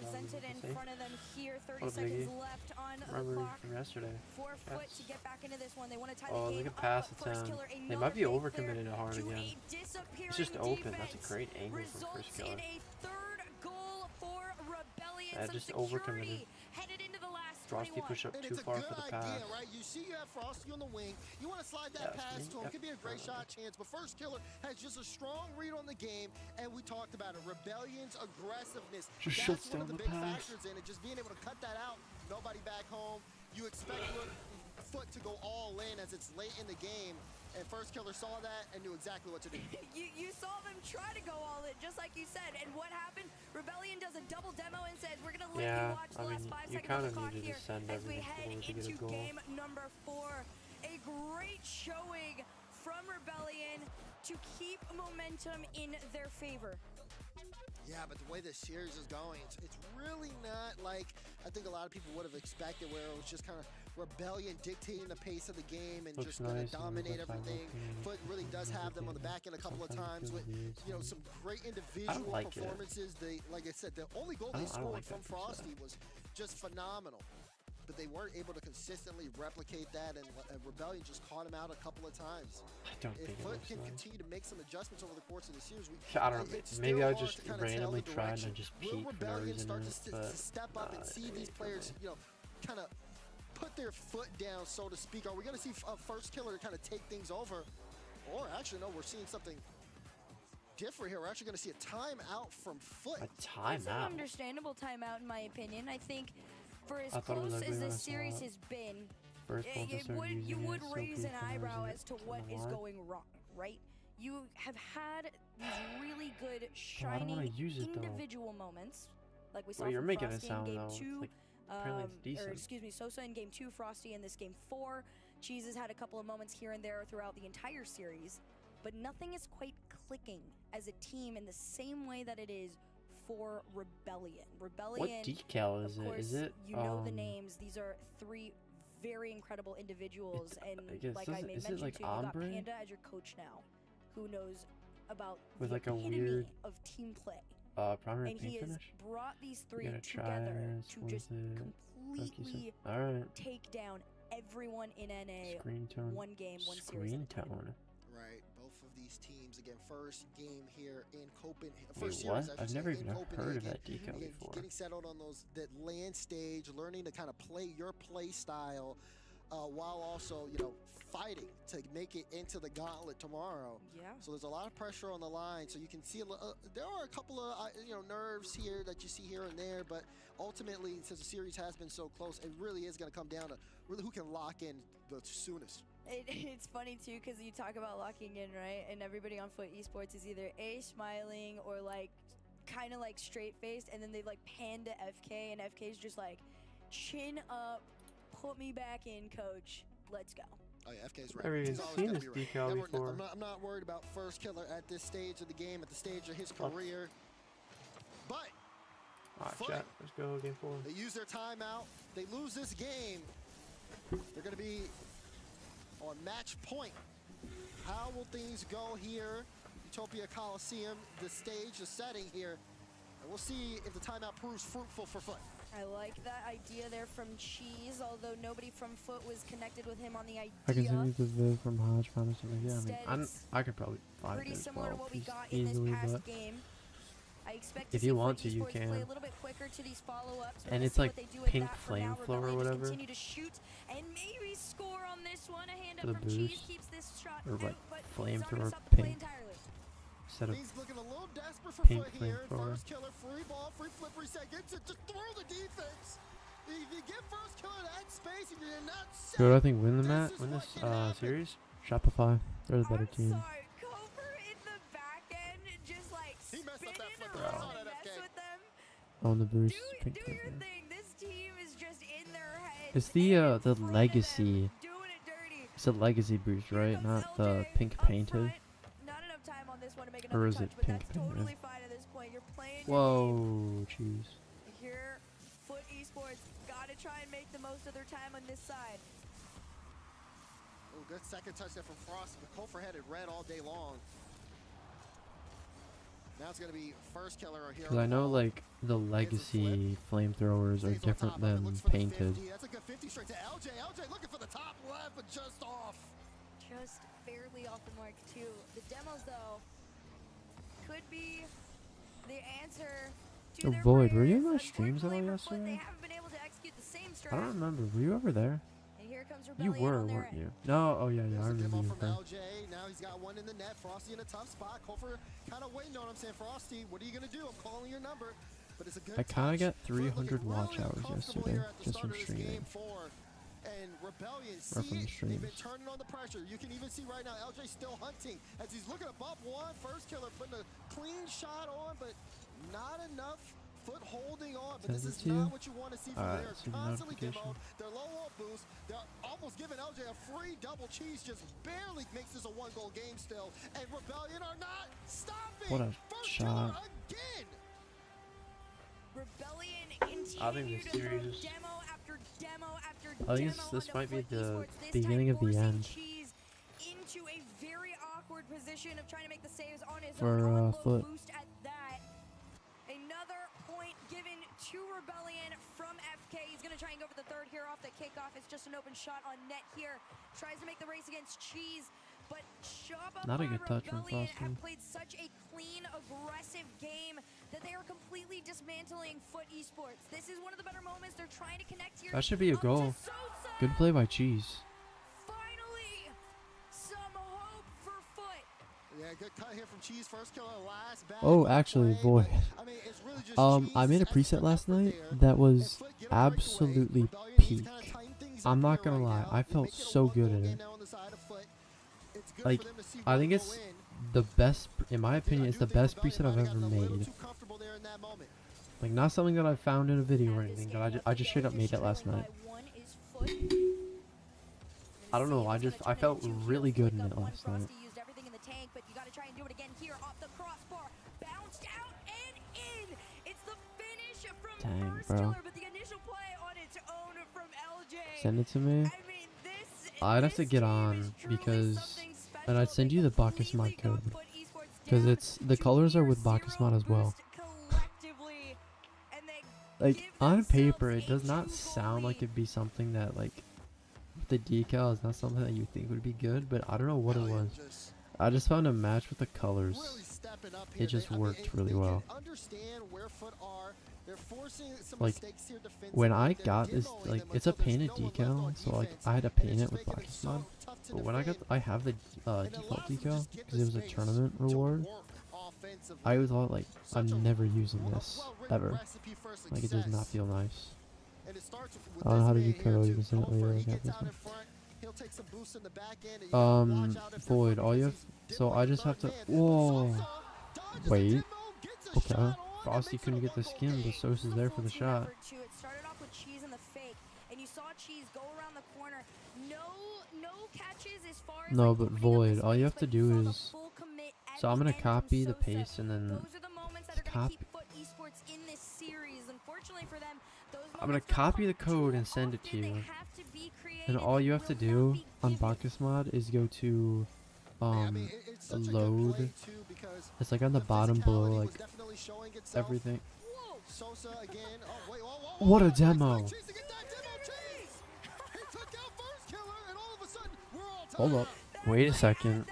presented in front of them here. 30 seconds left on the clock from yesterday. For Foot to get back into this one. They want to tie the game look at pass attempt. They might be overcommitted hard again. It's just open. That's a great angle from first killer. In a third goal for Rebellion. Yeah, just overcommitted. Headed into the last Frosty push up too far for the pass. Right? You see you have Frosty on the wing. You want to slide that pass to him. Could be a great shot chance, but first killer has just a strong read on the game, and we talked about it. Rebellion's aggressiveness. Just That's shuts one down of the the big pass. factors in it. Just being able to cut that out. Nobody back home. You expect Foot to go all in as it's late in the game. And first killer saw that and knew exactly what to do. you saw them try to go all in, just like you said. And what happened? Rebellion does a double demo and says, we're going to let you watch the last 5 seconds on the clock here as we head into game number 4. A great showing from Rebellion to keep momentum in their favor. Yeah, but the way this series is going, it's really not like I think a lot of people would have expected, where it was just kind of Rebellion dictating the pace of the game and just going to dominate everything. Foot really does have them on the back end a couple of times with, you know, some great individual performances. Like I said, the only goal they scored from Frosty was just phenomenal. but they weren't able to consistently replicate that, and Rebellion just caught him out a couple of times. I don't If think it Foot looks can nice. continue to make some adjustments over the course of the series, I don't know. it's Maybe still I hard just to kinda tell randomly the tried and I direction. just Will peeked for no Rebellion reason. start in to, it, but, step up and see these players, you know, kind of put their foot down, so to speak? Are we going to see a first killer kind of take things over? Or actually, no, we're seeing something different here. We're actually going to see a timeout from Foot. A It's an timeout? understandable timeout, in my opinion. I think for as I thought it was close ugly as when I this saw series it. has been, First one to start you using would it, so raise an people know eyebrow using as it. to what I don't know is why. going wrong, right? You have had these really good, Oh, I don't wanna shining use it, though. individual moments, like we saw Well, you're from making it Frosty in sound, Game though, 2. like, apparently it's Or decent. excuse me, Sosa in Game 2, Frosty in this Game 4. Cheese has had a couple of moments here and there throughout the entire series, but nothing is quite clicking as a team in the same way that it is for Rebellion. Rebellion, What decal is of it? course, Is it, you know the names. These are 3 very incredible individuals, and I guess, like I is made it mention like to, you got ombre? Panda as your coach now, who knows about With the like a epitome weird, of team play. primary And paint he has finish? brought these You 3 gotta together try to what just is it? completely Alright. take down everyone in NA. Screen tone. One game, one series. Screen tone. Right, both of these teams, again, first game here in Copenhagen. Wait, First what? series, I should I've say, never in even heard of Copenhagen. that decal Again, before. getting settled on that land stage, learning to kind of play your play style, while also, you know, fighting to make it into the gauntlet tomorrow. Yeah. So there's a lot of pressure on the line. So you can see there are a couple of you know, nerves here that you see here and there, but ultimately, since the series has been so close, it really is going to come down to really who can lock in the soonest. It's funny too, because you talk about locking in, right? And everybody on Foot Esports is either A, smiling, or like kind of like straight faced, and then they like pan to FK, and FK's just like, chin up, put me back in, coach, let's go. Oh yeah, FK's I've right. never even He's always seen gonna this be right. decal Never- before. I'm not worried about first killer at this stage of the game, at the stage of his career. But Alright, Foot, chat. Let's go game 4. they use their timeout. They lose this game. They're going to be on match point. How will things go here? Utopia Coliseum, the stage, the setting here. And we'll see if the timeout proves fruitful for Foot. I like that idea there from Cheese, although nobody from Foot was connected with him on the idea. I can send you the vid from Hodge. Yeah, I mean, Instead, it's I could probably find pretty it as similar well, to what we just got in this easily, past but game. I expect if to you see want Foot to, you Esports play can. a little bit quicker to these follow-ups. And We'll it's see like what they do with pink that. For now, flamethrower or Rebellion whatever. Continue to shoot and maybe score on this one. A hand For up the from Cheese boost. keeps this shot Or out, like but he's not gonna flamethrower stop the play pink. entirely. Instead of He's looking a little desperate for pink Foot here. flamethrower. First killer, free ball, free flip reset. Gets it, just throw the defense. If you get first killer that space, if you're not set, who do I think win the this match? is Win what this can happen. series? Shopify. They're the better team. Sorry, Cover in the back end, just like He messed up that spinning flipper. I around saw and that mess FK. with them. On the boost. Do Pink your flamethrower. thing. This team is just in their heads. It's the and in front of legacy. them, doing it dirty. It's a legacy boost, right? comes Not the LJ pink up painted. front. Not enough time on this one to make Or another is touch, it but pink that's painted? totally fine at this point. You're playing your game. Whoa, jeez. Here, Foot Esports gotta try and make the most of their time on this side. Oh, good second touch there from Frost. But Kofor had it red all day long. Now it's going to be first killer or hero. Because I know, like, the legacy flamethrowers are different than painted. That's a good 50 straight to LJ. LJ looking for the top left, but just off. Just barely off the mark, too. The demos, though, could be the answer to their Void, were you in prayers. my streams at all Unfortunately for Foot, they yesterday? haven't been able to execute the same I don't strat. remember. Were you over there? And here comes You Rebellion were, on their weren't end. you? No, oh yeah, I There's a remember demo you from were there. LJ. Now he's got one in the net. Frosty in a tough spot. Kofor kind of waiting on him, saying, Frosty, what are you going to do? I'm calling your number. But it's a good I kind of touch. got 300 Foot watch looking hours really uncomfortable yesterday here at the just start from of this game streaming. 4. And Rebellion, Or from see the it. They've been streams. turning on the pressure. You can even see right now LJ still hunting as he's looking above one. First killer putting a clean shot on, but not enough. Foot holding on, but this Send it is to you? not what you want to see from Alright, there. see the Constantly notification. demoed. They're low on boost. They're almost giving LJ a free double. Cheese just barely makes this a one-goal game still. And Rebellion are not stopping. What a First shot. killer again. Rebellion I think continue the to throw series is- demo after demo after I think demo this onto might be Foot the Esports, this beginning time of the forcing end. Cheese into a very awkward position of trying to make the saves on his For, own on low Foot. boost at that. Another point given to Rebellion from FK. He's going to try and go for the third here off the kickoff. It's just an open shot on net here. Tries to make the race against Cheese, but Shopify Not a good touch from Rebellion Frosty. have played such a clean, aggressive game that they are completely dismantling Foot Esports. This is one of the better moments. They're trying to connect here. That should be a up to goal. Sosa. Good play by Cheese. Finally, some hope for Foot. Yeah, good cut here from Cheese. First kill on last back. Oh, actually, boy. I mean, it's really just I made a preset last night that was absolutely peak. I'm not gonna lie, I felt so good in it. Like, I think it's the best, in my opinion, it's the best preset I've ever made. Like, not something that I found in a video or anything, but I just straight up made it last night. I don't know, I felt really good in it last night. But you got to try and do it again here off the crossbar. Bounced out and in. It's the finish from Dang, First bro. Killer, but the initial play on its own from LJ. Send it to me. I mean, I'd have to get on because, and I'd send you the Bacchus mod code because it's the colors are with Bacchus mod as well. Like on paper, it does not sound like it'd be something that like the decal is not something that you think would be good, but I don't know what it was. I just found a match with the colors. It just worked really well. Like when I got this, like it's a painted decal, so like I had to paint it with Bacchus mod. But when I have the default decal because it was a tournament reward. I was all like, I'm never using this ever. Like it does not feel nice. I don't know how to do code. You can send it later. I got this one. Void. All you have. So I just have to. Whoa. Wait. Okay. Frosty couldn't get the skin, but Sosa's there for the shot. It started off with Cheese in the fake, and you saw Cheese go around the corner. No catches as far as. No, but Void. All you have to do is. So I'm gonna copy the paste and then. Copy. I'm gonna copy the code and send it to you. And all you have to do on Bacchus mod is go to load. It's like on the bottom below, like everything. What a demo! Hold up. Wait a second.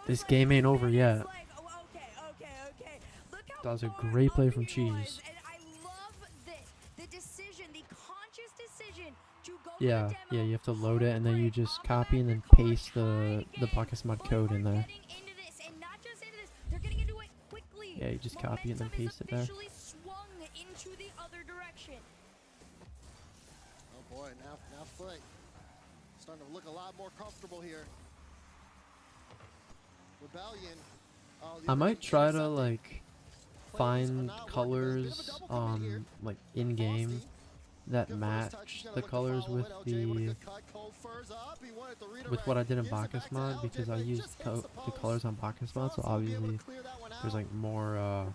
This game ain't over yet. That was a great play from Cheese. Yeah, you have to load it and then you just copy and then paste the Bacchus mod code in there. Yeah, you just copy it and then paste it there. Oh boy, now Foot starting to look a lot more comfortable here. Rebellion. I might try to like find colors like in game that match the colors with what I did in Bacchus mod because I used the colors on Bacchus mod, so obviously there's like more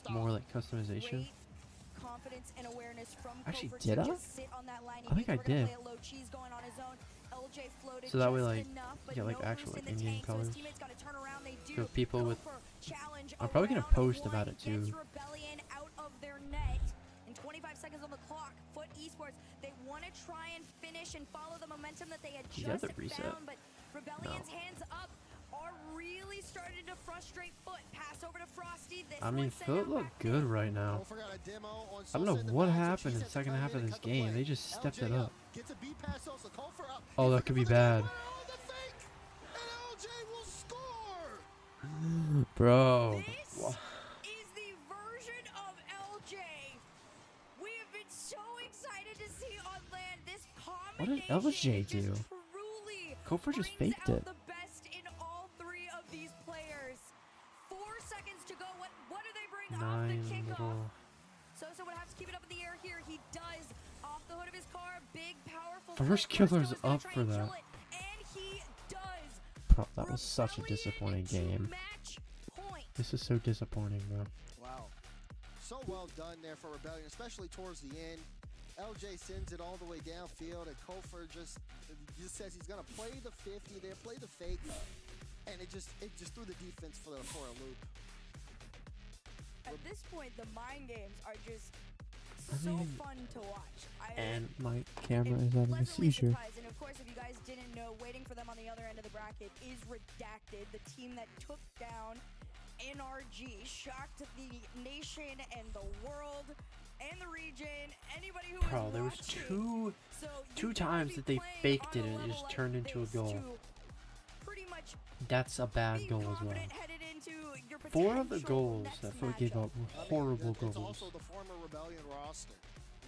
more like customization. Actually, did I? I think I did. So that way, like, you get like actual like in-game colors. So people with, I'm probably gonna post about it too. 25 seconds on the clock. Foot Esports, they want to try and finish and follow the momentum that they had just found, but Rebellion's hands up are really starting to frustrate Foot. Pass over to Frosty. I mean, Foot looked good right now. I don't know what happened in the second half of this game. They just stepped it up. Oh, that could be bad. Bro. What did LJ do? Kofor just faked it. The best in all three of these players. 4 seconds to go. What do they bring off the kickoff? Sosa would have to keep it up in the air here. He does. Off the hood of his car. Big, powerful. First killer's up for that. And he does. Bro, that was such a disappointing game. This is so disappointing, bro. Wow. So well done there for Rebellion, especially towards the end. LJ sends it all the way downfield, and Kofor just says he's gonna play the 50 there, play the fake, and it just threw the defense for a loop. At this point, the mind games are just so fun to watch. And my camera is having a seizure. And of course, if you guys didn't know, waiting for them on the other end of the bracket is Redacted, the team that took down NRG, shocked the nation and the world and the region. Anybody who Bro, there was two times that they faked it and it just turned into a goal. That's a bad goal as well. 4 of the goals that Foot gave up were horrible goals. It's also the former Rebellion roster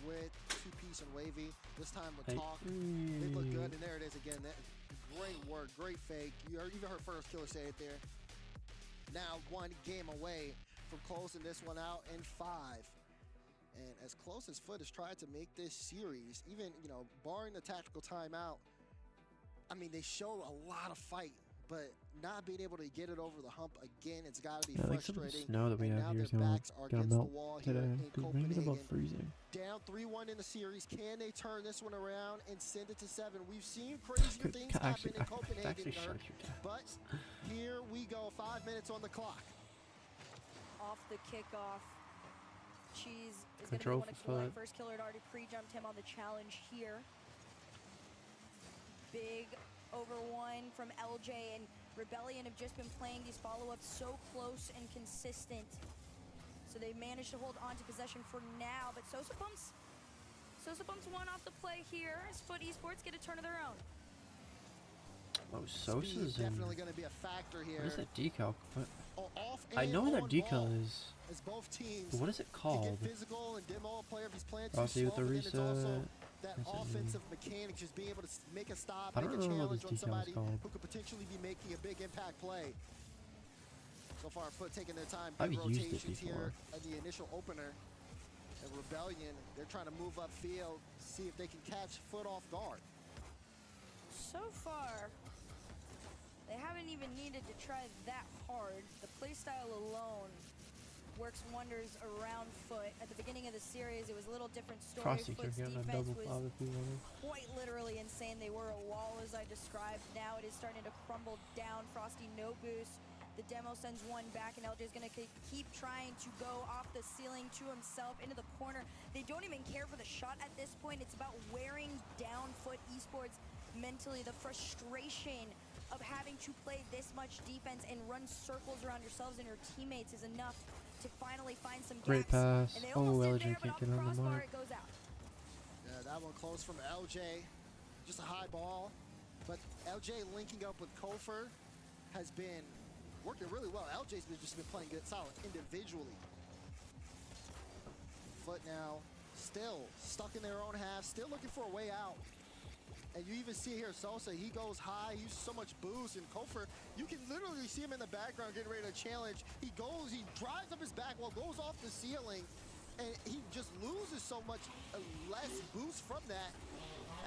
with 2-piece and Wavy. This time with Talk. They look good, and there it is again. That great work, great fake. You even heard First Killer say it there. Now 1 game away from closing this one out in 5. And as close as Foot has tried to make this series, even, you know, barring the tactical timeout, I mean, they showed a lot of fight, but not being able to get it over the hump again, it's got to be frustrating. Like some of the snow that we have here is gonna melt today. The rain is about freezing. Down 3-1 in the series. Can they turn this one around and send it to 7? We've seen crazier things happen in Copenhagen, but here we go. 5 minutes on the clock. Off the kickoff, Cheese is going to Control be for one Foot. First Killer had already pre-jumped him on the challenge here. Big over 1 from LJ, and Rebellion have just been playing these follow-ups so close and consistent. So they managed to hold on to possession for now, but Sosa Bumps one off the play here as Foot Esports get a turn of their own. Oh, Sosa's definitely going to be a factor here. What is that decal? Off I know what that decal ball, is. as both teams But what is it called? get physical and demo a player if he's playing too Rossi with slow, the but then it's also reset. that offensive mechanics, just being able to make a stop, I make don't a know what challenge this on decal is somebody called. who could potentially be making a big impact play. So far, Foot taking their time, I've big used it rotations here before. at the initial opener. And Rebellion, they're trying to move upfield, see if they can catch Foot off guard. So far, they haven't even needed to try that hard. The playstyle alone works wonders around Foot. At the beginning of the series, it was a little different story. Frosty could Foot's get a defense double was pop if you wanted. quite literally insane. They were a wall, as I described. Now it is starting to crumble down. Frosty, no boost. The demo sends 1 back, and LJ is going to keep trying to go off the ceiling to himself into the corner. They don't even care for the shot at this point. It's about wearing down Foot Esports mentally. The frustration of having to play this much defense and run circles around yourselves and your teammates is enough to finally find some gaps. Great pass. And they Oh, almost LJ did there, but can't off get the on the crossbar, mark. it goes out. Yeah, that one close from LJ. Just a high ball. But LJ linking up with Kofer has been working really well. LJ's just been playing good, solid individually. Foot now still stuck in their own half, still looking for a way out. And you even see here Sosa, he goes high, he uses so much boost, and Kofer, you can literally see him in the background getting ready to challenge. He drives up his back wall, goes off the ceiling, and he just loses so much less boost from that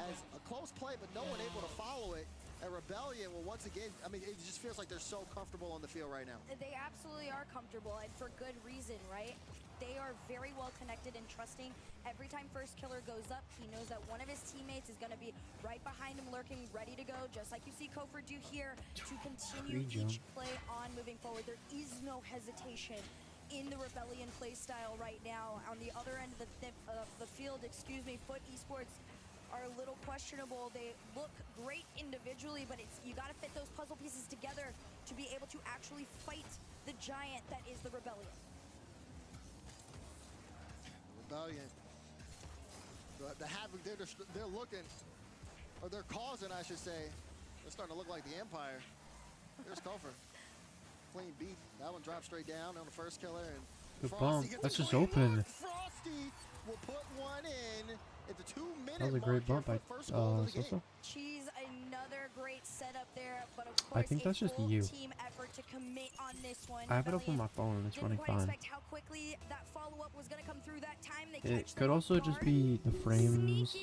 as a close play, but no one able to follow it. And Rebellion will once again, I mean, it just feels like they're so comfortable on the field right now. They absolutely are comfortable, and for good reason, right? They are very well connected and trusting. Every time First Killer goes up, he knows that one of his teammates is going to be right behind him, lurking, ready to go, just like you see Kofer do here, to continue each play on moving forward. There is no hesitation in the Rebellion play style right now. On the other end of the field, Foot Esports are a little questionable. They look great individually, but you got to fit those puzzle pieces together to be able to actually fight the giant that is the Rebellion. Rebellion, the havoc they're looking, or they're causing, I should say. They're starting to look like the Empire. There's Kofer. Clean beat. That one dropped straight down on the First Killer. And Good bump. That's just open. Frosty will put one in at the 2-minute That was a great bump by Sosa. Cheese, another great setup there, but of course I think that's just you. team effort to commit on this one. I have it up on my phone and it's running Didn't quite fine. expect how quickly that follow-up was going to come through that time. They It could also just be the frames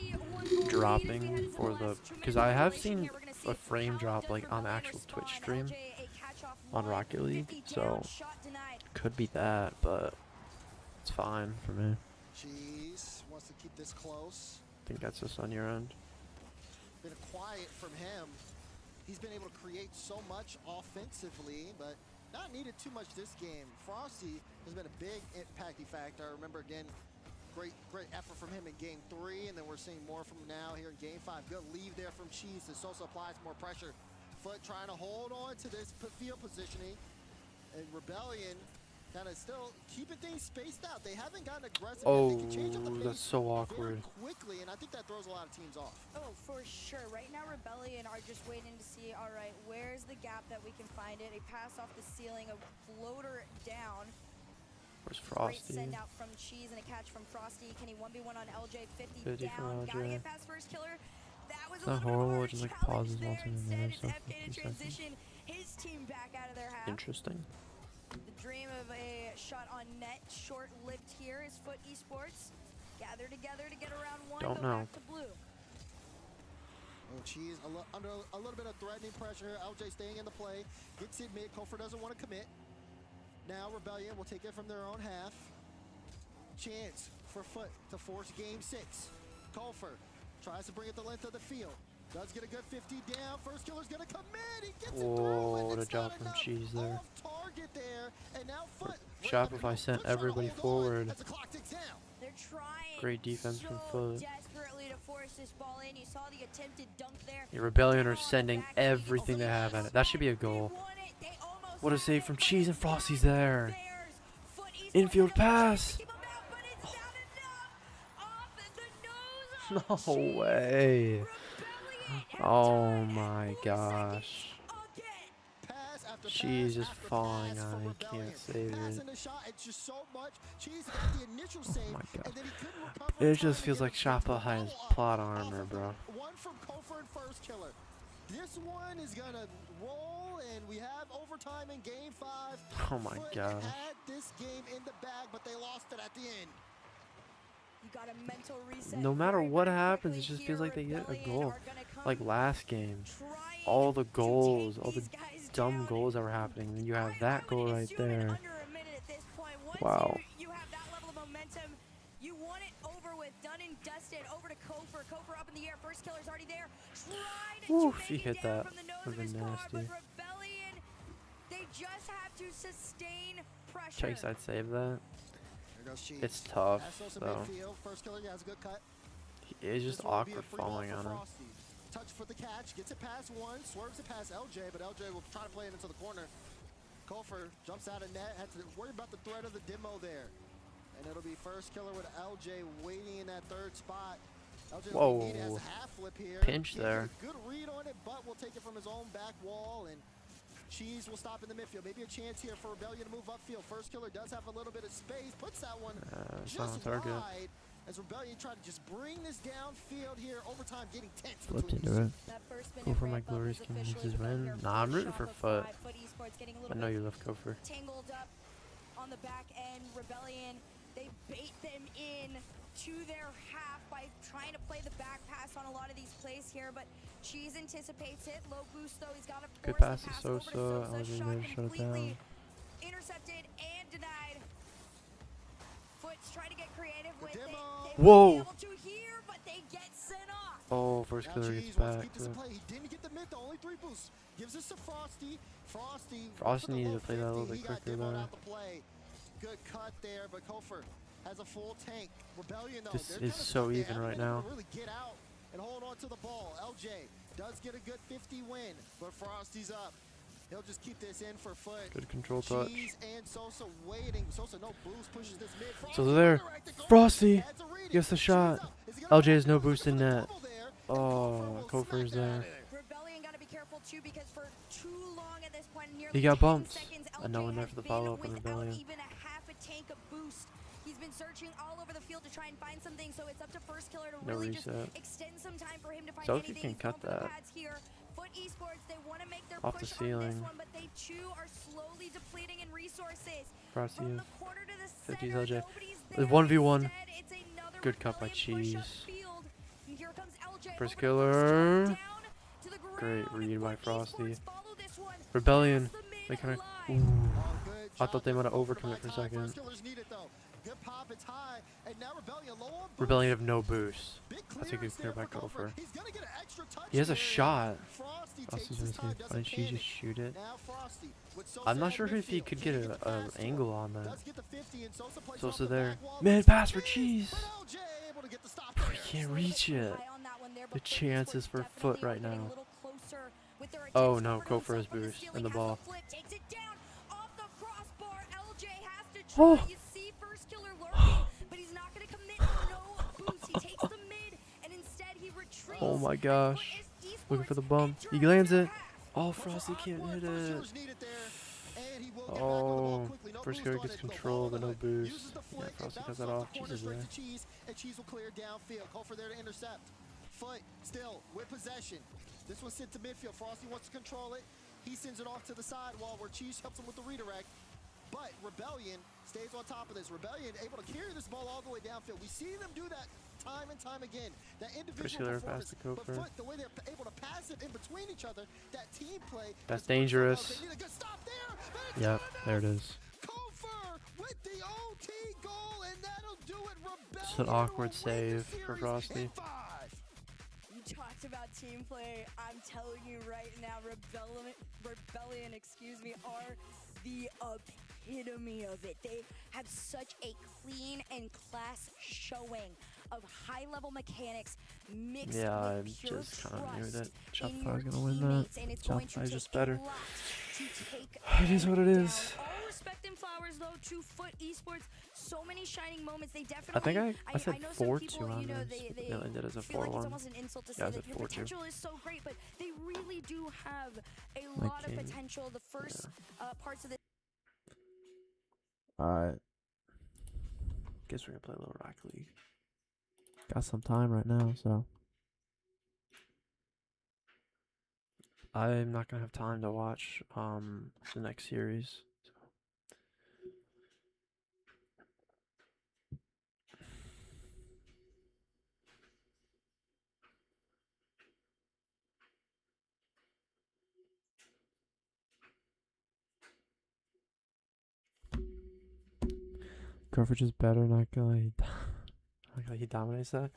dropping for the, because I have seen a frame drop like on the actual Twitch stream on Rocket League, so could be that, but it's fine for me. Cheese wants to keep this close. I think that's just on your end. Been quiet from him. He's been able to create so much offensively, but not needed too much this game. Frosty has been a big impacting factor. I remember, again, great effort from him in game 3, and then we're seeing more from him now here in game 5. Good leave there from Cheese as Sosa applies more pressure. Foot trying to hold on to this field positioning, and Rebellion kind of still keeping things spaced out. They haven't gotten aggressive. Oh, they can change up the pace that's so awkward. very quickly, and I think that throws a lot of teams off. Oh, for sure. Right now, Rebellion are just waiting to see, all right, where's the gap that we can find it? A pass off the ceiling, a floater down. Where's Frosty? Great send out from Cheese and a catch from Frosty. Can he 1v1 on LJ? 50 50 down. from Gotta LJ. get past first killer. That was It's a not little horrible, bit it just of a like challenge pauses there. multiple Instead, minutes it's after FK to 2 seconds. transition his team back out of their half. Interesting. The dream of a shot on net, short-lived here, is Foot Esports. Gather together to get around 1. Don't go know. back to blue. Oh, Cheese under a little bit of threatening pressure. LJ staying in the play. Gets it mid. Kofor doesn't want to commit. Now Rebellion will take it from their own half. Chance for Foot to force game 6. Kofor tries to bring it the length of the field. Does get a good 50 down. First killer's gonna commit. He gets it through. Oh, And what a it's job not from enough. Cheese there. Off target there. And now Foot. Shopify sent everybody forward. As the clock ticks down. They're trying Great defense from Foot. desperately to force this ball in. You saw the attempted dunk there. The Rebellion are sending everything they have at it. That should be a goal. What a save from Cheese, and Frosty's there. Infield pass. No way. Oh my gosh. Cheese is falling on it. He can't save it. Oh my god. It just feels like Shoppa has plot armor, bro. One from Kofor and first killer. This one is gonna roll, and we have overtime in game 5. Oh my Foot gosh. had this game in the bag, but they lost it at the end. You got a mental reset. No matter what happens, it just feels like they get a goal. Like last game. All the goals, all the dumb goals that were happening. Then you have that goal right there. Wow. You have that level of momentum. You want it over with, done and dusted. Over to Kofor. Kofor up in the air. First killer's already there. Ooh, if he hit that, would have been nasty. Rebellion, they just have to sustain pressure. Chase, I'd save that. There goes Cheese. It's tough, Pass Sosa though. midfield. First killer has a good cut. It's just This one will be a awkward free ball falling for on him. Frosty. Touch for the catch, gets it past one, swerves it past LJ, but LJ will try to play it into the corner. Kofor jumps out of net, had to worry about the threat of the demo there. And it'll be first killer with LJ waiting in that third spot. LJ Whoa. has a half flip here. Pinch He there. gets a good read on it, but will take it from his own back wall, and Cheese will stop in the midfield. Maybe a chance here for Rebellion to move upfield. First killer does have a little bit of space, puts that one It's not on just target. wide. As Rebellion try to just bring this downfield here, overtime getting tense. Flipped between into it. That first Go minute for my ramp up glorious is King officially Mix's begun win. here Nah, I'm for rooting for Shopify. Foot. Foot Esports getting a I little know bit you love Kofor. tangled up on the back end. Rebellion, they bait them in to their half by trying to play the back pass on a lot of these plays here, but Cheese anticipates it. Low boost though, he's got to Good force pass the to pass over to Sosa. Sosa. LJ Shot there to shut it completely down. intercepted and denied. Foot's trying to get creative with it. Whoa. They won't be able to here, but they get sent off. Oh, first Now killer Cheese gets wants to back keep this to in it. play. He didn't get the mid, though. Only 3 boosts. Gives this to Frosty. Frosty Frosty for the needed low to play that a little 50. bit He got quicker demoed there. out the play. Good cut there, but Kofor has a full tank. Rebellion, though, This they're is kinda so stuck. They even haven't right been able now. to really get out and hold on to the ball. LJ does get a good 50 win, but Frosty's up. He'll just keep this in for Foot. Good control touch. Cheese and Sosa waiting. Sosa no boost, pushes this mid. So there. Frosty gets the shot. LJ has no boost in net. Oh, Kofor's there. Rebellion got to be careful too because for too long at this point, nearly He got 10 bumped. seconds, And no LJ one there has for the been follow-up on without Rebellion. even a half a tank of boost. He's been searching all over the field to try and find something, so it's up to first killer to No really just reset. extend some time for him to find So if you anything. can He's cut going for the that. pads here. Foot Esports, they want to make their Off the push on ceiling. this one, but they too are slowly depleting in resources. Frosty From is the corner to the 50's center, LJ. nobody's The there. 1v1. Instead, it's another Good cut by Rebellion push Cheese. upfield. And here comes LJ First over to killer. down to the Great ground. read by Foot Frosty. Esports follow this one. Rebellion. Past the They kind mid of. line. I thought they might have overcome it for a second. First killer's needed, though. Good pop, it's high, and now Rebellion low on boost. Rebellion have no boost. Big That's a good clearance clear there by for Kofor. He's gonna get an extra touch He has a here. shot. Frosty Frosty's on the team. Why didn't you just shoot it? I'm not sure if he could get an angle on that. Sosa there. Mid pass for Cheese. He can't reach it. The chances for Foot right now. Oh no, go for his boost and the ball. Oh. Oh my gosh. Looking for the bum. He lands it. Oh, Frosty can't hit it. Oh, first guy gets control, but no boost. Yeah, Frosty cuts that off. Cheese is there. And Cheese will clear downfield. Call for there to intercept. Foot still with possession. This one sent to midfield. Frosty wants to control it. He sends it off to the sidewall where Cheese helps him with the redirect. But Rebellion stays on top of this. Rebellion able to carry this ball all the way downfield. We see them do that time and time again. That individual performance, but Foot, the way they're able to pass it in between each other, that team play. That's dangerous. Yep, there it is. With the OT goal, and that'll do it. It's an awkward save for Frosty. You talked about team play. I'm telling you right now, Rebellion, excuse me, are the epitome of it. They have such a clean and class showing of high-level mechanics mixed with I pure just kind of knew that trust in Shopify's your gonna win teammates, that. and it's going to Shopify's take just better. a lot to take It is what it them is. down. All respect and flowers, though, to Foot Esports. So many shining moments. They definitely. I think I said know some 4-2 people, on you know, this. they No, ended as a feel like it's 4-1. almost an insult to say Yeah, I that said your 4-2. potential is so great, but they really do have a My lot of king. potential. The first parts of the Alright. Guess we're gonna play a little Rocket League. Got some time right now, so I'm not gonna have time to watch the next series. Coverage is better, not gonna he dominates that.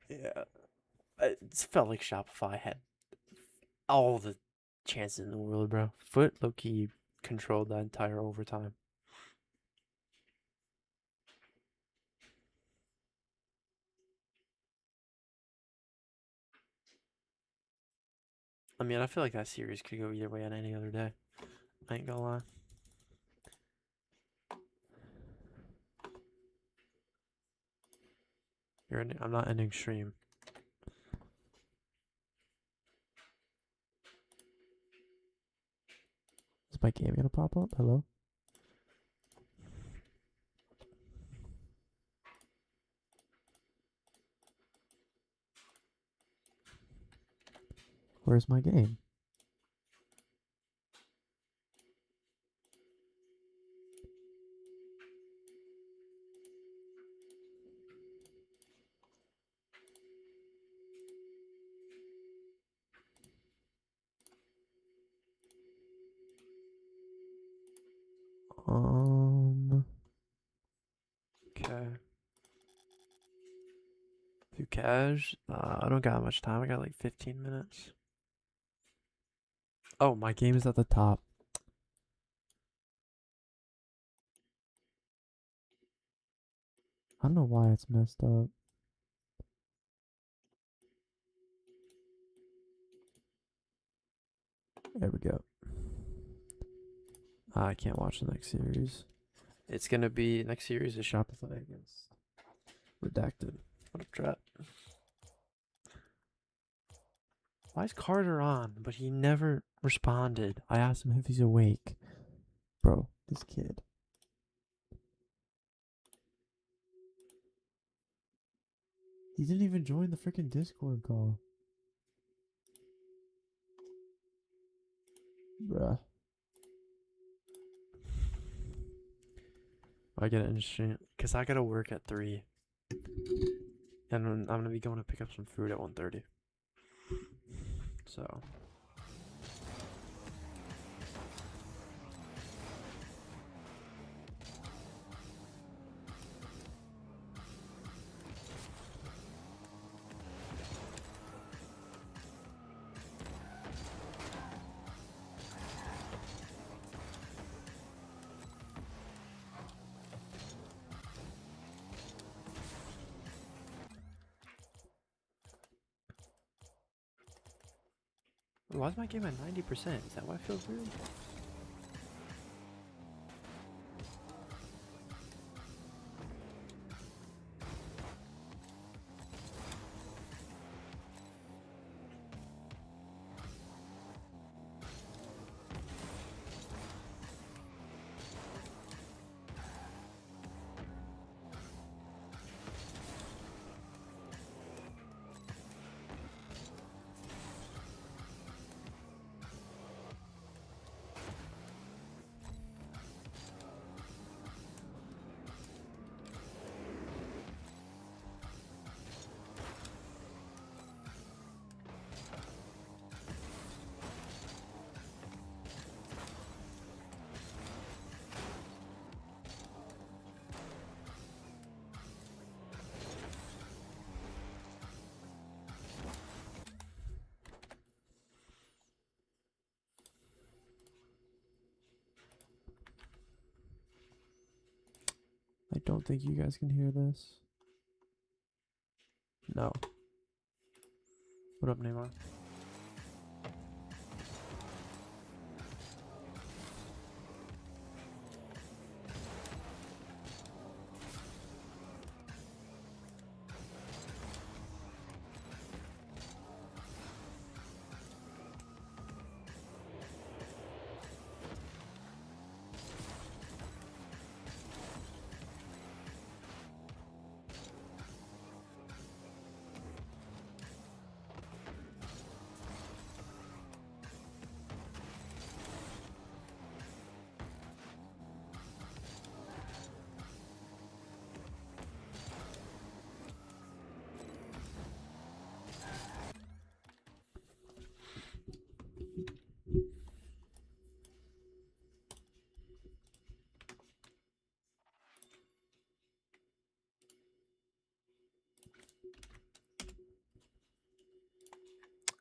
Yeah. It felt like Shopify had all the chances in the world, bro. Foot low-key controlled that entire overtime. I mean, I feel like that series could go either way on any other day. I ain't gonna lie. I'm not ending stream. Is my game gonna pop up? Hello? Where's my game? Okay. Do cash? I don't got much time. I got like 15 minutes. Oh, my game is at the top. I don't know why it's messed up. There we go. I can't watch the next series. It's gonna be next series is Shopify against Redacted. What a trap. Why is Carter on? But he never responded. I asked him if he's awake. Bro, this kid. He didn't even join the freaking Discord call. Bruh. I get it interesting because I gotta work at 3, and I'm gonna be going to pick up some food at 1:30. So. Why is my game at 90%? Is that why it feels weird? I don't think you guys can hear this. No. What up, Neymar?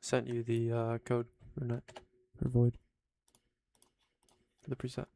Sent you the code for net or void for the preset.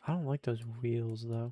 I don't like those wheels though.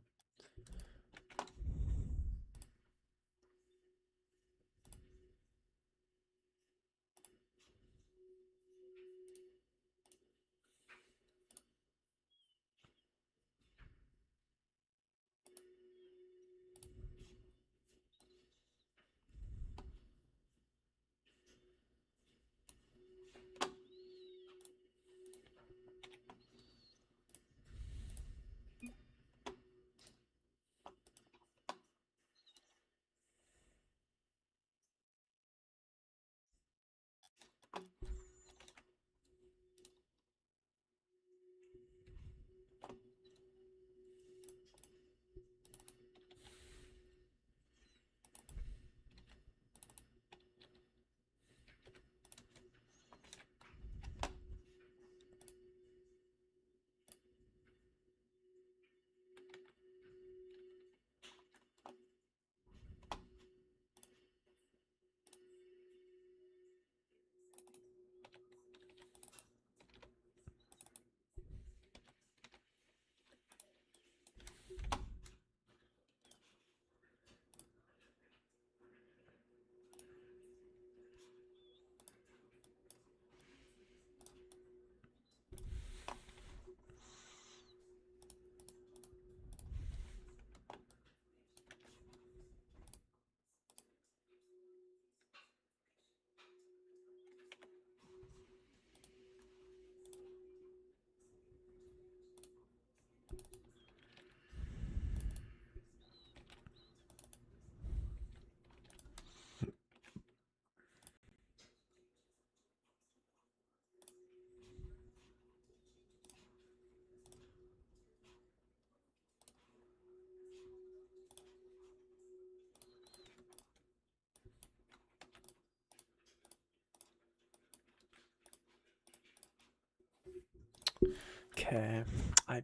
Okay, I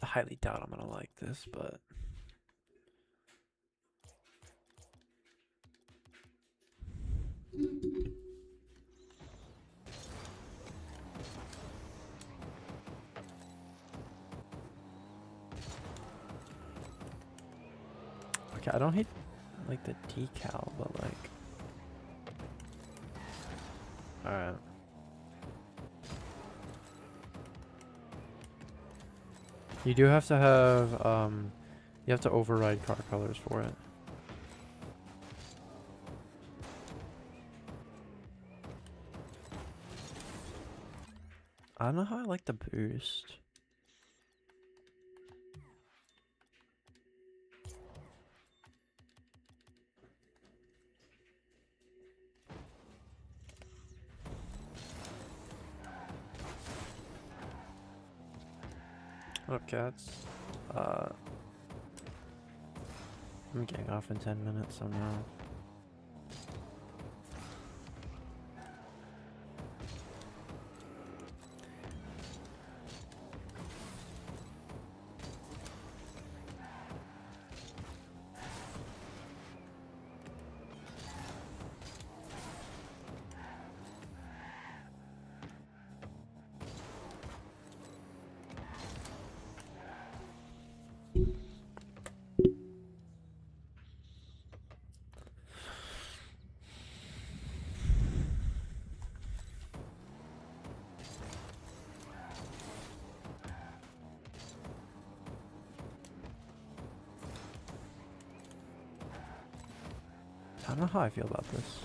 highly doubt I'm gonna like this, but okay, I don't hate like the decal, but like, all right. You do have to have, you have to override car colors for it. I don't know how I like the boost. What up, cats? I'm getting off in 10 minutes somehow. I don't know how I feel about this.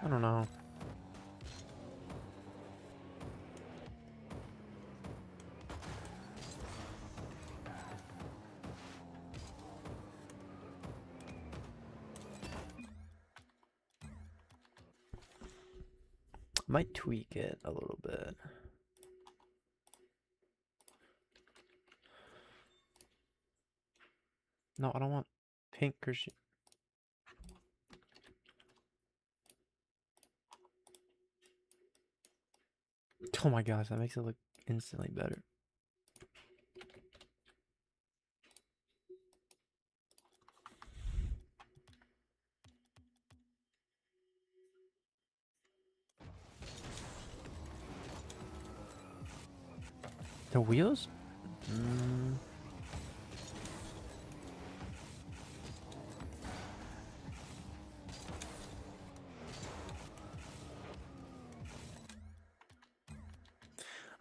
I don't know. Might tweak it a little bit. No, I don't want pink or shit. Oh my gosh, that makes it look instantly better. The wheels?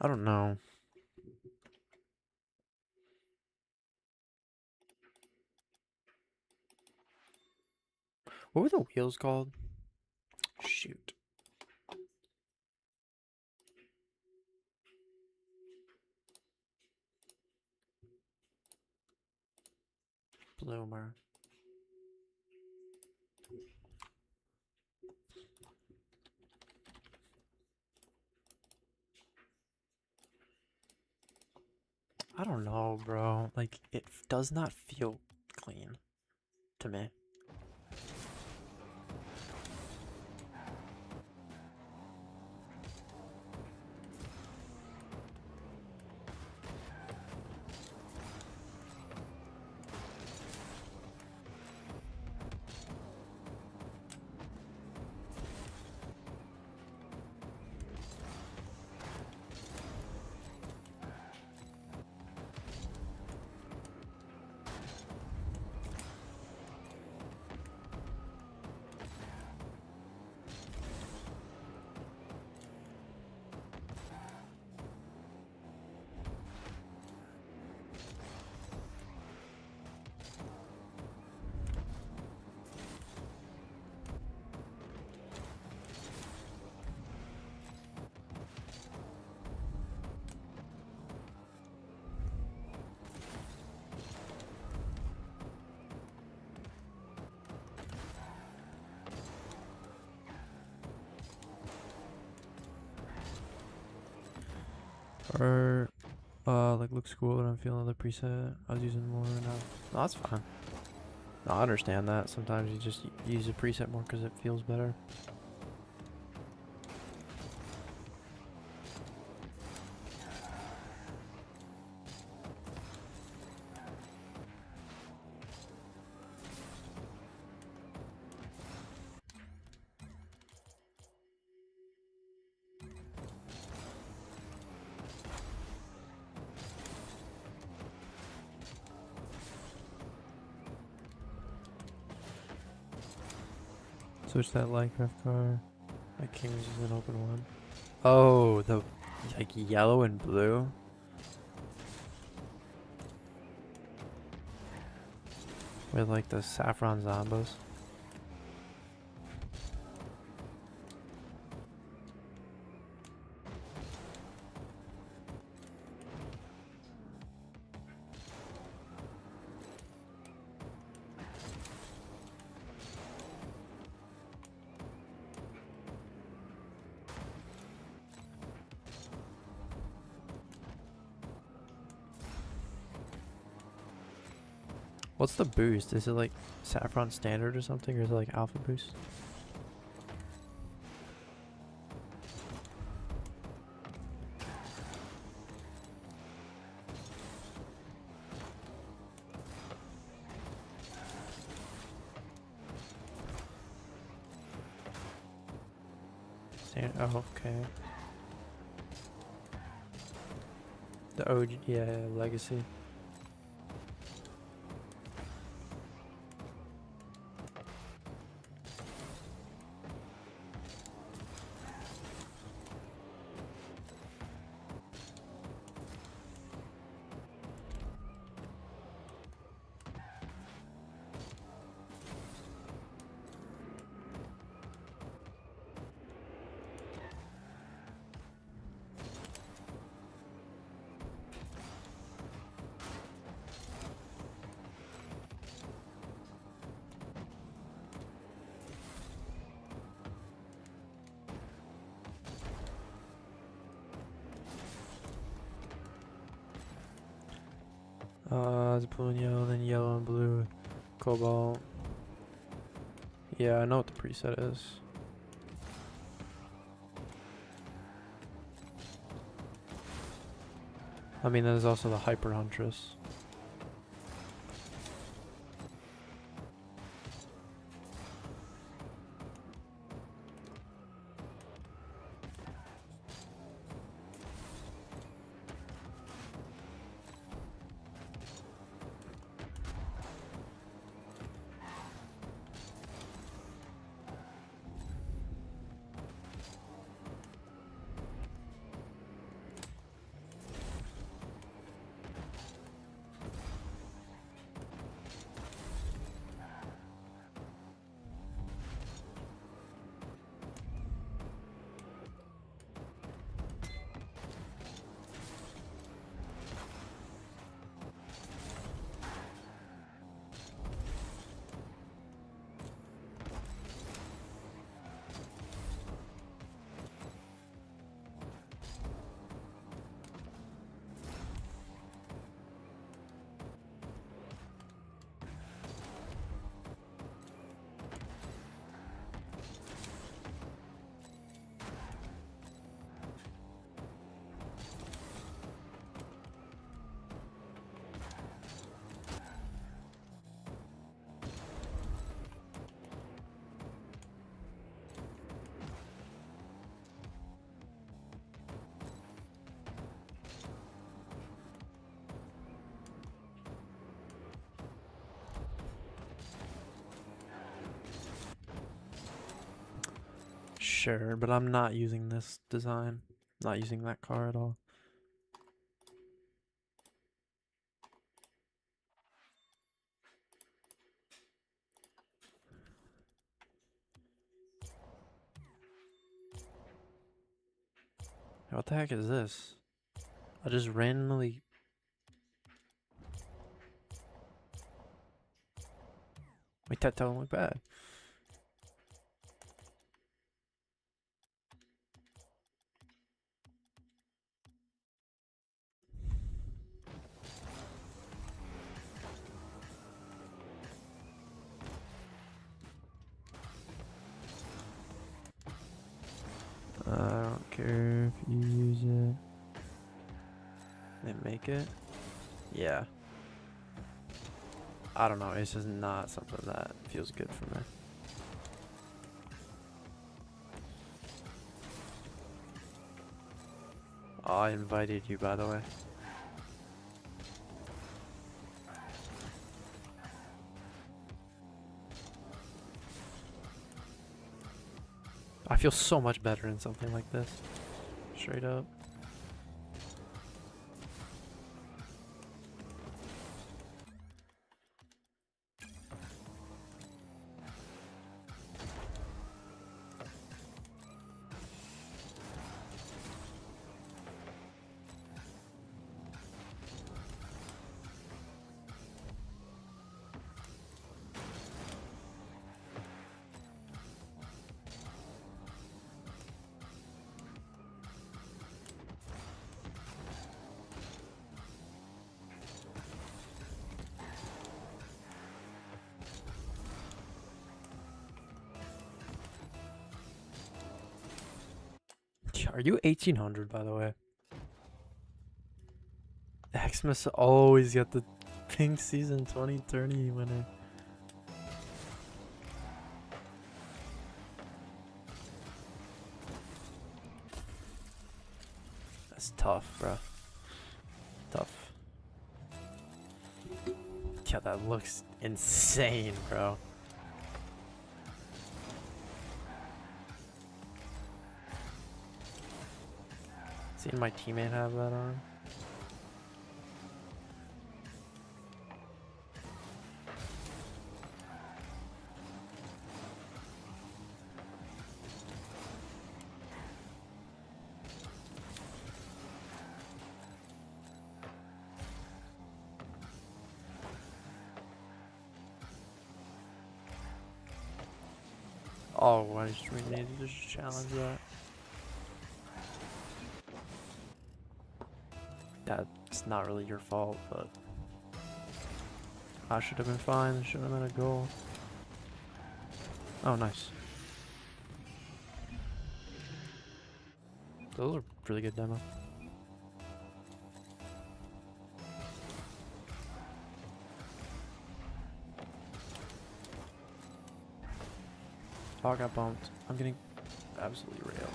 I don't know. What were the wheels called? Shoot. Bloomer. I don't know, bro. Like, it does not feel clean to me. Or like looks cool, but I'm feeling the preset. I was using more now. No, that's fine. No, I understand that. Sometimes you just use a preset more because it feels better. Switch that Minecraft car. My Kings is an open one. Oh, the like yellow and blue. With like the saffron zombos. What's the boost? Is it like Saffron Standard or something, or is it like Alpha Boost? Oh, okay. The OG, yeah, Legacy. It's blue and yellow, then yellow and blue, cobalt. Yeah, I know what the preset is. I mean, there's also the Hyper Huntress. Sure, but I'm not using this design. Not using that car at all. What the heck is this? I just randomly... Wait, that don't look bad. They make it. Yeah. I don't know. It's just not something that feels good for me. Oh, I invited you, by the way. I feel so much better in something like this. Straight up. Are you 1800, by the way? Xmas always got the pink season 2030 winner. That's tough, bro. Tough. Yeah, that looks insane, bro. Seen my teammate have that on. Oh, I just really needed to just challenge that. That's not really your fault, but I should have been fine. It should have been a goal. Oh, nice. Those are really good demo. Oh, I got bumped. I'm getting absolutely railed.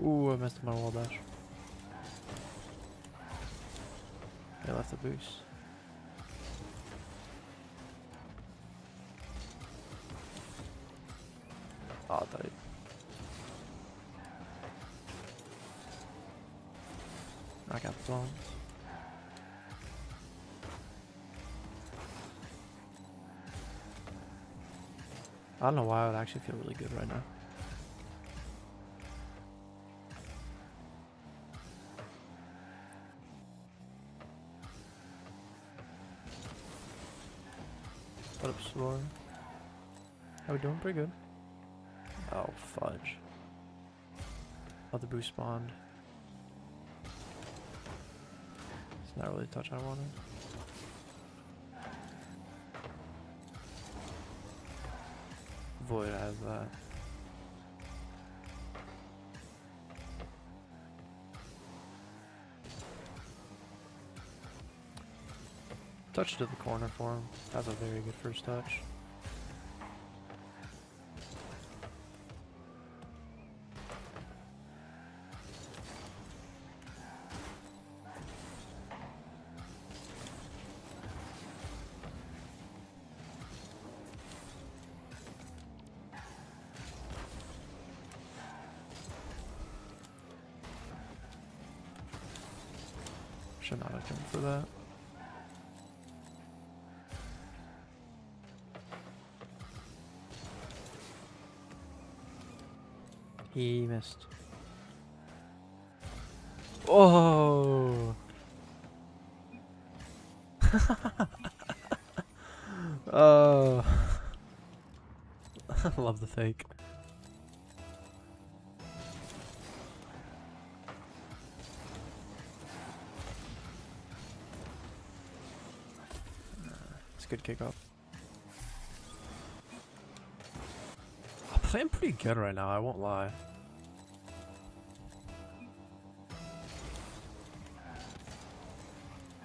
Ooh, I missed my wall dash. I left the boost. Oh, I died. I got blown. I don't know why I would actually feel really good right now. What up, Sword? How we doing? Pretty good. Oh, fudge. Oh, the boost spawned. It's not really the touch I wanted. Void has that. Touch to the corner for him. That's a very good first touch. Should not have come for that. He missed. Oh. Oh. I love the fake. It's a good kickoff. I'm playing pretty good right now, I won't lie.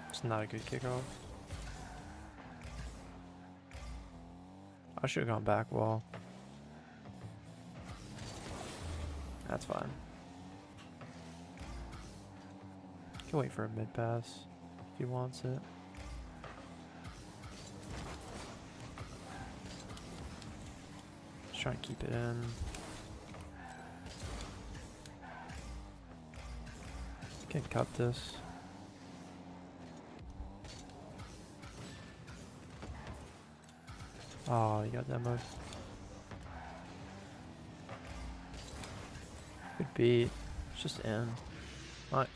It's not a good kickoff. I should have gone back wall. That's fine. Can wait for a mid pass if he wants it. Just try and keep it in. Can cut this. Oh, you got demoed. Good beat. It's just in. Nice.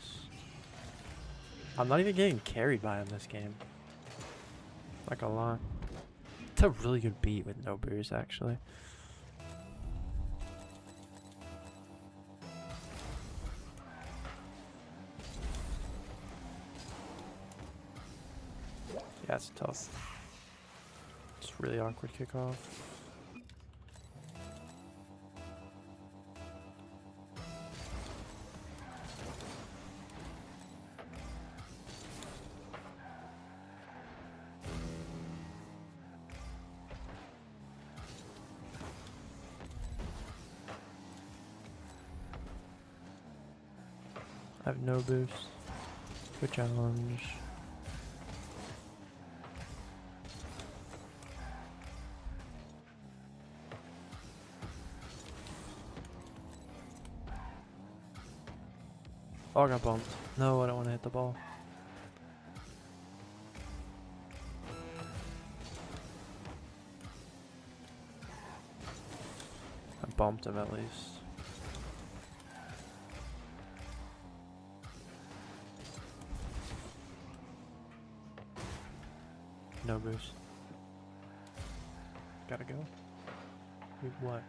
I'm not even getting carried by him this game. Not gonna lie. It's a really good beat with no boost, actually. Yeah, it's tough. It's really awkward kickoff. I have no boost. Good challenge. Oh, I got bumped. No, I don't want to hit the ball. I bumped him at least. No boost. Gotta go. Wait, what?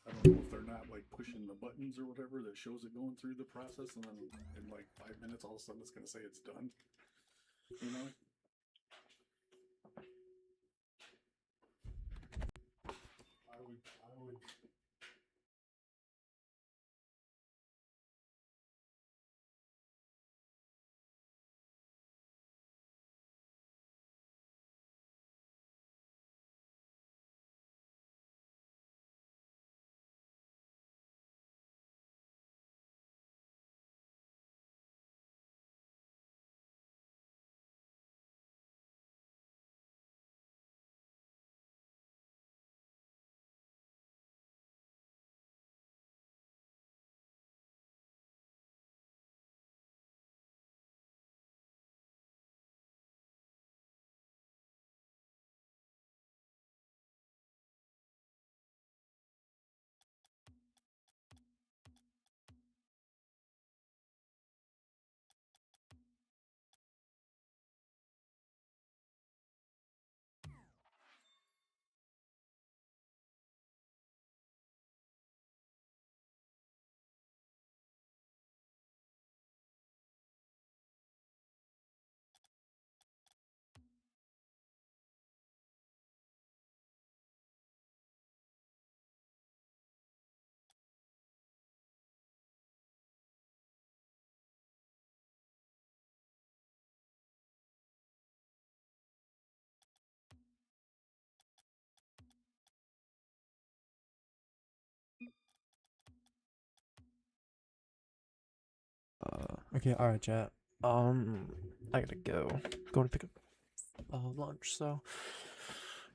I don't know if they're not like pushing the buttons or whatever that shows it going through the process, and then in like 5 minutes, all of a sudden it's gonna say it's done. You know? I would. Okay, alright, chat. I gotta go. Going to pick up lunch, so.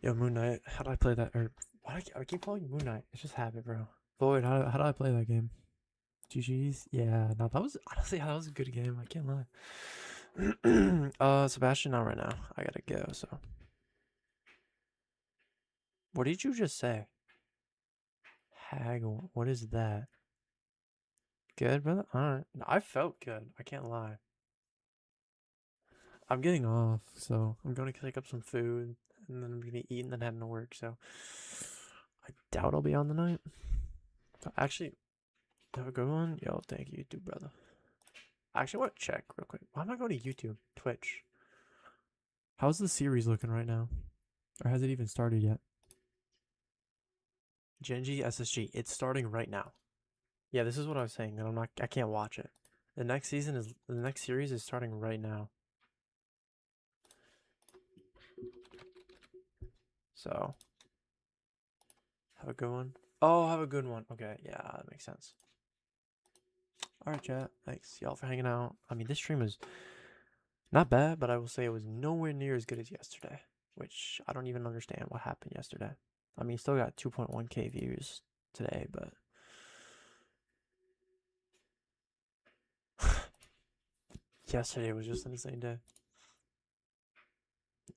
Yo, Moon Knight, how do I play that? Or, why do I keep calling you Moon Knight? It's just habit, bro. Void, how do I play that game? GG's? Yeah, no, that was, honestly, that was a good game. I can't lie. Sebastian, not right now. I gotta go, so. What did you just say? Haggle, what is that? Good, brother. All right. I felt good. I can't lie. I'm getting off, so I'm going to pick up some food, and then I'm going to eat and then head to work, so I doubt I'll be on the night. Actually, have a good one. Yo, thank you too, brother. I actually want to check real quick. Why am I going to YouTube? Twitch. How's the series looking right now? Or has it even started yet? Gen.G SSG. It's starting right now. Yeah, this is what I was saying. And I can't watch it. The next series is starting right now. So, have a good one. Oh, have a good one. Okay, yeah, that makes sense. Alright, chat. Thanks, y'all, for hanging out. I mean, this stream was not bad, but I will say it was nowhere near as good as yesterday. Which, I don't even understand what happened yesterday. I mean, still got 2.1k views today, but... yesterday was just an insane day.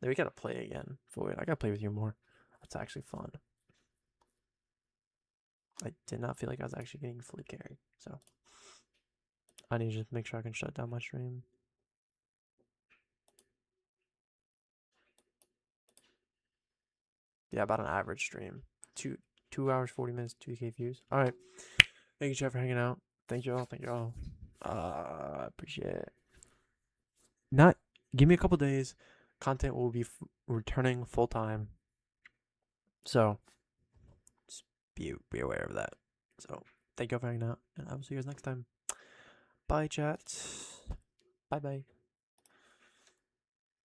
We gotta play again. I gotta play with you more. That's actually fun. I did not feel like I was actually getting fully carried, so I need to just make sure I can shut down my stream. Yeah, about an average stream. 2 hours, 40 minutes, 2k views. Alright. Thank you, chat, for hanging out. Thank you all. Thank you all. Appreciate it. Give me a couple days. Content will be returning full time. So, just be aware of that. So, thank you all for hanging out. And I will see you guys next time. Bye, chat. Bye-bye.